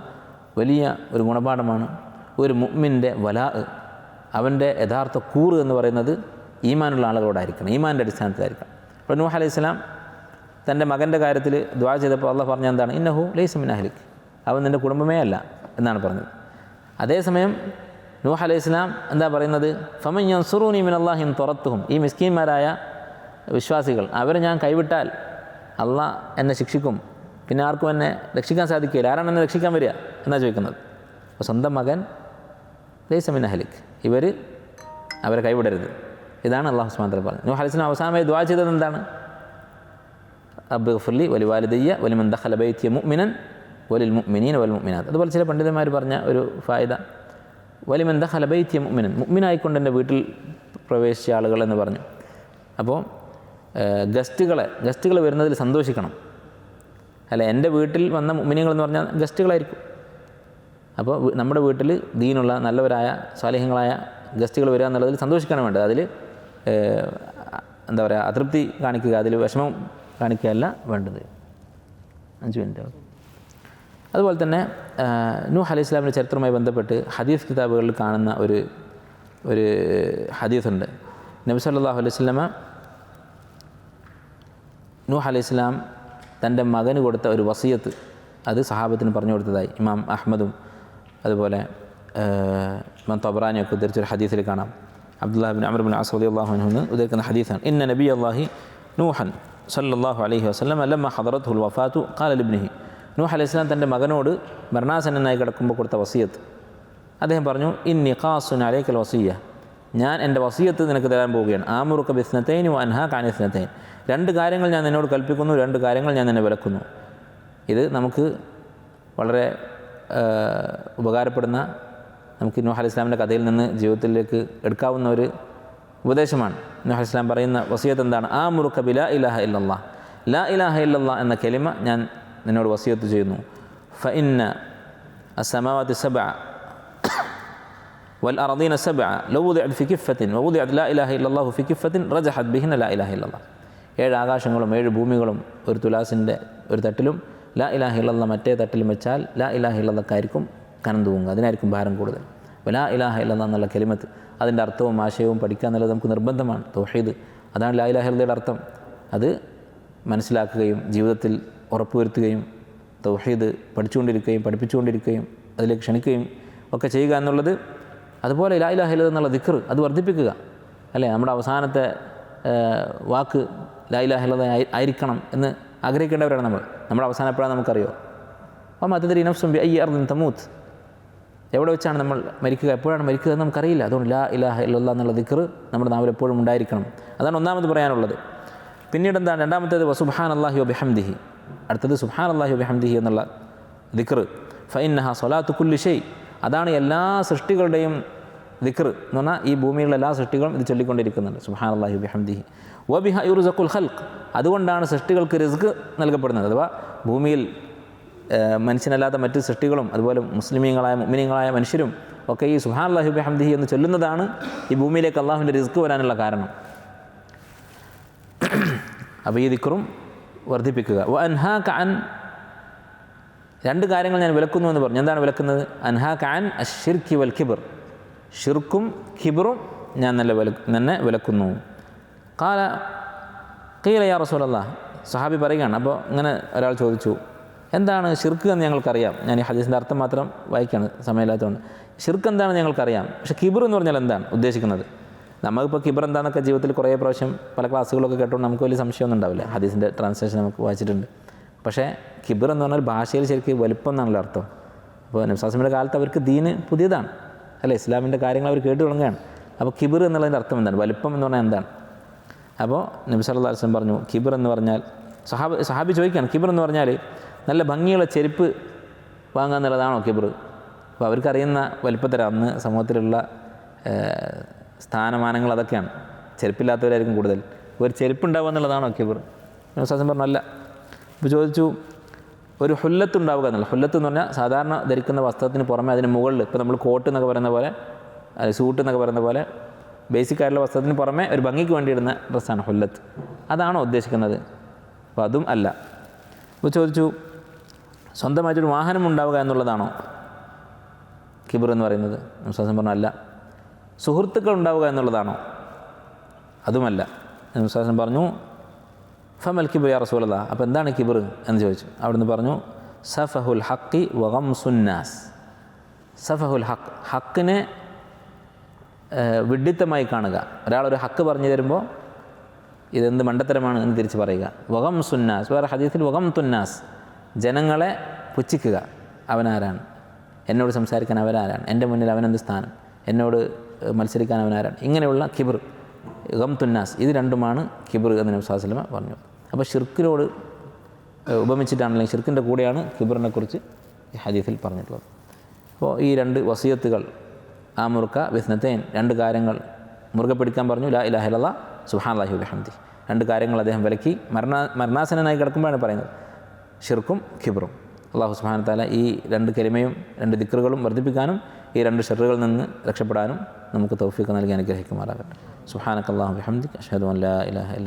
വലിയ ഒരു ഗുണപാഠമാണ് ഒരു മുഅ്മിൻ്റെ വലാ, അവൻ്റെ യഥാർത്ഥ കൂറ് എന്ന് പറയുന്നത് ഈമാനുള്ള ആളുകളോടായിരിക്കണം, ഈമാൻ്റെ അടിസ്ഥാനത്തിലായിരിക്കണം. ഇപ്പോൾ നൂഹ് അലൈഹിസ്സലാം തൻ്റെ മകൻ്റെ കാര്യത്തിൽ ദുആ ചെയ്തപ്പോൾ അള്ളാഹ് പറഞ്ഞ എന്താണ്? ഇന്നഹു ലൈസ മിൻ അഹ്ലിക്, അവൻ നിൻ്റെ കുടുംബമേ അല്ല എന്നാണ് പറഞ്ഞത്. അതേസമയം നൂഹ് അലൈഹിസ്സലാം എന്താ പറയുന്നത്? ഫമൻ യൻസുറൂനി മിനല്ലാഹി ഇൻ തറത്തുഹും, ഈ മിസ്കീന്മാരായ വിശ്വാസികൾ അവരെ ഞാൻ കൈവിട്ടാൽ അള്ളാഹ് എന്നെ ശിക്ഷിക്കും, പിന്നെ ആർക്കും എന്നെ രക്ഷിക്കാൻ സാധിക്കില്ല, ആരാണ് എന്നെ രക്ഷിക്കാൻ വരിക എന്നാണ് ചോദിക്കുന്നത്. അപ്പോൾ സ്വന്തം മകൻ ലൈസ മിൻ അഹ്ലിക്, അവരെ കൈവിടരുത്, ഇതാണ് അള്ളാഹു സുബ്ഹാനഹു വ തആല പറഞ്ഞത്. നൂഹ് അലൈഹിസ്സലാം അവസാനമായി ദുആ ചെയ്തത് എന്താണ്? റബ്ബിഗ്ഫിർലി വലിവാലിദയ്യ വലിമൻ ദഖല ബൈതിയ മുഅ്മിനൻ വലിൽ മുഅ്മിനീന വൽ മുഅ്മിനാത്ത്. അതുപോലെ ചില പണ്ഡിതന്മാർ പറഞ്ഞ ഒരു ഫായിദ, വലിമൻ ദഖല ബൈതിയ മുഅ്മിനൻ, മുഅ്മിനായിക്കൊണ്ട് എൻ്റെ വീട്ടിൽ പ്രവേശിച്ച ആളുകൾ എന്ന് പറഞ്ഞു. അപ്പോൾ ഗസ്റ്റുകൾ വരുന്നതിൽ സന്തോഷിക്കണം. അല്ല, എൻ്റെ വീട്ടിൽ വന്ന മുഅ്മിനീങ്ങൾ എന്ന് പറഞ്ഞാൽ ഗസ്റ്റുകളായിരിക്കും. അപ്പോൾ നമ്മുടെ വീട്ടിൽ ദീനുള്ള നല്ലവരായ സ്വാലിഹ്യങ്ങളായ ഗസ്റ്റുകൾ വരിക എന്നുള്ളതിൽ സന്തോഷിക്കണം വേണ്ടത്. അതിൽ എന്താ പറയുക, അതൃപ്തി കാണിക്കുക, അതിൽ വിഷമം കാണിക്കുകയല്ല വേണ്ടത്. 5 മിനിറ്റ്. അതുപോലെ തന്നെ നൂഹ് അലൈഹി സ്വലാമിൻ്റെ ചരിത്രവുമായി ബന്ധപ്പെട്ട് ഹദീസ് കിതാബുകളിൽ കാണുന്ന ഒരു ഹദീസുണ്ട്. നബി സല്ലല്ലാഹു അലൈഹി വസല്ലമ നൂഹ് അലൈഹി സ്വലാം തൻ്റെ മകന് കൊടുത്ത ഒരു വസിയത്ത് അത് സഹാബത്തിന് പറഞ്ഞു കൊടുത്തതായി ഇമാം അഹ്മദും അതുപോലെ ഇമാം തബറാനിയൊക്കെ ഉദ്ധരിച്ചൊരു ഹദീസിൽ കാണാം. Abdullah bin Amr bin As റളിയല്ലാഹു അൻഹു ഉദ്ധരിക്കുന്ന ഹദീസാണ്. ഇന്ന നബിയല്ലാഹി നൂഹൻ സല്ലല്ലാഹു അലൈഹി വസല്ലം ലമ്മ ഹദറത്തുൽ വഫാത്തു ഖാല ലിബ്നിഹി, നൂഹ് അലൈഹി സ്വലാം തൻ്റെ മകനോട് മരണാസന്നനായി കിടക്കുമ്പോൾ കൊടുത്ത വസിയത്ത് അദ്ദേഹം പറഞ്ഞു, ഇന്നി ഖാസുൻ അലൈക്കൽ വസിയ്യ, ഞാൻ എൻ്റെ വസിയത്ത് നിനക്ക് തരാൻ പോവുകയാണ്. ആമുറുക ബിസ്നതൈനി വ അൻഹാക അനി ഇസ്നതൈൻ, 2 കാര്യങ്ങൾ ഞാൻ നിന്നോട് കൽപ്പിക്കുന്നു, 2 കാര്യങ്ങൾ ഞാൻ നിന്നെ വിലക്കുന്നു. ഇത് നമുക്ക് വളരെ ഉപകാരപ്പെടുന്ന, നമുക്ക് നൂഹ് അലൈഹി സ്വലാമിൻ്റെ കഥയിൽ നിന്ന് ജീവിതത്തിലേക്ക് എടുക്കാവുന്ന ഒരു ഉപദേശമാണ്. നൂഹ് അലൈഹി സ്വലാം പറയുന്ന വസിയത്ത് എന്താണ്? ആമുറുക ബിലാ ഇലാഹ ഇല്ലല്ലാഹ്, ലാ ഇലാഹ ഇല്ലല്ലാഹ് എന്ന കലിമ ഞാൻ നിന്നോട് വസിയത്ത് ചെയ്യുന്നു. ഫഇന്ന അസ്സമാവാതി സബ്അ വൽഅർദീന സബ്അ ലൗ വുദിഅത് ഫി കിഫ്ഫത്തിൻ വവുദിഅത് ലാ ഇലാഹ ഇല്ലല്ലാഹു ഫി കിഫ്ഫത്തിൻ റജഹത് ബിഹിന്ന ലാ ഇലാഹ ഇല്ലല്ലാഹ്, 7 ആകാശങ്ങളും 7 ഭൂമികളും ഒരു തുലാസിൻ്റെ ഒരു തട്ടിലും ലാ ഇലാഹ ഇല്ലല്ലാഹ് മറ്റേ തട്ടിലും വെച്ചാൽ ലാ ഇലാഹ ഇല്ലല്ലാഹ്ക്കായിരിക്കും കനം തൂങ്ങുക, അതിനായിരിക്കും ഭാരം കൂടുതൽ. അപ്പോൾ ലാ ഇലാഹ ഇല്ലല്ലാഹ് എന്നുള്ള കലിമത്ത്, അതിൻ്റെ അർത്ഥവും ആശയവും പഠിക്കുക എന്നുള്ളത് നമുക്ക് നിർബന്ധമാണ്. തൗഹീദ്, അതാണ് ലാ ഇലാഹ ഇല്ലല്ലയുടെ അർത്ഥം. അത് മനസ്സിലാക്കുകയും ജീവിതത്തിൽ ഉറപ്പുവരുത്തുകയും തൗഹീദ് പഠിച്ചുകൊണ്ടിരിക്കുകയും പഠിപ്പിച്ചുകൊണ്ടിരിക്കുകയും അതിലേക്ക് ക്ഷണിക്കുകയും ഒക്കെ ചെയ്യുക എന്നുള്ളത്. അതുപോലെ ലാ ഇലാഹ ഇല്ലല്ലാഹ് എന്നുള്ള ദിക്ർ അത് വർദ്ധിപ്പിക്കുക, അല്ലേ? നമ്മുടെ അവസാനത്തെ വാക്ക് ലാ ഇലാഹ ഇല്ലല്ലാഹ് ആയിരിക്കണം എന്ന് ആഗ്രഹിക്കേണ്ടവരാണ് നമ്മൾ. നമ്മുടെ അവസാനം എപ്പോഴാണ് നമുക്കറിയോ? വമാ തദ്രി നഫ്സുൻ ബിഅയ്യി അർദിൻ തമൂത്ത്, എവിടെ വെച്ചാണ് നമ്മൾ മരിക്കുക, എപ്പോഴാണ് മരിക്കുക എന്ന് നമുക്കറിയില്ല. അതുകൊണ്ട് ലാ ഇലാഹ ഇല്ലല്ലാഹ് എന്നുള്ള ദിക്ർ നമ്മുടെ നാവിൽ എപ്പോഴും ഉണ്ടായിരിക്കണം. അതാണ് ഒന്നാമത് പറയാനുള്ളത്. പിന്നീട് എന്താണ്? രണ്ടാമത്തേത് വസുബ്ഹാനല്ലാഹി വബിഹംദിഹി, അടുത്തത് സുബ്ഹാനല്ലാഹി വബിഹംദിഹി എന്നുള്ള ദിക്ർ. ഫഇന്നഹ സ്വലാത്തു കുല്ലി ഷൈ, അതാണ് എല്ലാ സൃഷ്ടികളുടെയും ദിക്ർ എന്ന് പറഞ്ഞാൽ ഈ ഭൂമിയിലുള്ള എല്ലാ സൃഷ്ടികളും ഇത് ചൊല്ലിക്കൊണ്ടിരിക്കുന്നുണ്ട്. സുബ്ഹാനല്ലാഹി വബിഹംദിഹി വബിഹ യുർസഖുൽ ഖൽഖ്, അതുകൊണ്ടാണ് സൃഷ്ടികൾക്ക് റിസ്ക് നൽകപ്പെടുന്നത്. അഥവാ ഭൂമിയിൽ മനുഷ്യനല്ലാത്ത മറ്റ് സൃഷ്ടികളും അതുപോലെ മുസ്ലിമീങ്ങളായ മുഅ്മിനീങ്ങളായ മനുഷ്യരും ഒക്കെ ഈ സുബ്ഹാനല്ലാഹി വബിഹംദിഹി എന്ന് ചൊല്ലുന്നതാണ് ഈ ഭൂമിയിലേക്ക് അള്ളാഹുവിൻ്റെ റിസ്ക് വരാനുള്ള കാരണം. അപ്പോൾ ഈ ദിക്റും വർദ്ധിപ്പിക്കുക. വ അൻഹാക അൻ, 2 കാര്യങ്ങൾ ഞാൻ വിലക്കുന്നു എന്ന് പറഞ്ഞു. എന്താണ് വിലക്കുന്നത്? അൻഹാക അൻ അശ്ശിർക്കി വൽ കിബ്ർ, ഷിർക്കും കിബ്റും ഞാൻ തന്നെ വിലക്കുന്നു. ഖീല യാ റസൂലല്ലാഹ്, സഹാബി പറയുകയാണ്. അപ്പോൾ ഇങ്ങനെ ഒരാൾ ചോദിച്ചു, എന്താണ് ഷിർക്ക് എന്ന് ഞങ്ങൾക്കറിയാം. ഞാൻ ഈ ഹദീസിൻ്റെ അർത്ഥം മാത്രം വായിക്കുകയാണ് സമയമില്ലാത്തതുകൊണ്ട്. ഷിർക്ക് എന്താണെന്ന് ഞങ്ങൾക്കറിയാം, പക്ഷേ കിബ്ർ എന്ന് പറഞ്ഞാൽ എന്താണ് ഉദ്ദേശിക്കുന്നത്? നമുക്കിപ്പോൾ കിബ്ർ എന്താണെന്നൊക്കെ ജീവിതത്തിൽ കുറേ പ്രാവശ്യം പല ക്ലാസ്സുകളൊക്കെ കേട്ടുകൊണ്ട് നമുക്ക് വലിയ സംശയമൊന്നും ഉണ്ടാവില്ല. ഹദീസിൻ്റെ ട്രാൻസ്ലേഷൻ നമുക്ക് വായിച്ചിട്ടുണ്ട്. പക്ഷേ കിബ്ർ എന്ന് പറഞ്ഞാൽ ഭാഷയിൽ ശരിക്കും വലുപ്പം എന്നാണല്ലോ അർത്ഥം. അപ്പോൾ നബി സല്ലല്ലാഹു അലൈഹി വസല്ലമയുടെ കാലത്ത് അവർക്ക് ദീന് പുതിയതാണ്, അല്ലേ? ഇസ്ലാമിൻ്റെ കാര്യങ്ങൾ അവർ കേട്ട് തുടങ്ങുകയാണ്. അപ്പോൾ കിബ്ർ എന്നുള്ളതിൻ്റെ അർത്ഥം എന്താണ്? വലുപ്പം എന്ന് പറഞ്ഞാൽ എന്താണ്? അപ്പോൾ നബി സല്ലല്ലാഹു അലൈഹി വസല്ലം പറഞ്ഞു, കിബ്ർ എന്ന് പറഞ്ഞാൽ, സഹാബി ചോദിക്കുകയാണ്, കിബ്ർ എന്ന് പറഞ്ഞാൽ നല്ല ഭംഗിയുള്ള ചെരുപ്പ് വാങ്ങുക എന്നുള്ളതാണോ കിബർ? അപ്പോൾ അവർക്കറിയുന്ന വലിപ്പത്തരം അന്ന് സമൂഹത്തിലുള്ള സ്ഥാനമാനങ്ങൾ അതൊക്കെയാണ്. ചെരുപ്പില്ലാത്തവരായിരിക്കും കൂടുതൽ. ഒരു ചെരുപ്പുണ്ടാവുക എന്നുള്ളതാണോ കിബർ? വിശ്വാസം പറഞ്ഞല്ല. ഇപ്പോൾ ചോദിച്ചു, ഒരു ഹുല്ലത്ത് ഉണ്ടാവുക എന്നുള്ള, ഹുല്ലത്ത് എന്ന് പറഞ്ഞാൽ സാധാരണ ധരിക്കുന്ന വസ്ത്രത്തിന് പുറമെ അതിന് മുകളിൽ, ഇപ്പോൾ നമ്മൾ കോട്ട് എന്നൊക്കെ പറയുന്ന പോലെ, സൂട്ട് എന്നൊക്കെ പറയുന്ന പോലെ ബേസിക് ആയിട്ടുള്ള വസ്ത്രത്തിന് പുറമെ ഒരു ഭംഗിക്ക് വേണ്ടി ഇടുന്ന ഡ്രസ്സാണ് ഹുല്ലത്ത്. അതാണോ ഉദ്ദേശിക്കുന്നത്? അപ്പോൾ അതും അല്ല. ഇപ്പോൾ ചോദിച്ചു, സ്വന്തമായിട്ടൊരു വാഹനം ഉണ്ടാവുക എന്നുള്ളതാണോ കിബർ എന്ന് പറയുന്നത്? വിശ്വാസം പറഞ്ഞു അല്ല. സുഹൃത്തുക്കൾ ഉണ്ടാവുക എന്നുള്ളതാണോ? അതുമല്ല. വിശ്വാസം പറഞ്ഞു ഫമൽ കിബർ യാ റസൂലല്ലാഹ്, അപ്പോൾ എന്താണ് കിബർ എന്ന് ചോദിച്ചു. അവിടുന്ന് പറഞ്ഞു സഫഹുൽ ഹഖി വഗംസുന്നാസ്. സഫഹുൽ ഹഖ്, ഹക്കിനെ വിഡ്ഢിത്തമായി കാണുക. ഒരാളൊരു ഹക്ക് പറഞ്ഞു തരുമ്പോൾ ഇതെന്ത് മണ്ടത്തരമാണ് എന്ന് തിരിച്ച് പറയുക. വഗംസുന്നാസ്, വേറെ ഹദീസിൽ വഗംതുന്നാസ്, ജനങ്ങളെ പുച്ഛിക്കുക. അവനാരാണ്? എന്നോട് സംസാരിക്കാൻ അവനാരാണ്? എൻ്റെ മുന്നിൽ അവനെന്ത് സ്ഥാനം? എന്നോട് മത്സരിക്കാൻ അവനാരാണ്? ഇങ്ങനെയുള്ള കിബർ, ഗംതുന്നാസ്, ഇത് രണ്ടുമാണ് കിബർ എന്ന് നബി സല്ലല്ലാഹു അലൈഹി വസല്ലം പറഞ്ഞു. അപ്പോൾ ഷിർക്കിനോട് ഉപമിച്ചിട്ടാണെങ്കിൽ ഷിർക്കിൻ്റെ കൂടെയാണ് കിബറിനെ കുറിച്ച് ഈ ഹദീസിൽ പറഞ്ഞിട്ടുള്ളത്. അപ്പോൾ ഈ രണ്ട് വസിയത്തുകൾ, ആമുർക്ക ബിസ്നത്തൈൻ, രണ്ട് കാര്യങ്ങൾ മുറുകെ പിടിക്കാൻ പറഞ്ഞു. ലാ ഇലാഹ ഇല്ലല്ലാഹ് സുബ്ഹാനല്ലാഹി വബിഹംദിഹി, രണ്ട് കാര്യങ്ങൾ അദ്ദേഹം വിലക്കി. മരണാസന്നനായി കിടക്കുമ്പോഴാണ് പറയുന്നത്, ഷിർക്കും കിബറും. അല്ലാഹു സുബ്ഹാനഹു വ തആല ഈ രണ്ട് കലിമയും രണ്ട് ദിക്റുകളും വർദ്ധിപ്പിക്കാനും ഈ രണ്ട് ഷർറുകളിൽ നിന്ന് രക്ഷപ്പെടാനും നമുക്ക് തൗഫീഖ് നൽകി അനുഗ്രഹിക്കുമാറാകട്ടെ. സുബ്ഹാനക്കല്ലാഹു വബിഹംദിക അഷ്ഹദു അൻ ലാ ഇലാഹ ഇല്ല